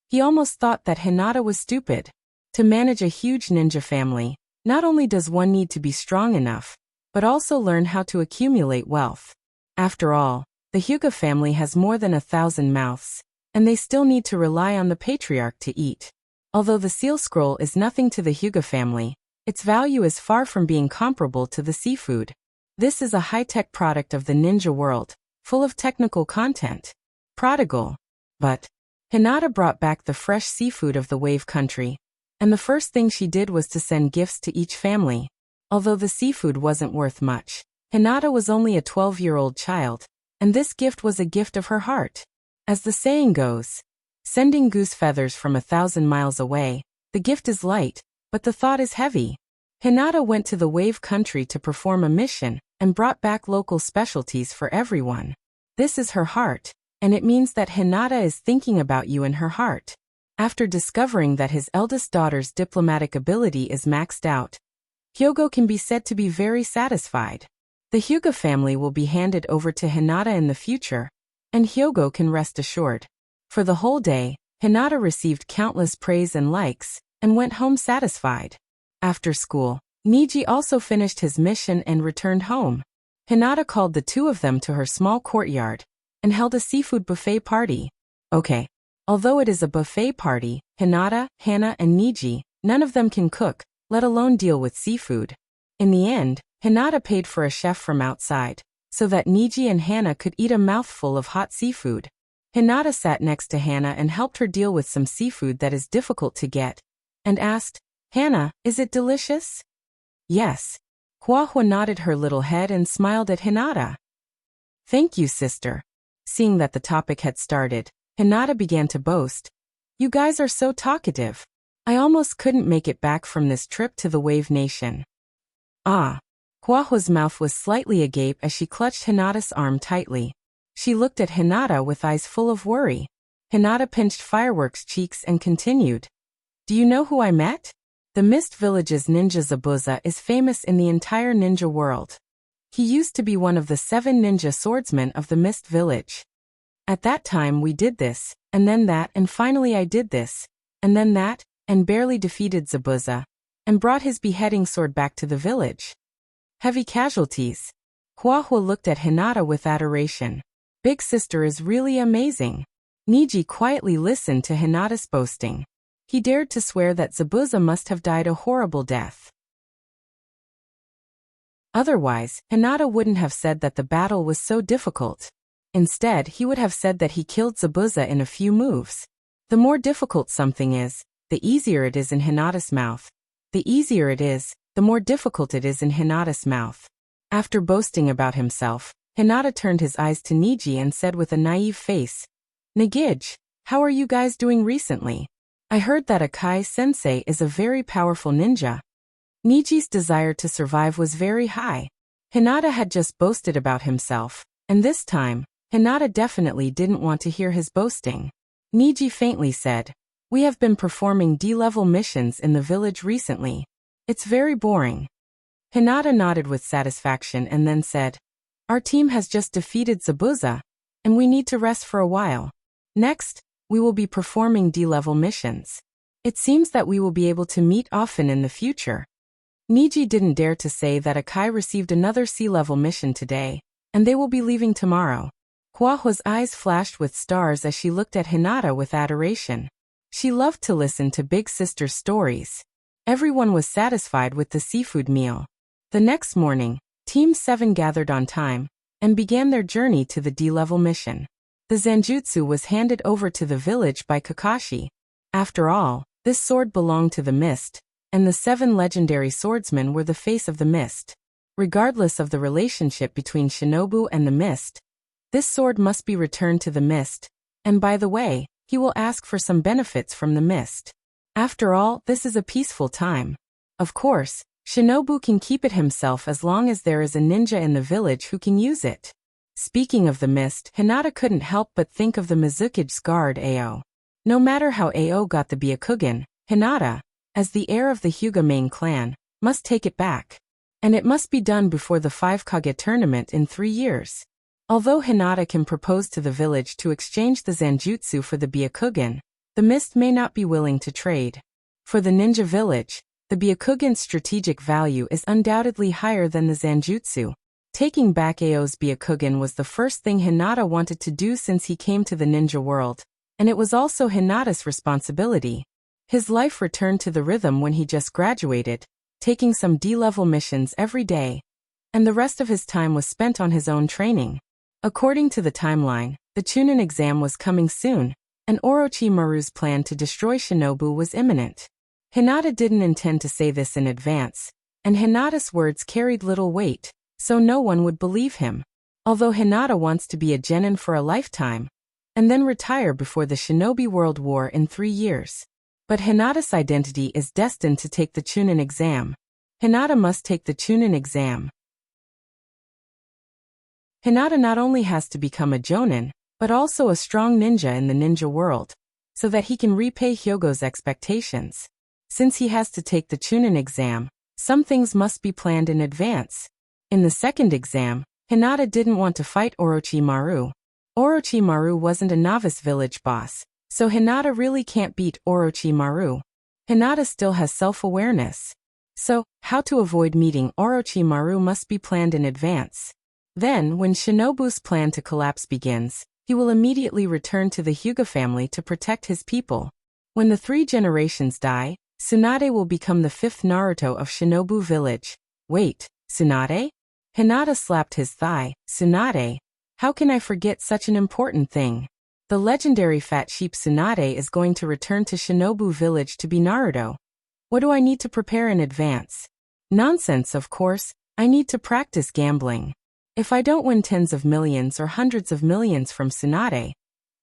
he almost thought that Hinata was stupid. To manage a huge ninja family, not only does one need to be strong enough, but also learn how to accumulate wealth. After all, the Hyuga family has more than 1,000 mouths, and they still need to rely on the patriarch to eat. Although the seal scroll is nothing to the Hyuga family, its value is far from being comparable to the seafood. This is a high-tech product of the ninja world, full of technical content. Prodigal. But Hinata brought back the fresh seafood of the Wave Country, and the first thing she did was to send gifts to each family. Although the seafood wasn't worth much, Hinata was only a 12-year-old child, and this gift was a gift of her heart. As the saying goes, sending goose feathers from 1,000 miles away, the gift is light, but the thought is heavy. Hinata went to the Wave Country to perform a mission, and brought back local specialties for everyone. This is her heart, and it means that Hinata is thinking about you in her heart. After discovering that his eldest daughter's diplomatic ability is maxed out, Hyogo can be said to be very satisfied. The Hyuga family will be handed over to Hinata in the future, and Hyogo can rest assured. For the whole day, Hinata received countless praise and likes, and went home satisfied. After school, Niji also finished his mission and returned home. Hinata called the two of them to her small courtyard, and held a seafood buffet party. Okay. Although it is a buffet party, Hinata, Hana and Niji, none of them can cook, let alone deal with seafood. In the end, Hinata paid for a chef from outside, so that Niji and Hana could eat a mouthful of hot seafood. Hinata sat next to Hana and helped her deal with some seafood that is difficult to get, and asked, Hana, is it delicious? Yes. Huahua nodded her little head and smiled at Hinata. Thank you, sister. Seeing that the topic had started, Hinata began to boast. You guys are so talkative. I almost couldn't make it back from this trip to the Wave Nation. Ah. Huahua's mouth was slightly agape as she clutched Hinata's arm tightly. She looked at Hinata with eyes full of worry. Hinata pinched Fireworks' cheeks and continued. Do you know who I met? The Mist Village's ninja Zabuza is famous in the entire ninja world. He used to be one of the 7 ninja swordsmen of the Mist Village. At that time we did this, and then that, and finally I did this, and then that, and barely defeated Zabuza, and brought his beheading sword back to the village. Heavy casualties. Huahua looked at Hinata with adoration. Big sister is really amazing. Niji quietly listened to Hinata's boasting. He dared to swear that Zabuza must have died a horrible death. Otherwise, Hinata wouldn't have said that the battle was so difficult. Instead, he would have said that he killed Zabuza in a few moves. The more difficult something is, the easier it is in Hinata's mouth. The easier it is, the more difficult it is in Hinata's mouth. After boasting about himself, Hinata turned his eyes to Niji and said with a naive face, Nagij, how are you guys doing recently? I heard that Akai-sensei is a very powerful ninja. Niji's desire to survive was very high. Hinata had just boasted about himself, and this time, Hinata definitely didn't want to hear his boasting. Niji faintly said, We have been performing D-level missions in the village recently. It's very boring. Hinata nodded with satisfaction and then said, Our team has just defeated Zabuza, and we need to rest for a while. Next, we will be performing D-level missions. It seems that we will be able to meet often in the future. Niji didn't dare to say that Akai received another C-level mission today, and they will be leaving tomorrow. Huahua's eyes flashed with stars as she looked at Hinata with adoration. She loved to listen to big sister's stories. Everyone was satisfied with the seafood meal. The next morning, Team 7 gathered on time and began their journey to the D-level mission. The Zanjutsu was handed over to the village by Kakashi. After all, this sword belonged to the Mist, and the 7 legendary swordsmen were the face of the Mist. Regardless of the relationship between Shinobu and the Mist, this sword must be returned to the Mist, and by the way, he will ask for some benefits from the Mist. After all, this is a peaceful time. Of course, Shinobu can keep it himself as long as there is a ninja in the village who can use it. Speaking of the Mist, Hinata couldn't help but think of the Mizukige's guard Ao. No matter how Ao got the Byakugan, Hinata, as the heir of the Hyuga main clan, must take it back. And it must be done before the 5 Kage tournament in 3 years. Although Hinata can propose to the village to exchange the Zanjutsu for the Byakugan, the Mist may not be willing to trade. For the ninja village, the Byakugan's strategic value is undoubtedly higher than the Zanjutsu. Taking back Ao's Byakugan was the first thing Hinata wanted to do since he came to the ninja world, and it was also Hinata's responsibility. His life returned to the rhythm when he just graduated, taking some D-level missions every day, and the rest of his time was spent on his own training. According to the timeline, the Chunin exam was coming soon, and Orochimaru's plan to destroy Shinobu was imminent. Hinata didn't intend to say this in advance, and Hinata's words carried little weight, so no one would believe him. Although Hinata wants to be a genin for a lifetime, and then retire before the Shinobi World War in 3 years. But Hinata's identity is destined to take the Chunin exam. Hinata must take the Chunin exam. Hinata not only has to become a jonin, but also a strong ninja in the ninja world, so that he can repay Hyogo's expectations. Since he has to take the Chunin exam, some things must be planned in advance. In the second exam, Hinata didn't want to fight Orochimaru. Orochimaru wasn't a novice village boss, so Hinata really can't beat Orochimaru. Hinata still has self-awareness. So, how to avoid meeting Orochimaru must be planned in advance. Then, when Shinobu's plan to collapse begins, he will immediately return to the Hyuga family to protect his people. When the 3 generations die, Tsunade will become the 5th Naruto of Shinobu village. Wait, Tsunade? Hinata slapped his thigh. Tsunade? How can I forget such an important thing? The legendary fat sheep Tsunade is going to return to Shinobu village to be Naruto. What do I need to prepare in advance? Nonsense, of course. I need to practice gambling. If I don't win tens of millions or hundreds of millions from Tsunade,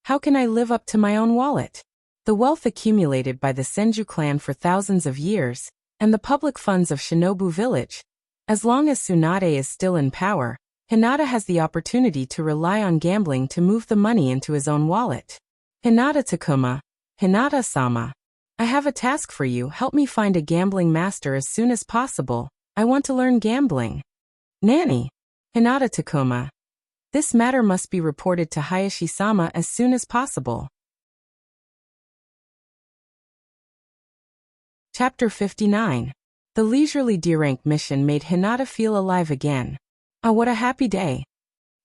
how can I live up to my own wallet? The wealth accumulated by the Senju clan for thousands of years, and the public funds of Shinobu village. As long as Tsunade is still in power, Hinata has the opportunity to rely on gambling to move the money into his own wallet. Hinata-takuma, Hinata-sama. I have a task for you. Help me find a gambling master as soon as possible. I want to learn gambling. Nanny. Hinata-takuma. This matter must be reported to Hayashi-sama as soon as possible. Chapter 59. The leisurely D-rank mission made Hinata feel alive again. Ah, what a happy day.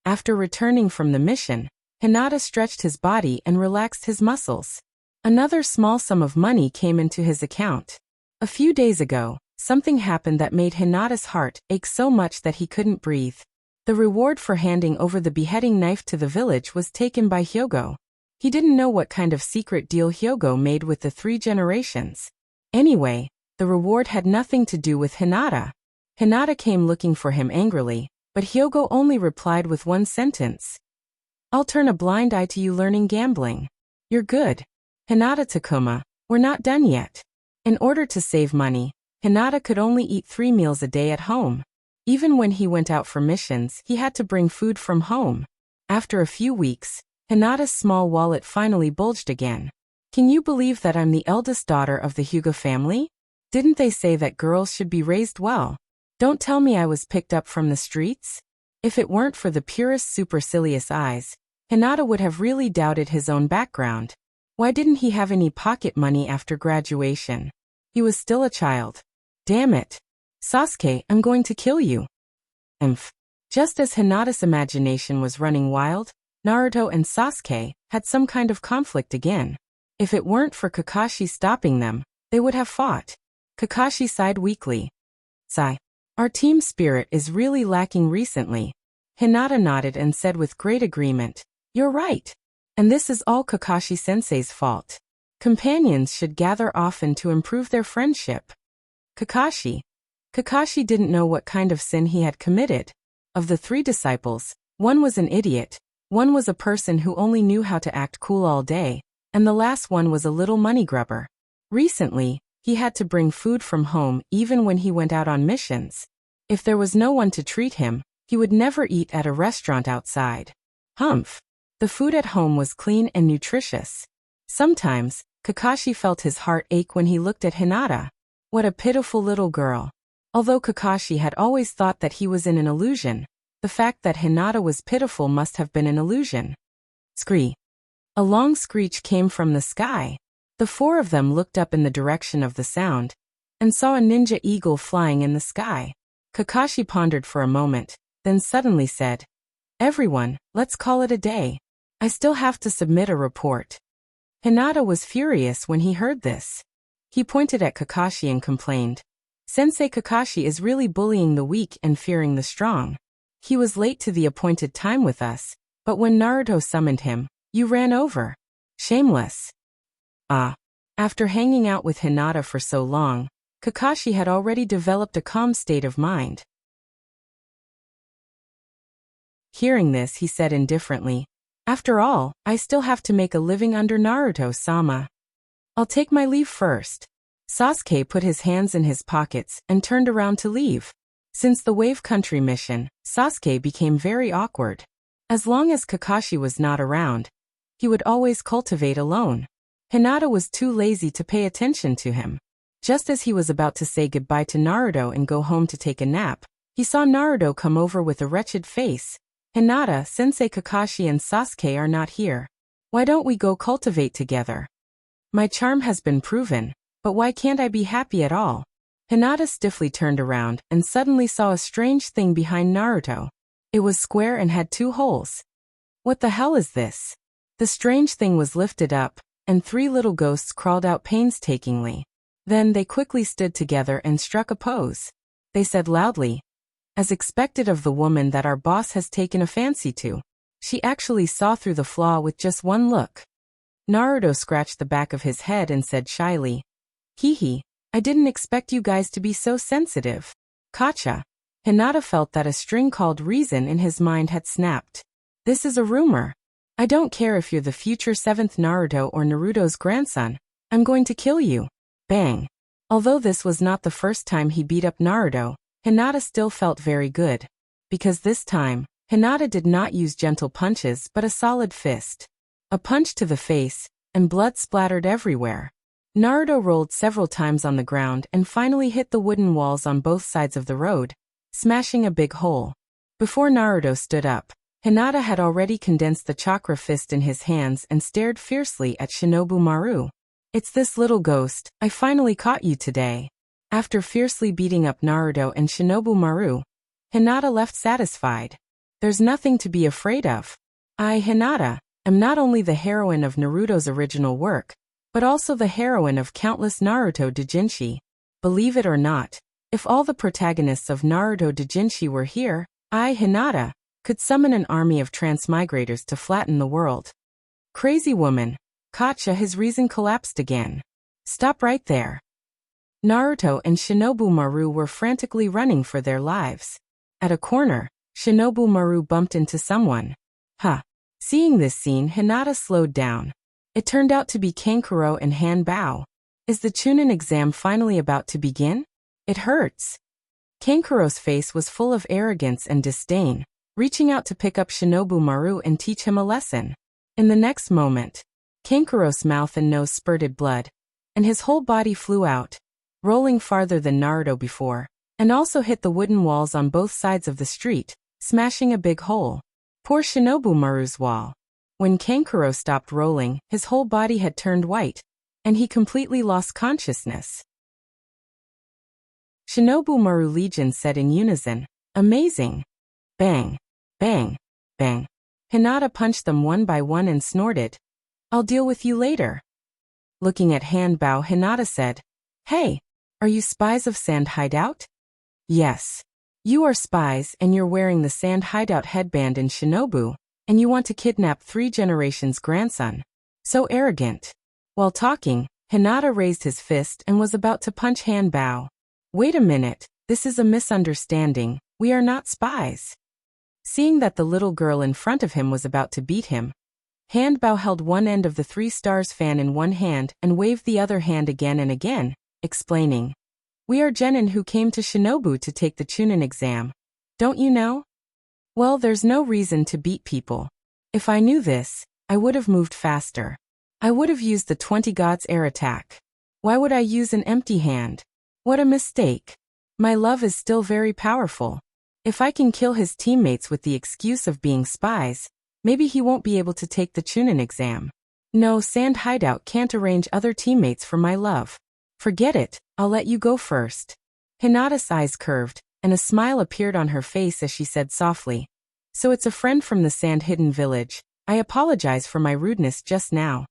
After returning from the mission, Hinata stretched his body and relaxed his muscles. Another small sum of money came into his account. A few days ago, something happened that made Hinata's heart ache so much that he couldn't breathe. The reward for handing over the beheading knife to the village was taken by Hyogo. He didn't know what kind of secret deal Hyogo made with the 3 generations. Anyway, the reward had nothing to do with Hinata. Hinata came looking for him angrily, but Hyogo only replied with one sentence. I'll turn a blind eye to you learning gambling. You're good. Hinata-takuma, we're not done yet. In order to save money, Hinata could only eat 3 meals a day at home. Even when he went out for missions, he had to bring food from home. After a few weeks, Hinata's small wallet finally bulged again. Can you believe that I'm the eldest daughter of the Hyuga family? Didn't they say that girls should be raised well? Don't tell me I was picked up from the streets? If it weren't for the purest supercilious eyes, Hinata would have really doubted his own background. Why didn't he have any pocket money after graduation? He was still a child. Damn it. Sasuke, I'm going to kill you. Just as Hinata's imagination was running wild, Naruto and Sasuke had some kind of conflict again. If it weren't for Kakashi stopping them, they would have fought. Kakashi sighed weakly. Sigh. Our team spirit is really lacking recently. Hinata nodded and said with great agreement, You're right. And this is all Kakashi-sensei's fault. Companions should gather often to improve their friendship. Kakashi didn't know what kind of sin he had committed. Of the 3 disciples, one was an idiot, one was a person who only knew how to act cool all day, and the last one was a little money grubber. Recently, he had to bring food from home even when he went out on missions. If there was no one to treat him, he would never eat at a restaurant outside. The food at home was clean and nutritious. Sometimes, Kakashi felt his heart ache when he looked at Hinata. What a pitiful little girl. Although Kakashi had always thought that he was in an illusion, the fact that Hinata was pitiful must have been an illusion. Scree. A long screech came from the sky. The 4 of them looked up in the direction of the sound, and saw a ninja eagle flying in the sky. Kakashi pondered for a moment, then suddenly said, Everyone, let's call it a day. I still have to submit a report. Hinata was furious when he heard this. He pointed at Kakashi and complained, Sensei Kakashi is really bullying the weak and fearing the strong. He was late to the appointed time with us, but when Naruto summoned him, you ran over. Shameless. After hanging out with Hinata for so long, Kakashi had already developed a calm state of mind. Hearing this, he said indifferently, After all, I still have to make a living under Naruto-sama. I'll take my leave first. Sasuke put his hands in his pockets and turned around to leave. Since the Wave Country mission, Sasuke became very awkward. As long as Kakashi was not around, he would always cultivate alone. Hinata was too lazy to pay attention to him. Just as he was about to say goodbye to Naruto and go home to take a nap, he saw Naruto come over with a wretched face. Hinata, Sensei Kakashi and Sasuke are not here. Why don't we go cultivate together? My charm has been proven, but why can't I be happy at all? Hinata stiffly turned around and suddenly saw a strange thing behind Naruto. It was square and had 2 holes. What the hell is this? The strange thing was lifted up, and 3 little ghosts crawled out painstakingly. Then they quickly stood together and struck a pose. They said loudly, As expected of the woman that our boss has taken a fancy to. She actually saw through the flaw with just one look. Naruto scratched the back of his head and said shyly, Hee, I didn't expect you guys to be so sensitive. Kacha. Hinata felt that a string called reason in his mind had snapped. This is a rumor. I don't care if you're the future 7th Naruto or Naruto's grandson. I'm going to kill you. Bang. Although this was not the first time he beat up Naruto, Hinata still felt very good. Because this time, Hinata did not use gentle punches but a solid fist. A punch to the face, and blood splattered everywhere. Naruto rolled several times on the ground and finally hit the wooden walls on both sides of the road, smashing a big hole. Before Naruto stood up, Hinata had already condensed the chakra fist in his hands and stared fiercely at Shinobu Maru. "It's this little ghost, I finally caught you today." After fiercely beating up Naruto and Shinobu Maru, Hinata left satisfied. "There's nothing to be afraid of. I, Hinata, am not only the heroine of Naruto's original work, but also the heroine of countless Naruto doujinshi. Believe it or not, if all the protagonists of Naruto doujinshi were here, I, Hinata, could summon an army of transmigrators to flatten the world." "Crazy woman. Gotcha." His reason collapsed again. "Stop right there." Naruto and Shinobu Maru were frantically running for their lives. At a corner, Shinobu Maru bumped into someone. Huh. Seeing this scene, Hinata slowed down. It turned out to be Kankuro and Han Bao. "Is the Chunin exam finally about to begin? It hurts." Kankuro's face was full of arrogance and disdain, reaching out to pick up Shinobu Maru and teach him a lesson. In the next moment, Kankuro's mouth and nose spurted blood, and his whole body flew out, rolling farther than Naruto before, and also hit the wooden walls on both sides of the street, smashing a big hole. Poor Shinobu Maru's wall. When Kankuro stopped rolling, his whole body had turned white, and he completely lost consciousness. Shinobu Maru Legion said in unison, "Amazing." Bang, bang, bang. Hinata punched them one by one and snorted, "I'll deal with you later." Looking at Han Bao, Hinata said, "Hey, are you spies of Sand Hideout?" "Yes. You are spies and you're wearing the Sand Hideout headband in Shinobu, and you want to kidnap 3 generations' grandson. So arrogant." While talking, Hinata raised his fist and was about to punch Han Bao. "Wait a minute, this is a misunderstanding, we are not spies." Seeing that the little girl in front of him was about to beat him, Han Bao held one end of the 3 stars fan in one hand and waved the other hand again and again, explaining, "We are genin who came to Shinobu to take the Chunin exam. Don't you know? Well, there's no reason to beat people. If I knew this, I would have moved faster. I would have used the 20 Gods air attack. Why would I use an empty hand? What a mistake. My love is still very powerful. If I can kill his teammates with the excuse of being spies, maybe he won't be able to take the Chunin exam. No, Sand Hideout can't arrange other teammates for my love. Forget it, I'll let you go first." Hinata's eyes curved, and a smile appeared on her face as she said softly, "So it's a friend from the Sand Hidden Village. I apologize for my rudeness just now.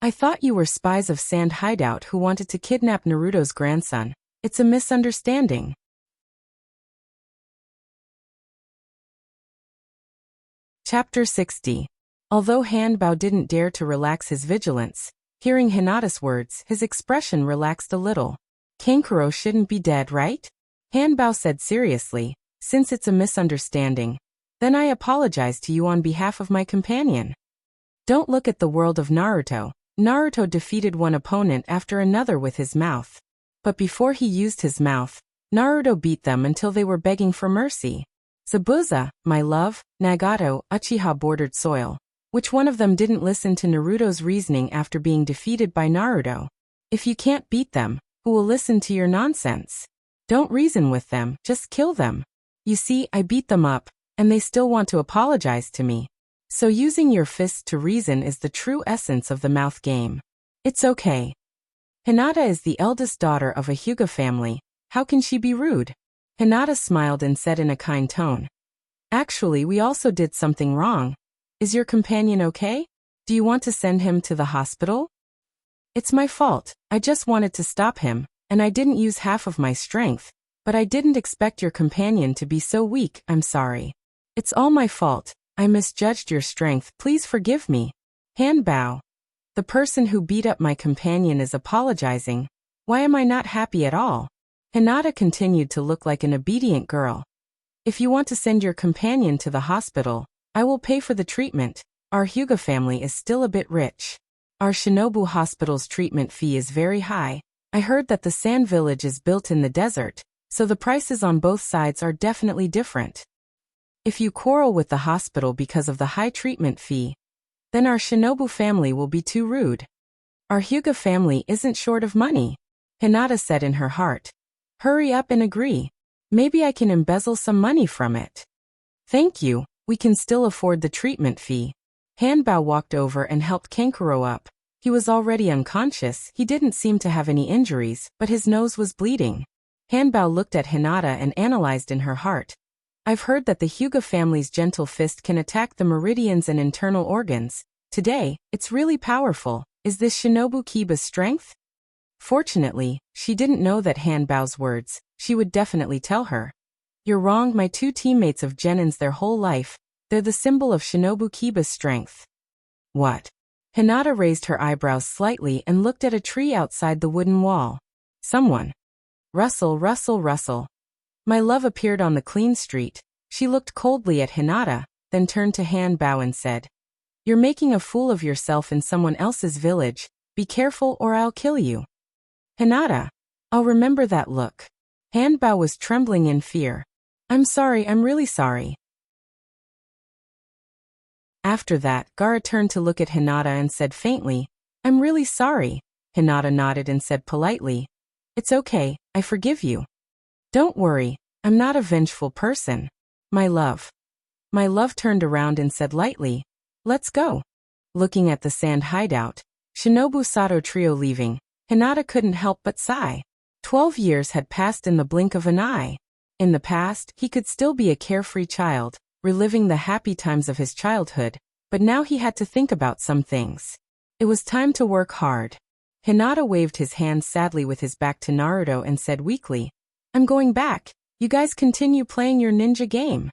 I thought you were spies of Sand Hideout who wanted to kidnap Naruto's grandson. It's a misunderstanding." Chapter 60. Although Han Bao didn't dare to relax his vigilance, hearing Hinata's words, his expression relaxed a little. "Kankuro shouldn't be dead, right?" Han Bao said seriously, "Since it's a misunderstanding, then I apologize to you on behalf of my companion. Don't look at the world of Naruto. Naruto defeated one opponent after another with his mouth. But before he used his mouth, Naruto beat them until they were begging for mercy. Zabuza, my love, Nagato, Uchiha bordered soil. Which one of them didn't listen to Naruto's reasoning after being defeated by Naruto? If you can't beat them, who will listen to your nonsense? Don't reason with them, just kill them. You see, I beat them up, and they still want to apologize to me. So using your fists to reason is the true essence of the mouth game. It's okay. Hinata is the eldest daughter of a Hyuga family. How can she be rude?" Hinata smiled and said in a kind tone, "Actually, we also did something wrong. Is your companion okay? Do you want to send him to the hospital?" "It's my fault. I just wanted to stop him, and I didn't use half of my strength, but I didn't expect your companion to be so weak. I'm sorry. It's all my fault. I misjudged your strength. Please forgive me." Han Bao. The person who beat up my companion is apologizing. Why am I not happy at all? Hinata continued to look like an obedient girl. "If you want to send your companion to the hospital, I will pay for the treatment. Our Hyuga family is still a bit rich. Our Shinobu Hospital's treatment fee is very high. I heard that the Sand Village is built in the desert, so the prices on both sides are definitely different. If you quarrel with the hospital because of the high treatment fee, then our Shinobu family will be too rude. Our Hyuga family isn't short of money, Hinata said in her heart. Hurry up and agree. Maybe I can embezzle some money from it. Thank you, we can still afford the treatment fee. Hanbao walked over and helped Kankuro up. He was already unconscious, he didn't seem to have any injuries, but his nose was bleeding. Hanbao looked at Hinata and analyzed in her heart. I've heard that the Hyuga family's gentle fist can attack the meridians and internal organs. Today, it's really powerful. Is this Shinobu Kiba's strength? Fortunately, she didn't know that Hanbao's words. She would definitely tell her. You're wrong, my two teammates of Genin's their whole life. They're the symbol of Shinobu Kiba's strength. What? Hinata raised her eyebrows slightly and looked at a tree outside the wooden wall. Someone. Rustle, rustle, rustle. My love appeared on the clean street. She looked coldly at Hinata, then turned to Hanbao and said, You're making a fool of yourself in someone else's village. Be careful or I'll kill you. Hinata. I'll remember that look. Hanbao was trembling in fear. I'm sorry, I'm really sorry. After that, Gaara turned to look at Hinata and said faintly, I'm really sorry. Hinata nodded and said politely, It's okay, I forgive you. Don't worry, I'm not a vengeful person. My love. My love turned around and said lightly, Let's go. Looking at the sand hideout, Shinobu Sato trio leaving, Hinata couldn't help but sigh. 12 years had passed in the blink of an eye. In the past, he could still be a carefree child, reliving the happy times of his childhood, but now he had to think about some things. It was time to work hard. Hinata waved his hand sadly with his back to Naruto and said weakly, I'm going back. You guys continue playing your ninja game.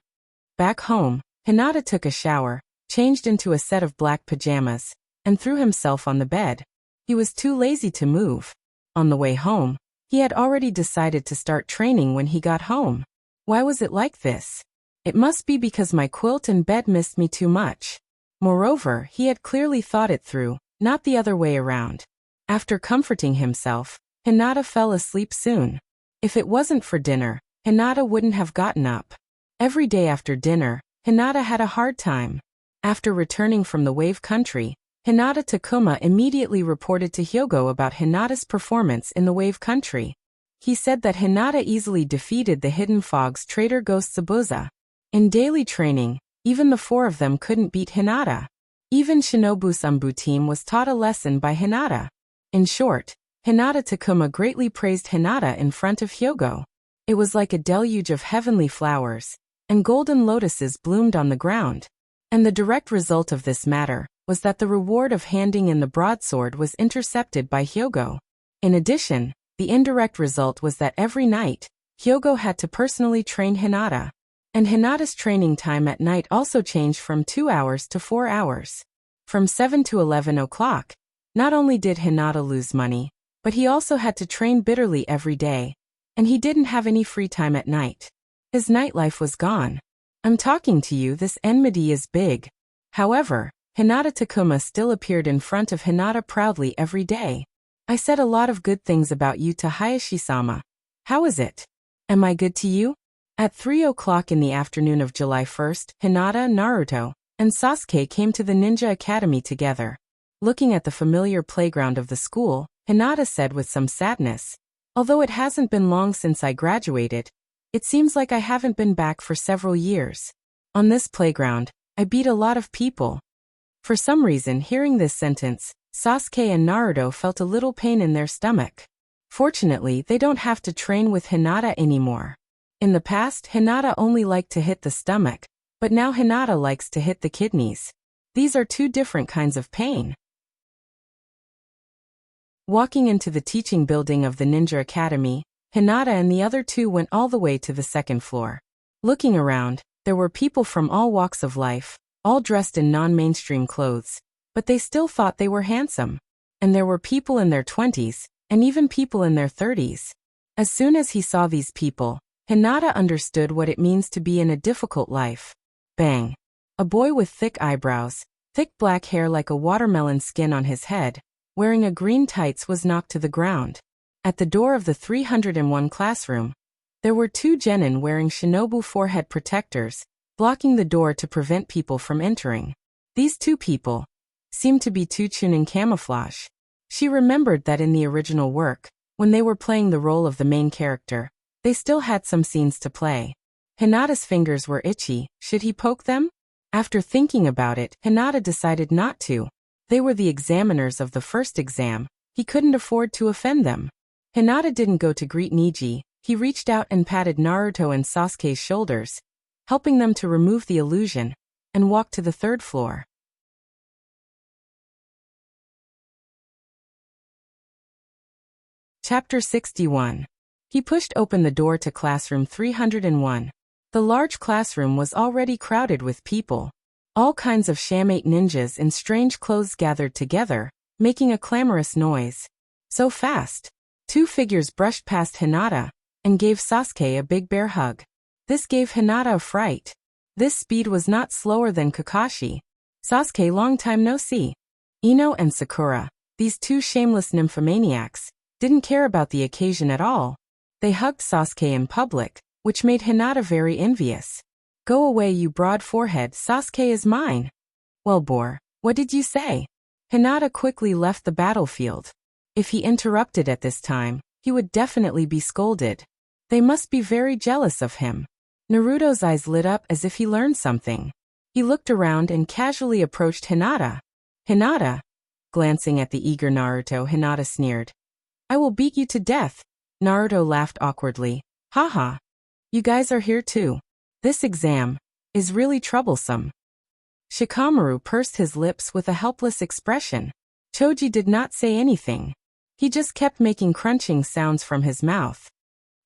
Back home, Hinata took a shower, changed into a set of black pajamas, and threw himself on the bed. He was too lazy to move. On the way home, he had already decided to start training when he got home. Why was it like this? It must be because my quilt and bed missed me too much. Moreover, he had clearly thought it through, not the other way around. After comforting himself, Hinata fell asleep soon. If it wasn't for dinner, Hinata wouldn't have gotten up. Every day after dinner, Hinata had a hard time. After returning from the Wave Country, Hinata Takuma immediately reported to Hyogo about Hinata's performance in the Wave Country. He said that Hinata easily defeated the Hidden Fog's traitor Ghost Zabuza. In daily training, even the four of them couldn't beat Hinata. Even Shinobu's Umbu team was taught a lesson by Hinata. In short, Hinata Takuma greatly praised Hinata in front of Hyogo. It was like a deluge of heavenly flowers, and golden lotuses bloomed on the ground. And the direct result of this matter was that the reward of handing in the broadsword was intercepted by Hyogo. In addition, the indirect result was that every night, Hyogo had to personally train Hinata. And Hinata's training time at night also changed from 2 hours to 4 hours. From 7 to 11 o'clock, not only did Hinata lose money, but he also had to train bitterly every day. And he didn't have any free time at night. His nightlife was gone. I'm talking to you, this enmity is big. However, Hinata Takuma still appeared in front of Hinata proudly every day. I said a lot of good things about you to Hayashi-sama. How is it? Am I good to you? At 3 o'clock in the afternoon of July 1st, Hinata, Naruto, and Sasuke came to the Ninja Academy together. Looking at the familiar playground of the school, Hinata said with some sadness, Although it hasn't been long since I graduated, it seems like I haven't been back for several years. On this playground, I beat a lot of people. For some reason, hearing this sentence, Sasuke and Naruto felt a little pain in their stomach. Fortunately, they don't have to train with Hinata anymore. In the past, Hinata only liked to hit the stomach, but now Hinata likes to hit the kidneys. These are two different kinds of pain. Walking into the teaching building of the Ninja Academy, Hinata and the other two went all the way to the second floor. Looking around, there were people from all walks of life, all dressed in non-mainstream clothes, but they still thought they were handsome. And there were people in their 20s, and even people in their 30s. As soon as he saw these people, Hinata understood what it means to be in a difficult life. Bang! A boy with thick eyebrows, thick black hair like a watermelon skin on his head, wearing a green tights was knocked to the ground. At the door of the 301 classroom, there were two genin wearing shinobu forehead protectors, blocking the door to prevent people from entering. These two people seemed to be Tuchun in camouflage. She remembered that in the original work, when they were playing the role of the main character, they still had some scenes to play. Hinata's fingers were itchy. Should he poke them? After thinking about it, Hinata decided not to. They were the examiners of the first exam. He couldn't afford to offend them. Hinata didn't go to greet Niji. He reached out and patted Naruto and Sasuke's shoulders, helping them to remove the illusion, and walked to the third floor. Chapter 61. He pushed open the door to classroom 301. The large classroom was already crowded with people. All kinds of shamate ninjas in strange clothes gathered together, making a clamorous noise. So fast. Two figures brushed past Hinata and gave Sasuke a big bear hug. This gave Hinata a fright. This speed was not slower than Kakashi. Sasuke, long time no see. Ino and Sakura, these two shameless nymphomaniacs, didn't care about the occasion at all. They hugged Sasuke in public, which made Hinata very envious. Go away, you broad forehead, Sasuke is mine. Well, boar, what did you say? Hinata quickly left the battlefield. If he interrupted at this time, he would definitely be scolded. They must be very jealous of him. Naruto's eyes lit up as if he learned something. He looked around and casually approached Hinata. Hinata? Glancing at the eager Naruto, Hinata sneered. I will beat you to death. Naruto laughed awkwardly. Haha. You guys are here too. This exam is really troublesome. Shikamaru pursed his lips with a helpless expression. Choji did not say anything. He just kept making crunching sounds from his mouth.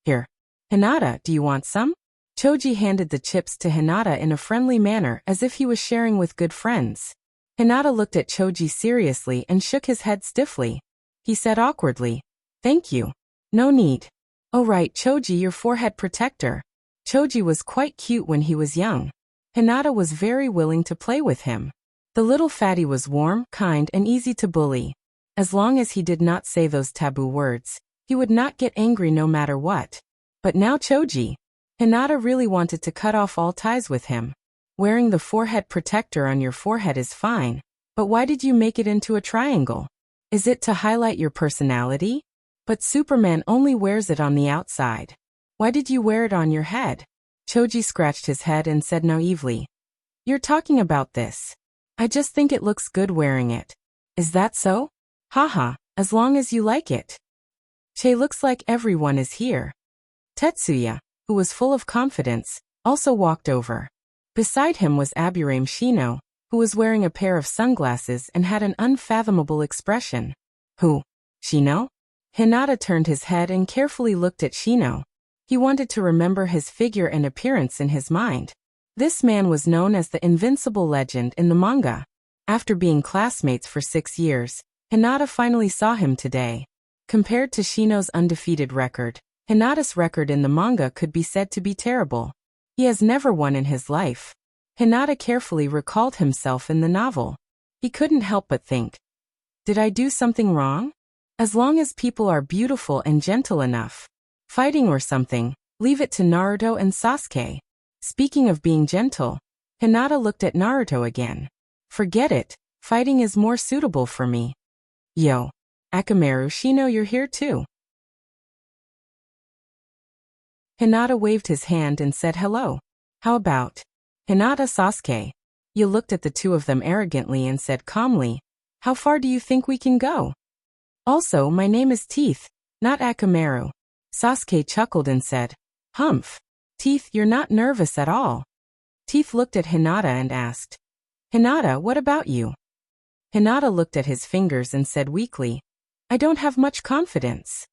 Here. Hinata, do you want some? Choji handed the chips to Hinata in a friendly manner as if he was sharing with good friends. Hinata looked at Choji seriously and shook his head stiffly. He said awkwardly, Thank you. No need. Oh right, Choji, your forehead protector. Choji was quite cute when he was young. Hinata was very willing to play with him. The little fatty was warm, kind, and easy to bully. As long as he did not say those taboo words, he would not get angry no matter what. But now Choji. Hinata really wanted to cut off all ties with him. Wearing the forehead protector on your forehead is fine, but why did you make it into a triangle? Is it to highlight your personality? But Superman only wears it on the outside. Why did you wear it on your head? Choji scratched his head and said naively. You're talking about this. I just think it looks good wearing it. Is that so? Haha, as long as you like it. Che, looks like everyone is here. Tetsuya, who was full of confidence, also walked over. Beside him was Aburame Shino, who was wearing a pair of sunglasses and had an unfathomable expression. Who? Shino? Hinata turned his head and carefully looked at Shino. He wanted to remember his figure and appearance in his mind. This man was known as the Invincible Legend in the manga. After being classmates for 6 years, Hinata finally saw him today. Compared to Shino's undefeated record, Hinata's record in the manga could be said to be terrible. He has never won in his life. Hinata carefully recalled himself in the novel. He couldn't help but think, did I do something wrong? As long as people are beautiful and gentle enough. Fighting or something, leave it to Naruto and Sasuke. Speaking of being gentle, Hinata looked at Naruto again. Forget it, fighting is more suitable for me. Yo. Akamaru, Shino, you're here too. Hinata waved his hand and said hello. How about Hinata, Sasuke? You looked at the two of them arrogantly and said calmly, how far do you think we can go? Also, my name is Teeth, not Akamaru. Sasuke chuckled and said, Humph. Teeth, you're not nervous at all. Teeth looked at Hinata and asked, Hinata, what about you? Hinata looked at his fingers and said weakly, I don't have much confidence.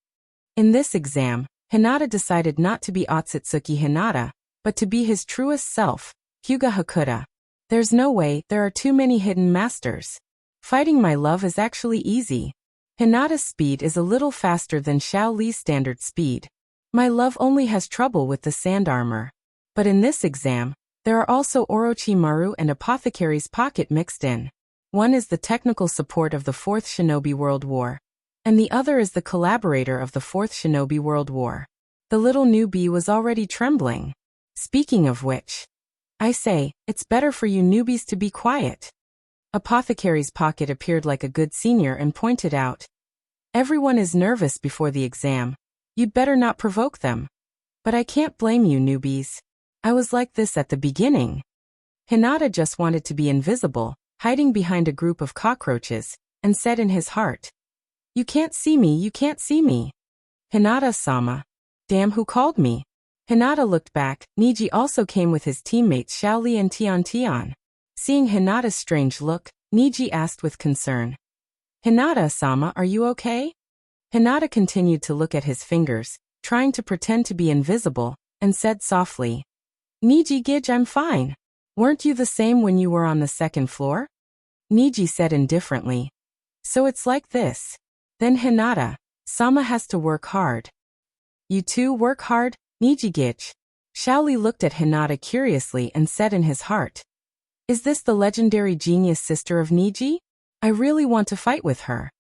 In this exam, Hinata decided not to be Otsutsuki Hinata, but to be his truest self, Hyuga Hakuda. There's no way, there are too many hidden masters. Fighting my love is actually easy. Hinata's speed is a little faster than Xiao Li's standard speed. My love only has trouble with the sand armor. But in this exam, there are also Orochimaru and Apothecary's Pocket mixed in. One is the technical support of the 4th Shinobi World War, and the other is the collaborator of the 4th Shinobi World War. The little newbie was already trembling. Speaking of which, I say, it's better for you newbies to be quiet. Apothecary's Pocket appeared like a good senior and pointed out. Everyone is nervous before the exam. You'd better not provoke them. But I can't blame you newbies. I was like this at the beginning. Hinata just wanted to be invisible, hiding behind a group of cockroaches, and said in his heart, "You can't see me, you can't see me. Hinata-sama. Damn, who called me?" Hinata looked back. Niji also came with his teammates Xiaoli and Tian. Seeing Hinata's strange look, Niji asked with concern, "Hinata-sama, are you okay?" Hinata continued to look at his fingers, trying to pretend to be invisible, and said softly, "Niji-gige, I'm fine. Weren't you the same when you were on the second floor?" Niji said indifferently, "So it's like this. Then Hinata-sama has to work hard." "You too work hard, Niji-gige?" Xiaoli looked at Hinata curiously and said in his heart, "Is this the legendary genius sister of Niji? I really want to fight with her."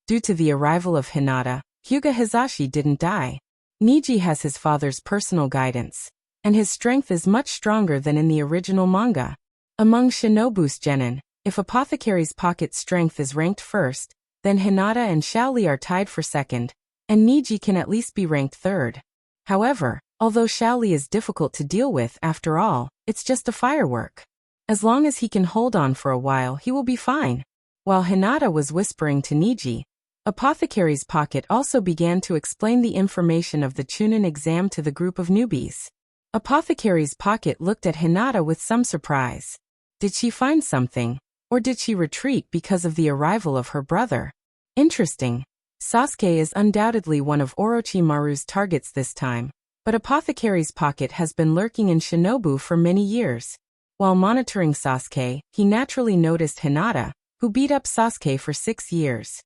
Due to the arrival of Hinata, Hyuga Hizashi didn't die. Niji has his father's personal guidance, and his strength is much stronger than in the original manga. Among Shinobu's genin, if Apothecary's Pocket's strength is ranked first, then Hinata and Xiaoli are tied for second, and Niji can at least be ranked third. However, although Xiaoli is difficult to deal with, after all, it's just a firework. As long as he can hold on for a while, he will be fine. While Hinata was whispering to Niji, Apothecary's Pocket also began to explain the information of the Chunin exam to the group of newbies. Apothecary's Pocket looked at Hinata with some surprise. Did she find something, or did she retreat because of the arrival of her brother? Interesting. Sasuke is undoubtedly one of Orochimaru's targets this time, but Apothecary's Pocket has been lurking in Shinobu for many years. While monitoring Sasuke, he naturally noticed Hinata, who beat up Sasuke for 6 years.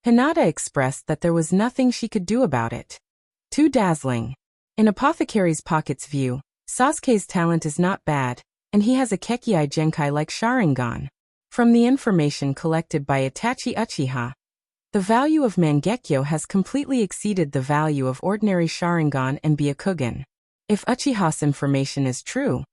Hinata expressed that there was nothing she could do about it. Too dazzling. In Apothecary's Pocket's view, Sasuke's talent is not bad, and he has a Kekkei Genkai like Sharingan. From the information collected by Itachi Uchiha, the value of Mangekyo has completely exceeded the value of ordinary Sharingan and Byakugan. If Uchiha's information is true,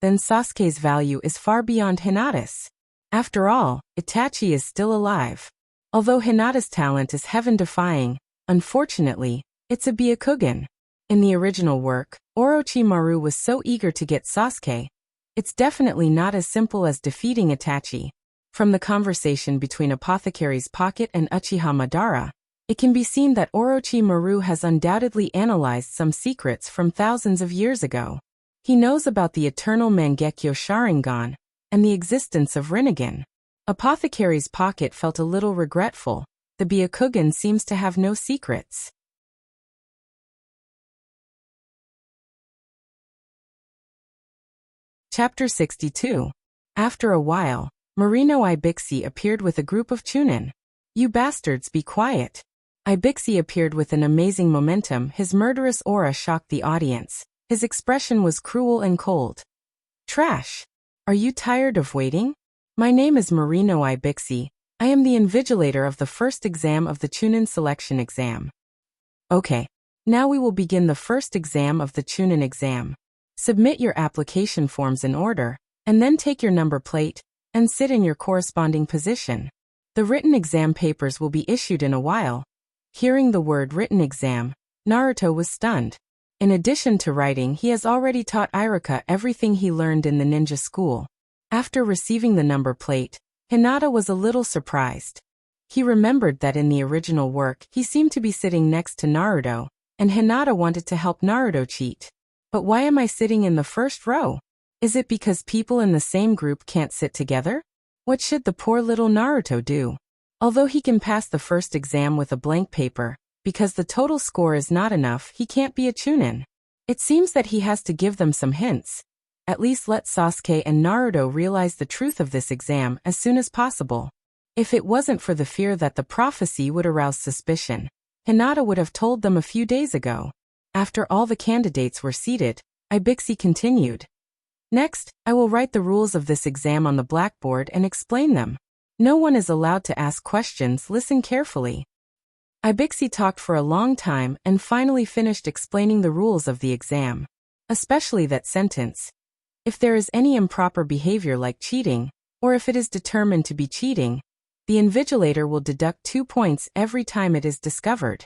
then Sasuke's value is far beyond Hinata's. After all, Itachi is still alive. Although Hinata's talent is heaven-defying, unfortunately, it's a Byakugan. In the original work, Orochimaru was so eager to get Sasuke. It's definitely not as simple as defeating Itachi. From the conversation between Apothecary's Pocket and Uchiha Madara, it can be seen that Orochimaru has undoubtedly analyzed some secrets from thousands of years ago. He knows about the eternal Mangekyo Sharingan and the existence of Rinnegan. Apothecary's Pocket felt a little regretful. The Byakugan seems to have no secrets. Chapter 62. After a while, Marino Ibixi appeared with a group of Chunin. "You bastards, be quiet." Ibixi appeared with an amazing momentum. His murderous aura shocked the audience. His expression was cruel and cold. "Trash. Are you tired of waiting? My name is Marino Ibixi. I am the invigilator of the first exam of the Chunin selection exam." "Okay. Now we will begin the first exam of the Chunin exam. Submit your application forms in order, and then take your number plate, and sit in your corresponding position. The written exam papers will be issued in a while." Hearing the word written exam, Naruto was stunned. In addition to writing, he has already taught Iruka everything he learned in the ninja school. After receiving the number plate, Hinata was a little surprised. He remembered that in the original work, he seemed to be sitting next to Naruto, and Hinata wanted to help Naruto cheat. But why am I sitting in the first row? Is it because people in the same group can't sit together? What should the poor little Naruto do? Although he can pass the first exam with a blank paper, because the total score is not enough, he can't be a Chunin. It seems that he has to give them some hints. At least let Sasuke and Naruto realize the truth of this exam as soon as possible. If it wasn't for the fear that the prophecy would arouse suspicion, Hinata would have told them a few days ago. After all the candidates were seated, Ibixi continued. "Next, I will write the rules of this exam on the blackboard and explain them. No one is allowed to ask questions. Listen carefully. Ibixi talked for a long time and finally finished explaining the rules of the exam. Especially that sentence. If there is any improper behavior like cheating, or if it is determined to be cheating, the invigilator will deduct 2 points every time it is discovered.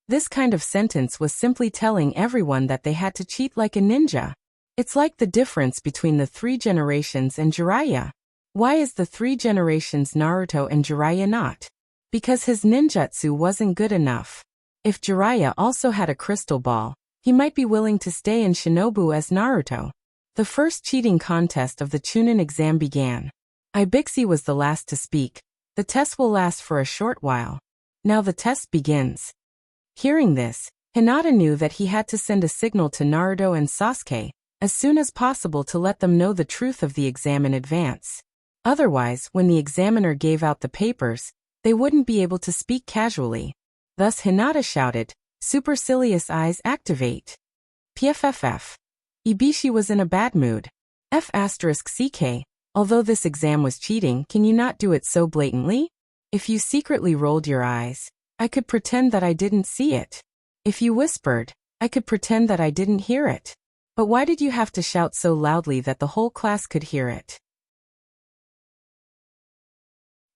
This kind of sentence was simply telling everyone that they had to cheat like a ninja. It's like the difference between the 3 generations and Jiraiya. Why is the 3 generations Naruto and Jiraiya not? Because his ninjutsu wasn't good enough. If Jiraiya also had a crystal ball, he might be willing to stay in Shinobu as Naruto. The first cheating contest of the Chunin exam began. Ibixi was the last to speak. The test will last for a short while. Now the test begins. Hearing this, Hinata knew that he had to send a signal to Naruto and Sasuke as soon as possible to let them know the truth of the exam in advance. Otherwise, when the examiner gave out the papers, they wouldn't be able to speak casually. Thus Hinata shouted, "Supercilious eyes activate." PFFF. Ibishi was in a bad mood. F***CK. Although this exam was cheating, can you not do it so blatantly? If you secretly rolled your eyes, I could pretend that I didn't see it. If you whispered, I could pretend that I didn't hear it. But why did you have to shout so loudly that the whole class could hear it?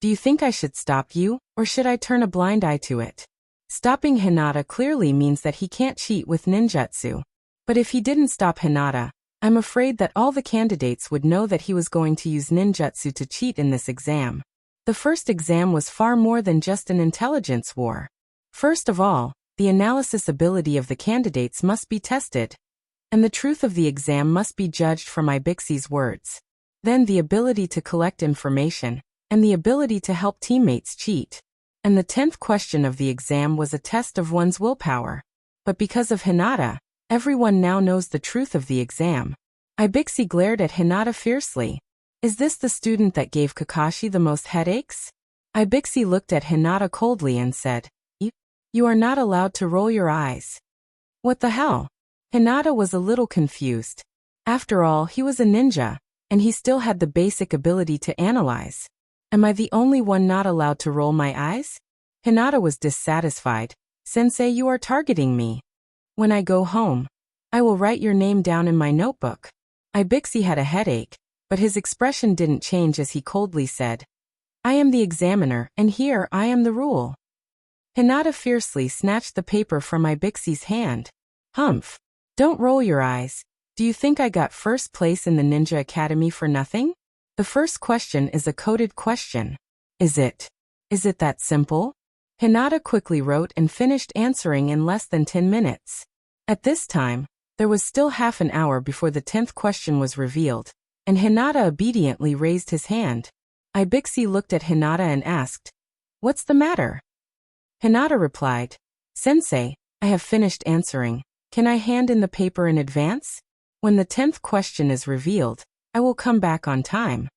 Do you think I should stop you, or should I turn a blind eye to it? Stopping Hinata clearly means that he can't cheat with ninjutsu. But if he didn't stop Hinata, I'm afraid that all the candidates would know that he was going to use ninjutsu to cheat in this exam. The first exam was far more than just an intelligence war. First of all, the analysis ability of the candidates must be tested, and the truth of the exam must be judged from Ibixi's words. Then the ability to collect information, and the ability to help teammates cheat. And the 10th question of the exam was a test of one's willpower. But because of Hinata, everyone now knows the truth of the exam. Ibixi glared at Hinata fiercely. Is this the student that gave Kakashi the most headaches? Ibixi looked at Hinata coldly and said, You are not allowed to roll your eyes. What the hell? Hinata was a little confused. After all, he was a ninja, and he still had the basic ability to analyze. Am I the only one not allowed to roll my eyes? Hinata was dissatisfied. Sensei, you are targeting me. When I go home, I will write your name down in my notebook. Ibixi had a headache, but his expression didn't change as he coldly said, I am the examiner, and here I am the rule. Hinata fiercely snatched the paper from Ibixi's hand. Humph! Don't roll your eyes. Do you think I got first place in the Ninja Academy for nothing? The first question is a coded question. Is it that simple? Hinata quickly wrote and finished answering in less than 10 minutes. At this time, there was still half an hour before the 10th question was revealed, and Hinata obediently raised his hand. Ibixi looked at Hinata and asked, What's the matter? Hinata replied, Sensei, I have finished answering. Can I hand in the paper in advance? When the 10th question is revealed, I will come back on time.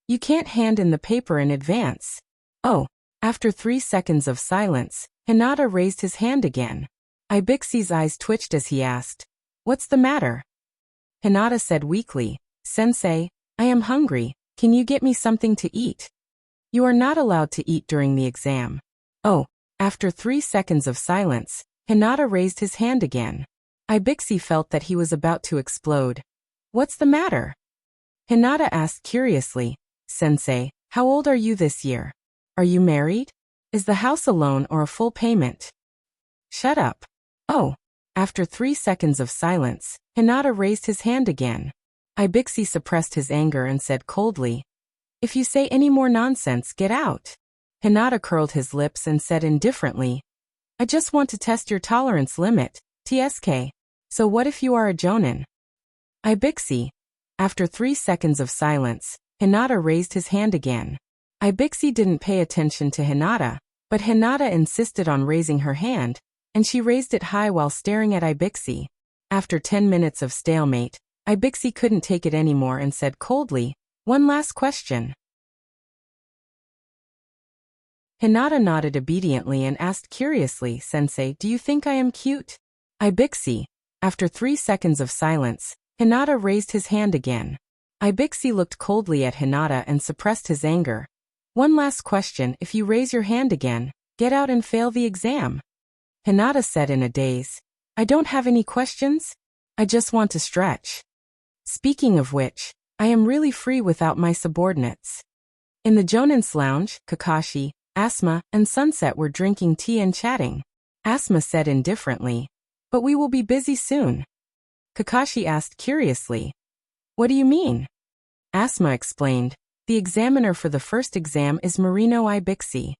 You can't hand in the paper in advance. Oh. After 3 seconds of silence, Hinata raised his hand again. Ibixi's eyes twitched as he asked, What's the matter? Hinata said weakly, Sensei, I am hungry. Can you get me something to eat? You are not allowed to eat during the exam. Oh. After 3 seconds of silence, Hinata raised his hand again. Ibixi felt that he was about to explode. What's the matter? Hinata asked curiously, Sensei, how old are you this year? Are you married? Is the house a loan or a full payment? Shut up. Oh. After 3 seconds of silence, Hinata raised his hand again. Ibixi suppressed his anger and said coldly, If you say any more nonsense, get out. Hinata curled his lips and said indifferently, I just want to test your tolerance limit, TSK. So what if you are a jonin? Ibixi. After 3 seconds of silence, Hinata raised his hand again. Ibixi didn't pay attention to Hinata, but Hinata insisted on raising her hand, and she raised it high while staring at Ibixi. After 10 minutes of stalemate, Ibixi couldn't take it anymore and said coldly, One last question. Hinata nodded obediently and asked curiously, Sensei, do you think I am cute? Ibixi. After 3 seconds of silence, Hinata raised his hand again. Ibixi looked coldly at Hinata and suppressed his anger. One last question, if you raise your hand again, Get out and fail the exam. Hinata said in a daze. I don't have any questions. I just want to stretch. Speaking of which, I am really free without my subordinates. In the Jonan's lounge, Kakashi, Asuma, and Sunset were drinking tea and chatting. Asuma said indifferently, but we will be busy soon. Kakashi asked curiously, what do you mean? Asuma explained, the examiner for the first exam is Marino Ibixi.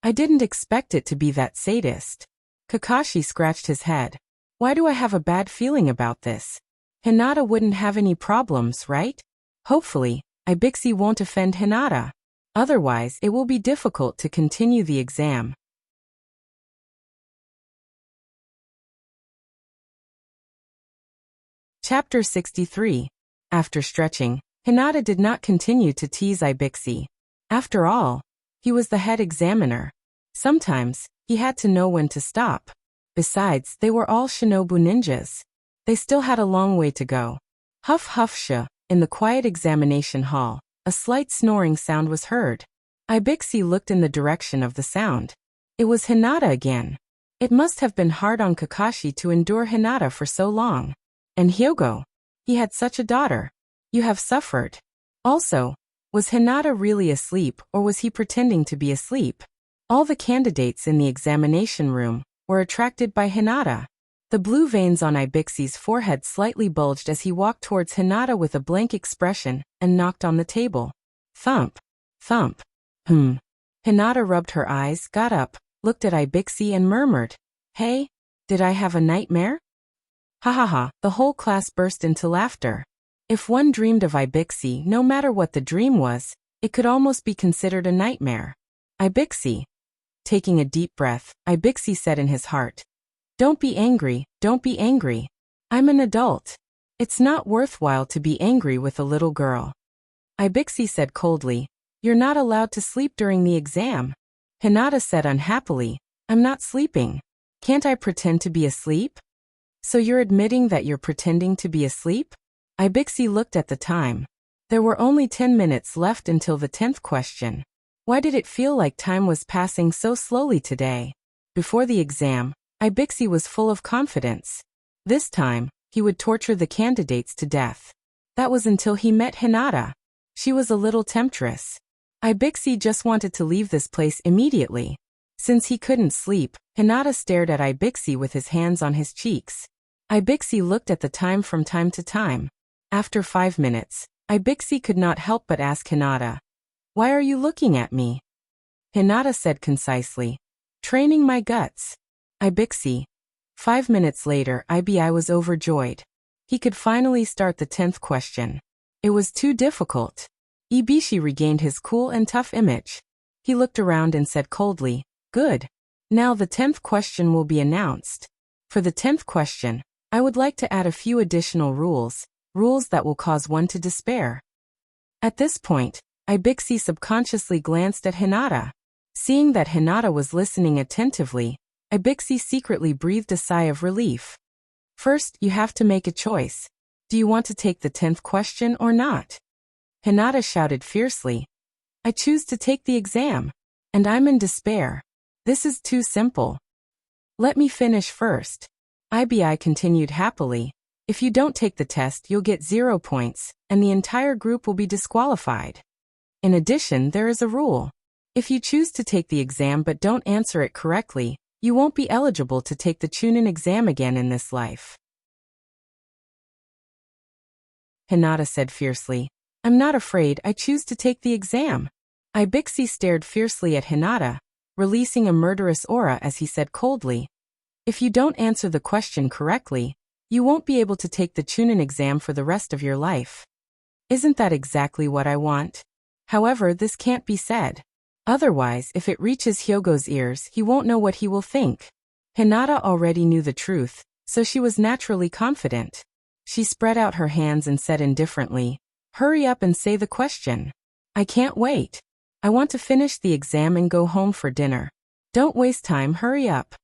I didn't expect it to be that sadist. Kakashi scratched his head. Why do I have a bad feeling about this? Hinata wouldn't have any problems, right? Hopefully, Ibixi won't offend Hinata. Otherwise, it will be difficult to continue the exam. Chapter 63. After stretching, Hinata did not continue to tease Ibixi. After all, he was the head examiner. Sometimes, he had to know when to stop. Besides, they were all shinobu ninjas. They still had a long way to go. Huff huff sha. In the quiet examination hall, a slight snoring sound was heard. Ibixi looked in the direction of the sound. It was Hinata again. It must have been hard on Kakashi to endure Hinata for so long. And Hyogo. He had such a daughter. You have suffered. Also, was Hinata really asleep or was he pretending to be asleep? All the candidates in the examination room were attracted by Hinata. The blue veins on Ibixi's forehead slightly bulged as he walked towards Hinata with a blank expression and knocked on the table. Thump. Thump. Hinata rubbed her eyes, got up, looked at Ibixi and murmured, Hey, did I have a nightmare? Ha ha ha, the whole class burst into laughter. If one dreamed of Ibixi, no matter what the dream was, it could almost be considered a nightmare. Ibixi. Taking a deep breath, Ibixi said in his heart, Don't be angry, don't be angry. I'm an adult. It's not worthwhile to be angry with a little girl. Ibixi said coldly, You're not allowed to sleep during the exam. Hinata said unhappily, I'm not sleeping. Can't I pretend to be asleep? So you're admitting that you're pretending to be asleep? Ibixi looked at the time. There were only 10 minutes left until the 10th question. Why did it feel like time was passing so slowly today? Before the exam, Ibixi was full of confidence. This time, he would torture the candidates to death. That was until he met Hinata. She was a little temptress. Ibixi just wanted to leave this place immediately. Since he couldn't sleep, Hinata stared at Ibixi with his hands on his cheeks. Ibixi looked at the time from time to time. After 5 minutes, Ibixi could not help but ask Hinata, Why are you looking at me? Hinata said concisely, Training my guts. Ibixi. 5 minutes later, Ibi was overjoyed. He could finally start the 10th question. It was too difficult. Ibishi regained his cool and tough image. He looked around and said coldly, Good. Now the 10th question will be announced. For the 10th question, I would like to add a few additional rules that will cause one to despair. At this point, Ibixi subconsciously glanced at Hinata. Seeing that Hinata was listening attentively, Ibixi secretly breathed a sigh of relief. First, you have to make a choice. Do you want to take the 10th question or not? Hinata shouted fiercely. I choose to take the exam. And I'm in despair. This is too simple. Let me finish first. Ibi continued happily. If you don't take the test, you'll get 0 points, and the entire group will be disqualified. In addition, there is a rule. If you choose to take the exam but don't answer it correctly, you won't be eligible to take the Chunin exam again in this life. Hinata said fiercely. I'm not afraid, I choose to take the exam. Ibixi stared fiercely at Hinata, releasing a murderous aura as he said coldly, If you don't answer the question correctly, you won't be able to take the Chunin exam for the rest of your life. Isn't that exactly what I want? However, this can't be said. Otherwise, if it reaches Hyogo's ears, he won't know what he will think. Hinata already knew the truth, so she was naturally confident. She spread out her hands and said indifferently, Hurry up and say the question. I can't wait. I want to finish the exam and go home for dinner. Don't waste time, hurry up.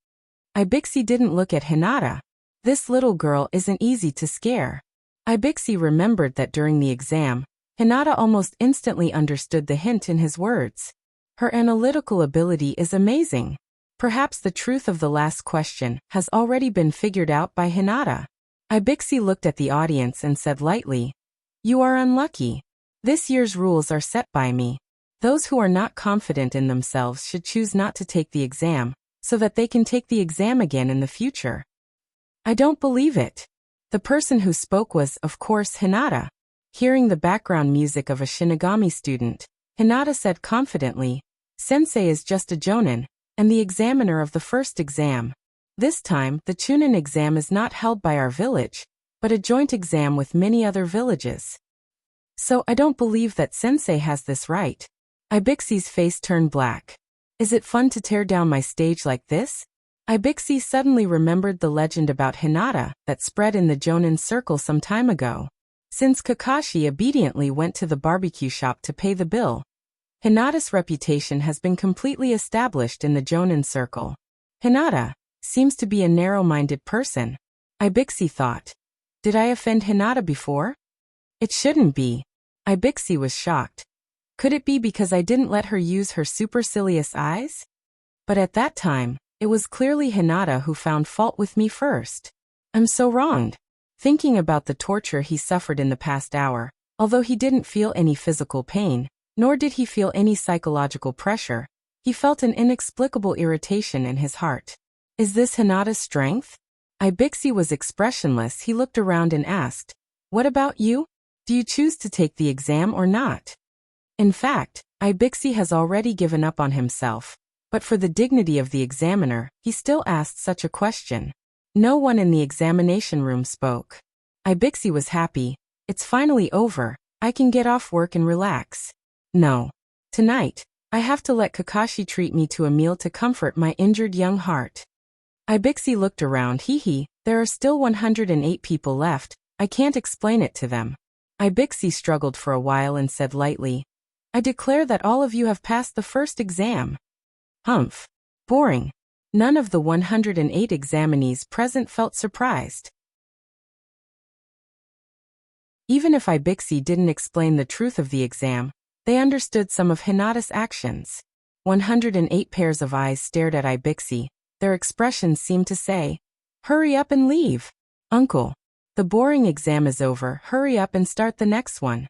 Ibixi didn't look at Hinata. This little girl isn't easy to scare. Ibixi remembered that during the exam, Hinata almost instantly understood the hint in his words. Her analytical ability is amazing. Perhaps the truth of the last question has already been figured out by Hinata. Ibixi looked at the audience and said lightly, "You are unlucky. This year's rules are set by me. Those who are not confident in themselves should choose not to take the exam, so that they can take the exam again in the future." I don't believe it. The person who spoke was, of course, Hinata. Hearing the background music of a Shinigami student, Hinata said confidently, "Sensei is just a jonin, and the examiner of the first exam. This time, the Chunin exam is not held by our village, but a joint exam with many other villages. So I don't believe that Sensei has this right." Ibixi's face turned black. "Is it fun to tear down my stage like this?" Ibixi suddenly remembered the legend about Hinata that spread in the Jonin circle some time ago. Since Kakashi obediently went to the barbecue shop to pay the bill, Hinata's reputation has been completely established in the Jonin circle. Hinata seems to be a narrow-minded person, Ibixi thought. Did I offend Hinata before? It shouldn't be. Ibixi was shocked. Could it be because I didn't let her use her supercilious eyes? But at that time, it was clearly Hinata who found fault with me first. I'm so wronged. Thinking about the torture he suffered in the past hour, although he didn't feel any physical pain, nor did he feel any psychological pressure, he felt an inexplicable irritation in his heart. Is this Hinata's strength? Ibixi was expressionless. He looked around and asked, "What about you? Do you choose to take the exam or not?" In fact, Ibixi has already given up on himself, but for the dignity of the examiner, he still asked such a question. No one in the examination room spoke. Ibixi was happy. It's finally over. I can get off work and relax. No. Tonight, I have to let Kakashi treat me to a meal to comfort my injured young heart. Ibixi looked around. There are still 108 people left. I can't explain it to them. Ibixi struggled for a while and said lightly, "I declare that all of you have passed the first exam." Humph. Boring. None of the 108 examinees present felt surprised. Even if Ibixi didn't explain the truth of the exam, they understood some of Hinata's actions. 108 pairs of eyes stared at Ibixi. Their expressions seemed to say, "Hurry up and leave. Uncle, the boring exam is over. Hurry up and start the next one."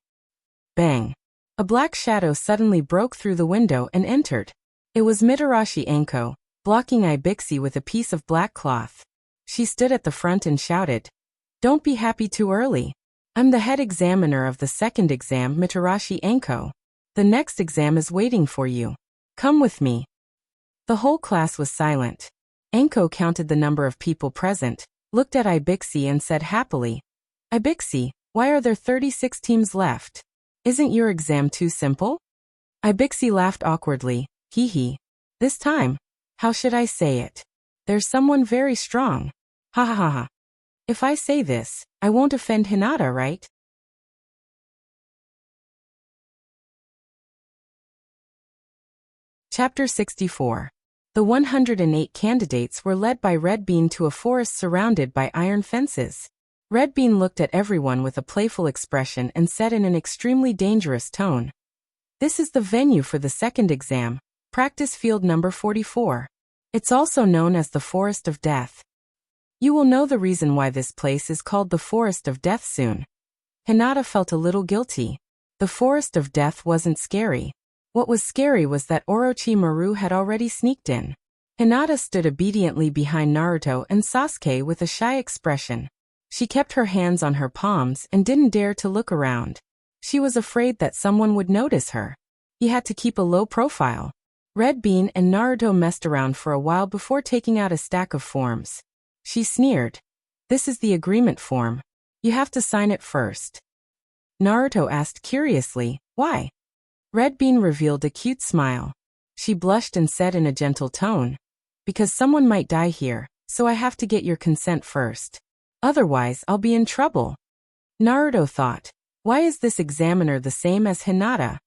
Bang. A black shadow suddenly broke through the window and entered. It was Mitarashi Enko, blocking Ibixi with a piece of black cloth. She stood at the front and shouted, "Don't be happy too early. I'm the head examiner of the second exam, Mitarashi Enko. The next exam is waiting for you. Come with me." The whole class was silent. Enko counted the number of people present, looked at Ibixi and said happily, "Ibixi, why are there 36 teams left? Isn't your exam too simple?" Ibixi laughed awkwardly. This time, how should I say it? There's someone very strong. Ha ha ha ha. If I say this, I won't offend Hinata, right? Chapter 64. The 108 candidates were led by Red Bean to a forest surrounded by iron fences. Red Bean looked at everyone with a playful expression and said in an extremely dangerous tone, "This is the venue for the second exam, practice field number 44. It's also known as the Forest of Death. You will know the reason why this place is called the Forest of Death soon." Hinata felt a little guilty. The Forest of Death wasn't scary. What was scary was that Orochimaru had already sneaked in. Hinata stood obediently behind Naruto and Sasuke with a shy expression. She kept her hands on her palms and didn't dare to look around. She was afraid that someone would notice her. He had to keep a low profile. Red Bean and Naruto messed around for a while before taking out a stack of forms. She sneered. "This is the agreement form. You have to sign it first." Naruto asked curiously, "Why?" Red Bean revealed a cute smile. She blushed and said in a gentle tone, "Because someone might die here, so I have to get your consent first. Otherwise, I'll be in trouble." Naruto thought, "Why is this examiner the same as Hinata?"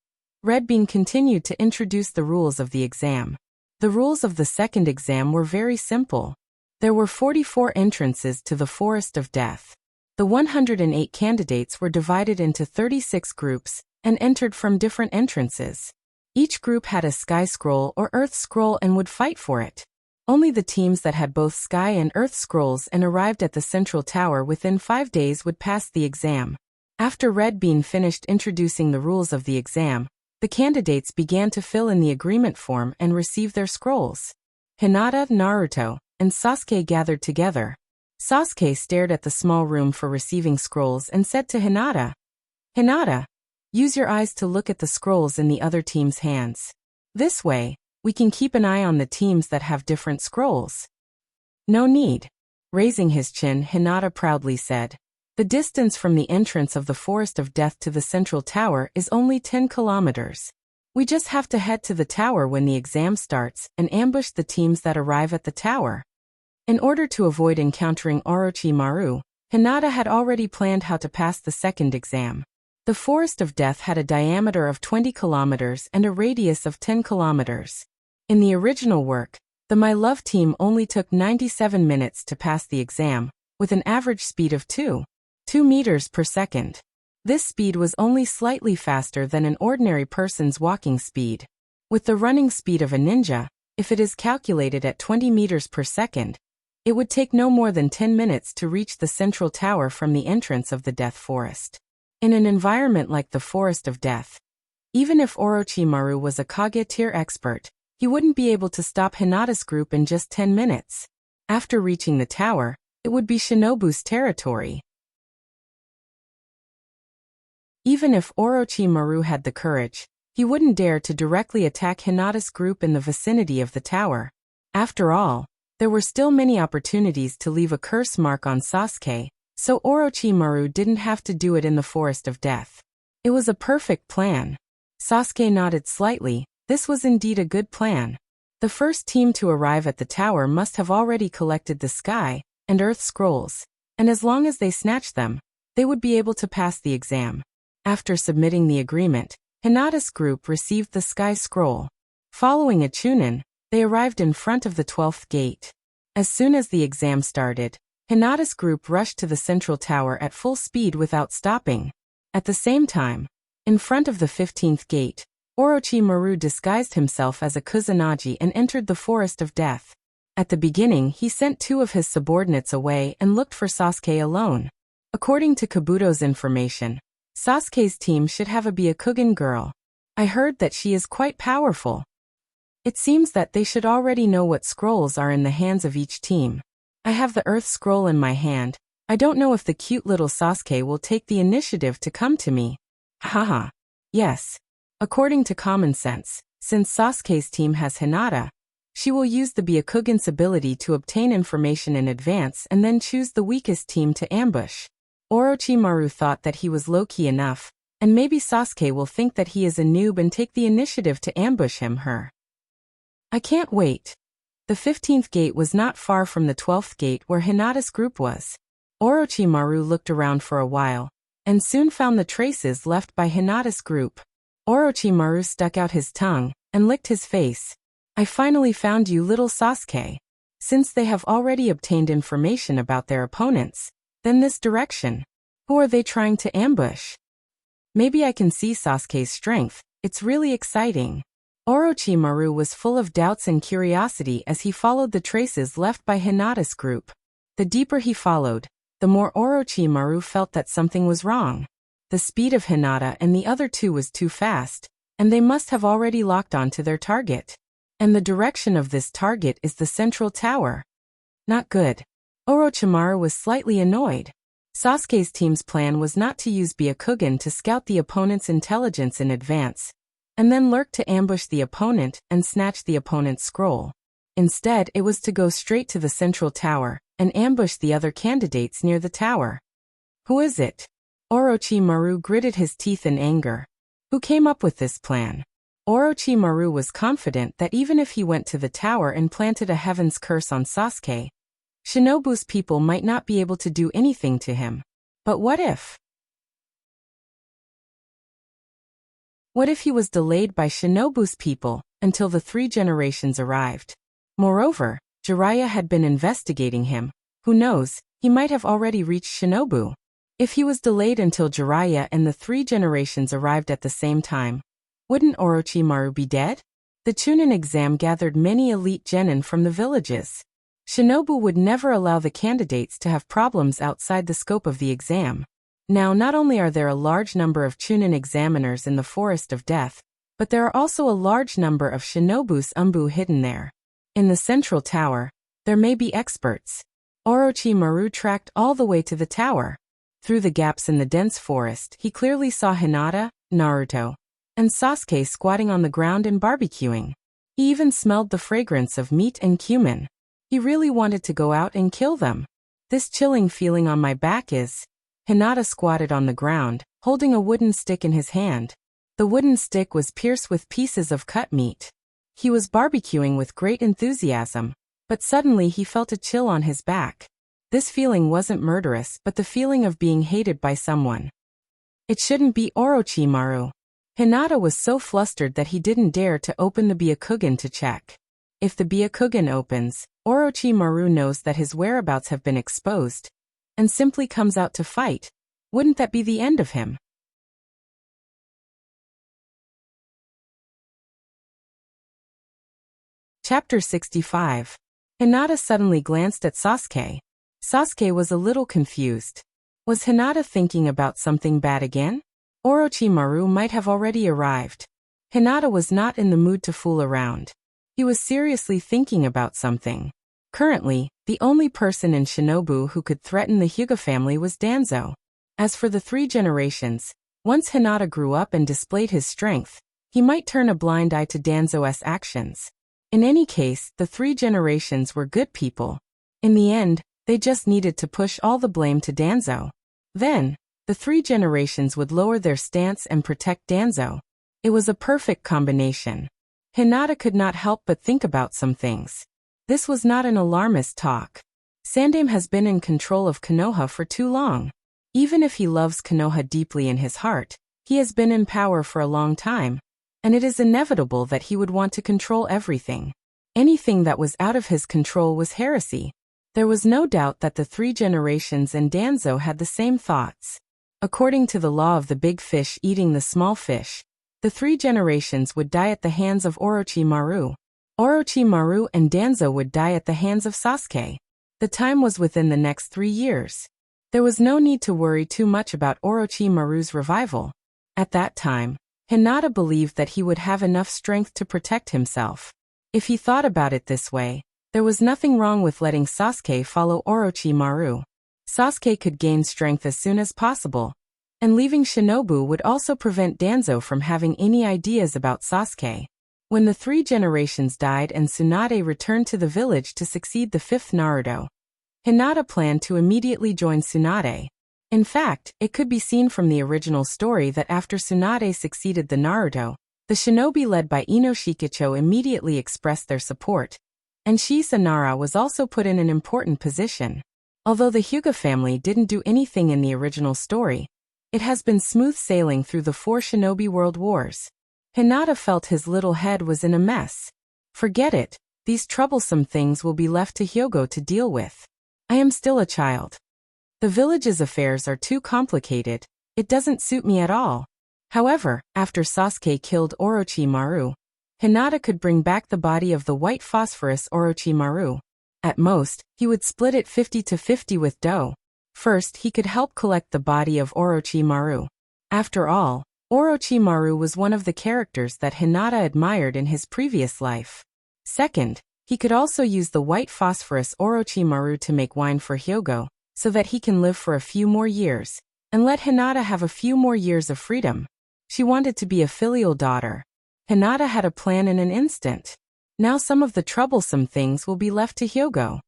Red Bean continued to introduce the rules of the exam. The rules of the second exam were very simple. There were 44 entrances to the Forest of Death. The 108 candidates were divided into 36 groups and entered from different entrances. Each group had a sky scroll or earth scroll and would fight for it. Only the teams that had both Sky and Earth scrolls and arrived at the central tower within 5 days would pass the exam. After Red Bean finished introducing the rules of the exam, the candidates began to fill in the agreement form and receive their scrolls. Hinata, Naruto, and Sasuke gathered together. Sasuke stared at the small room for receiving scrolls and said to Hinata, "Hinata, use your eyes to look at the scrolls in the other team's hands. This way, we can keep an eye on the teams that have different scrolls." "No need." Raising his chin, Hinata proudly said. "The distance from the entrance of the Forest of Death to the central tower is only 10 kilometers. We just have to head to the tower when the exam starts and ambush the teams that arrive at the tower." In order to avoid encountering Orochimaru, Hinata had already planned how to pass the second exam. The Forest of Death had a diameter of 20 kilometers and a radius of 10 kilometers. In the original work, the My Love team only took 97 minutes to pass the exam, with an average speed of 2 meters per second. This speed was only slightly faster than an ordinary person's walking speed. With the running speed of a ninja, if it is calculated at 20 meters per second, it would take no more than 10 minutes to reach the central tower from the entrance of the Death Forest. In an environment like the Forest of Death, even if Orochimaru was a Kage tier expert, he wouldn't be able to stop Hinata's group in just 10 minutes. After reaching the tower, it would be Shinobu's territory. Even if Orochimaru had the courage, he wouldn't dare to directly attack Hinata's group in the vicinity of the tower. After all, there were still many opportunities to leave a curse mark on Sasuke, so Orochimaru didn't have to do it in the Forest of Death. It was a perfect plan. Sasuke nodded slightly. This was indeed a good plan. The first team to arrive at the tower must have already collected the Sky and Earth scrolls, and as long as they snatched them, they would be able to pass the exam. After submitting the agreement, Hinata's group received the Sky Scroll. Following a Chunin, they arrived in front of the 12th gate. As soon as the exam started, Hinata's group rushed to the central tower at full speed without stopping. At the same time, in front of the 15th gate, Orochimaru disguised himself as a Kusanagi and entered the Forest of Death. At the beginning, he sent 2 of his subordinates away and looked for Sasuke alone. According to Kabuto's information, Sasuke's team should have a Byakugan girl. I heard that she is quite powerful. It seems that they should already know what scrolls are in the hands of each team. I have the Earth Scroll in my hand. I don't know if the cute little Sasuke will take the initiative to come to me. Haha. Yes. According to common sense, since Sasuke's team has Hinata, she will use the Byakugan's ability to obtain information in advance and then choose the weakest team to ambush. Orochimaru thought that he was low-key enough, and maybe Sasuke will think that he is a noob and take the initiative to ambush him/her. I can't wait. The 15th gate was not far from the 12th gate where Hinata's group was. Orochimaru looked around for a while, and soon found the traces left by Hinata's group. Orochimaru stuck out his tongue and licked his face. I finally found you, little Sasuke. Since they have already obtained information about their opponents, then this direction. Who are they trying to ambush? Maybe I can see Sasuke's strength. It's really exciting. Orochimaru was full of doubts and curiosity as he followed the traces left by Hinata's group. The deeper he followed, the more Orochimaru felt that something was wrong. The speed of Hinata and the other 2 was too fast, and they must have already locked on to their target. And the direction of this target is the central tower. Not good. Orochimaru was slightly annoyed. Sasuke's team's plan was not to use Byakugan to scout the opponent's intelligence in advance, and then lurk to ambush the opponent and snatch the opponent's scroll. Instead, it was to go straight to the central tower and ambush the other candidates near the tower. Who is it? Orochimaru gritted his teeth in anger. Who came up with this plan? Orochimaru was confident that even if he went to the tower and planted a heaven's curse on Sasuke, Shinobu's people might not be able to do anything to him. But what if? What if he was delayed by Shinobu's people until the 3 generations arrived? Moreover, Jiraiya had been investigating him. Who knows, he might have already reached Shinobu. If he was delayed until Jiraiya and the 3 generations arrived at the same time, wouldn't Orochimaru be dead? The Chunin exam gathered many elite genin from the villages. Shinobu would never allow the candidates to have problems outside the scope of the exam. Now, not only are there a large number of Chunin examiners in the Forest of Death, but there are also a large number of Shinobu's Umbu hidden there. In the central tower, there may be experts. Orochimaru tracked all the way to the tower. Through the gaps in the dense forest, he clearly saw Hinata, Naruto, and Sasuke squatting on the ground and barbecuing. He even smelled the fragrance of meat and cumin. He really wanted to go out and kill them. This chilling feeling on my back is... Hinata squatted on the ground, holding a wooden stick in his hand. The wooden stick was pierced with pieces of cut meat. He was barbecuing with great enthusiasm, but suddenly he felt a chill on his back. This feeling wasn't murderous, but the feeling of being hated by someone. It shouldn't be Orochimaru. Hinata was so flustered that he didn't dare to open the Byakugan to check. If the Byakugan opens, Orochimaru knows that his whereabouts have been exposed, and simply comes out to fight. Wouldn't that be the end of him? Chapter 65. Hinata suddenly glanced at Sasuke. Sasuke was a little confused. Was Hinata thinking about something bad again? Orochimaru might have already arrived. Hinata was not in the mood to fool around. He was seriously thinking about something. Currently, the only person in Shinobu who could threaten the Hyuga family was Danzo. As for the three generations, once Hinata grew up and displayed his strength, he might turn a blind eye to Danzo's actions. In any case, the three generations were good people. In the end, they just needed to push all the blame to Danzo. Then, the three generations would lower their stance and protect Danzo. It was a perfect combination. Hinata could not help but think about some things. This was not an alarmist talk. Sandaime has been in control of Konoha for too long. Even if he loves Konoha deeply in his heart, he has been in power for a long time, and it is inevitable that he would want to control everything. Anything that was out of his control was heresy. There was no doubt that the three generations and Danzo had the same thoughts. According to the law of the big fish eating the small fish, the three generations would die at the hands of Orochimaru. Orochimaru and Danzo would die at the hands of Sasuke. The time was within the next 3 years. There was no need to worry too much about Orochimaru's revival. At that time, Hinata believed that he would have enough strength to protect himself. If he thought about it this way, there was nothing wrong with letting Sasuke follow Orochimaru. Sasuke could gain strength as soon as possible, and leaving Shinobu would also prevent Danzo from having any ideas about Sasuke. When the three generations died and Tsunade returned to the village to succeed the fifth Naruto, Hinata planned to immediately join Tsunade. In fact, it could be seen from the original story that after Tsunade succeeded the Naruto, the shinobi led by Ino Shikicho immediately expressed their support, and Shisa Nara was also put in an important position. Although the Hyuga family didn't do anything in the original story, it has been smooth sailing through the 4 shinobi world wars. Hinata felt his little head was in a mess. Forget it, these troublesome things will be left to Hyogo to deal with. I am still a child. The village's affairs are too complicated, it doesn't suit me at all. However, after Sasuke killed Orochimaru, Hinata could bring back the body of the white phosphorus Orochimaru. At most, he would split it 50-50 with Do. First, he could help collect the body of Orochimaru. After all, Orochimaru was one of the characters that Hinata admired in his previous life. Second, he could also use the white phosphorus Orochimaru to make wine for Hyogo, so that he can live for a few more years, and let Hinata have a few more years of freedom. She wanted to be a filial daughter. Hinata had a plan in an instant. Now some of the troublesome things will be left to Hyogo.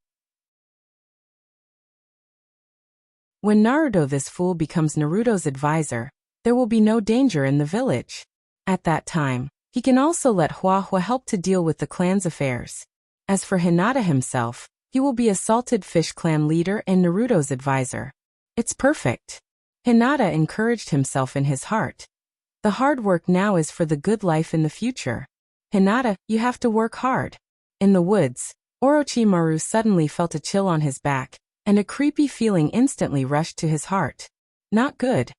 When Naruto this fool becomes Naruto's advisor, there will be no danger in the village. At that time, he can also let Hua help to deal with the clan's affairs. As for Hinata himself, he will be a Salted Fish clan leader and Naruto's advisor. It's perfect. Hinata encouraged himself in his heart. The hard work now is for the good life in the future. Hinata, you have to work hard. In the woods, Orochimaru suddenly felt a chill on his back, and a creepy feeling instantly rushed to his heart. Not good.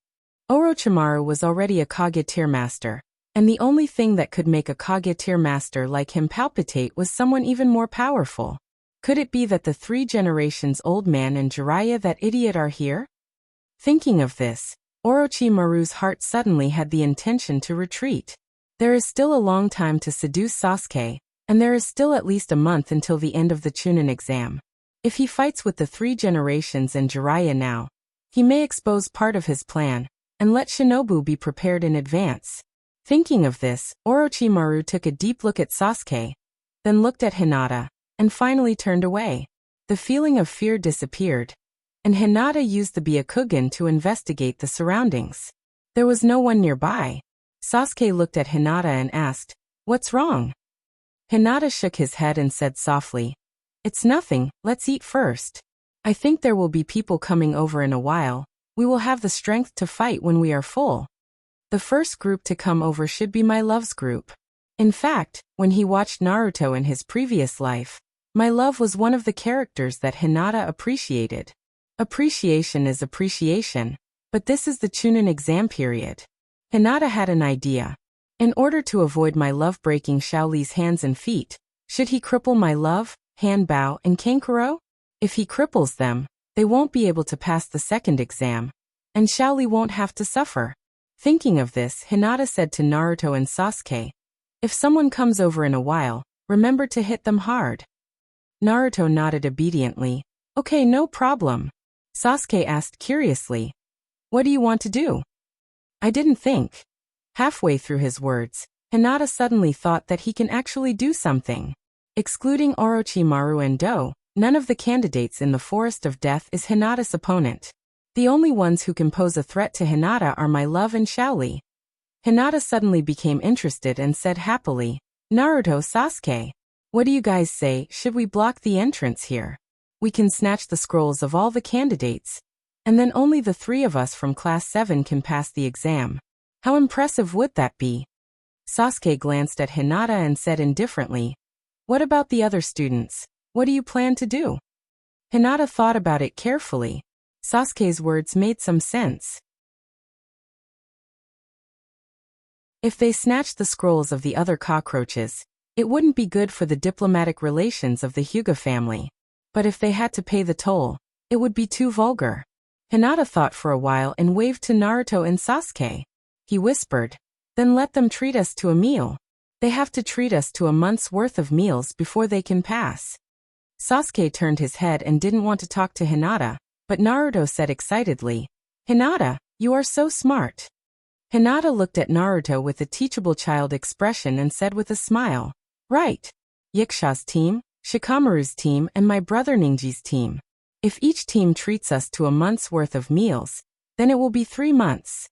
Orochimaru was already a Kage tier master, And the only thing that could make a Kage master like him palpitate was someone even more powerful. Could it be that the 3 generations old man and Jiraiya, that idiot, are here? Thinking of this, Orochimaru's heart suddenly had the intention to retreat. There is still a long time to seduce Sasuke, and there is still at least a month until the end of the Chunin exam. If he fights with the 3 generations and Jiraiya now, he may expose part of his plan, and let Shinobu be prepared in advance. Thinking of this, Orochimaru took a deep look at Sasuke, then looked at Hinata, and finally turned away. The feeling of fear disappeared, and Hinata used the Byakugan to investigate the surroundings. There was no one nearby. Sasuke looked at Hinata and asked, "What's wrong?" Hinata shook his head and said softly, "It's nothing, let's eat first. I think there will be people coming over in a while. We will have the strength to fight when we are full. The first group to come over should be my love's group." In fact, when he watched Naruto in his previous life, my love was one of the characters that Hinata appreciated. Appreciation is appreciation, but this is the Chunin exam period. Hinata had an idea. In order to avoid my love breaking Shaoli's hands and feet, should he cripple my love, Hanbao, and Kankuro? If he cripples them, they won't be able to pass the second exam, and Shaoli won't have to suffer. Thinking of this, Hinata said to Naruto and Sasuke, "If someone comes over in a while, remember to hit them hard." Naruto nodded obediently. "Okay, no problem." Sasuke asked curiously, "What do you want to do?" "I didn't think." Halfway through his words, Hinata suddenly thought that he can actually do something. Excluding Orochimaru and Do, none of the candidates in the Forest of Death is Hinata's opponent. The only ones who can pose a threat to Hinata are my love and Shaoli. Hinata suddenly became interested and said happily, "Naruto, Sasuke, what do you guys say, should we block the entrance here? We can snatch the scrolls of all the candidates, and then only the 3 of us from Class 7 can pass the exam. How impressive would that be?" Sasuke glanced at Hinata and said indifferently, "What about the other students? What do you plan to do?" Hinata thought about it carefully. Sasuke's words made some sense. If they snatched the scrolls of the other cockroaches, it wouldn't be good for the diplomatic relations of the Hyuga family. But if they had to pay the toll, it would be too vulgar. Hinata thought for a while and waved to Naruto and Sasuke. He whispered, "Then let them treat us to a meal. They have to treat us to a month's worth of meals before they can pass." Sasuke turned his head and didn't want to talk to Hinata, but Naruto said excitedly, "Hinata, you are so smart." Hinata looked at Naruto with a teachable child expression and said with a smile, "Right. Yakusha's team, Shikamaru's team, and my brother Ninji's team. If each team treats us to a month's worth of meals, then it will be 3 months.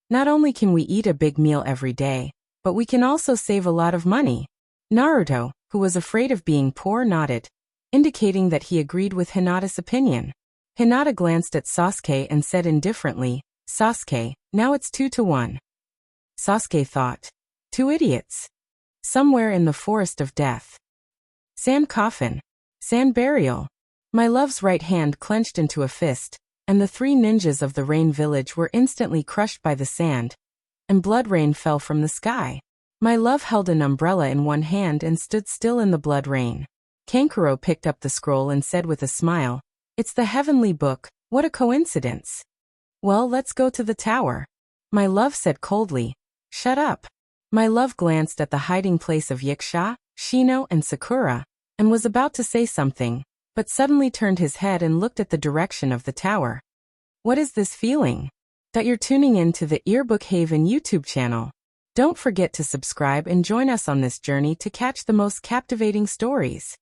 Not only can we eat a big meal every day, but we can also save a lot of money." Naruto, who was afraid of being poor, nodded, indicating that he agreed with Hinata's opinion. Hinata glanced at Sasuke and said indifferently, "Sasuke, now it's 2-1. Sasuke thought, 2 idiots. Somewhere in the Forest of Death. Sand coffin. Sand burial. My love's right hand clenched into a fist, and the 3 ninjas of the Rain Village were instantly crushed by the sand, and blood rain fell from the sky. My love held an umbrella in one hand and stood still in the blood rain. Kankuro picked up the scroll and said with a smile, "It's the heavenly book, what a coincidence." "Well, let's go to the tower." My love said coldly, "Shut up." My love glanced at the hiding place of Yakusha, Shino, and Sakura, and was about to say something, but suddenly turned his head and looked at the direction of the tower. What is this feeling? That you're tuning in to the Earbook Haven YouTube channel. Don't forget to subscribe and join us on this journey to catch the most captivating stories.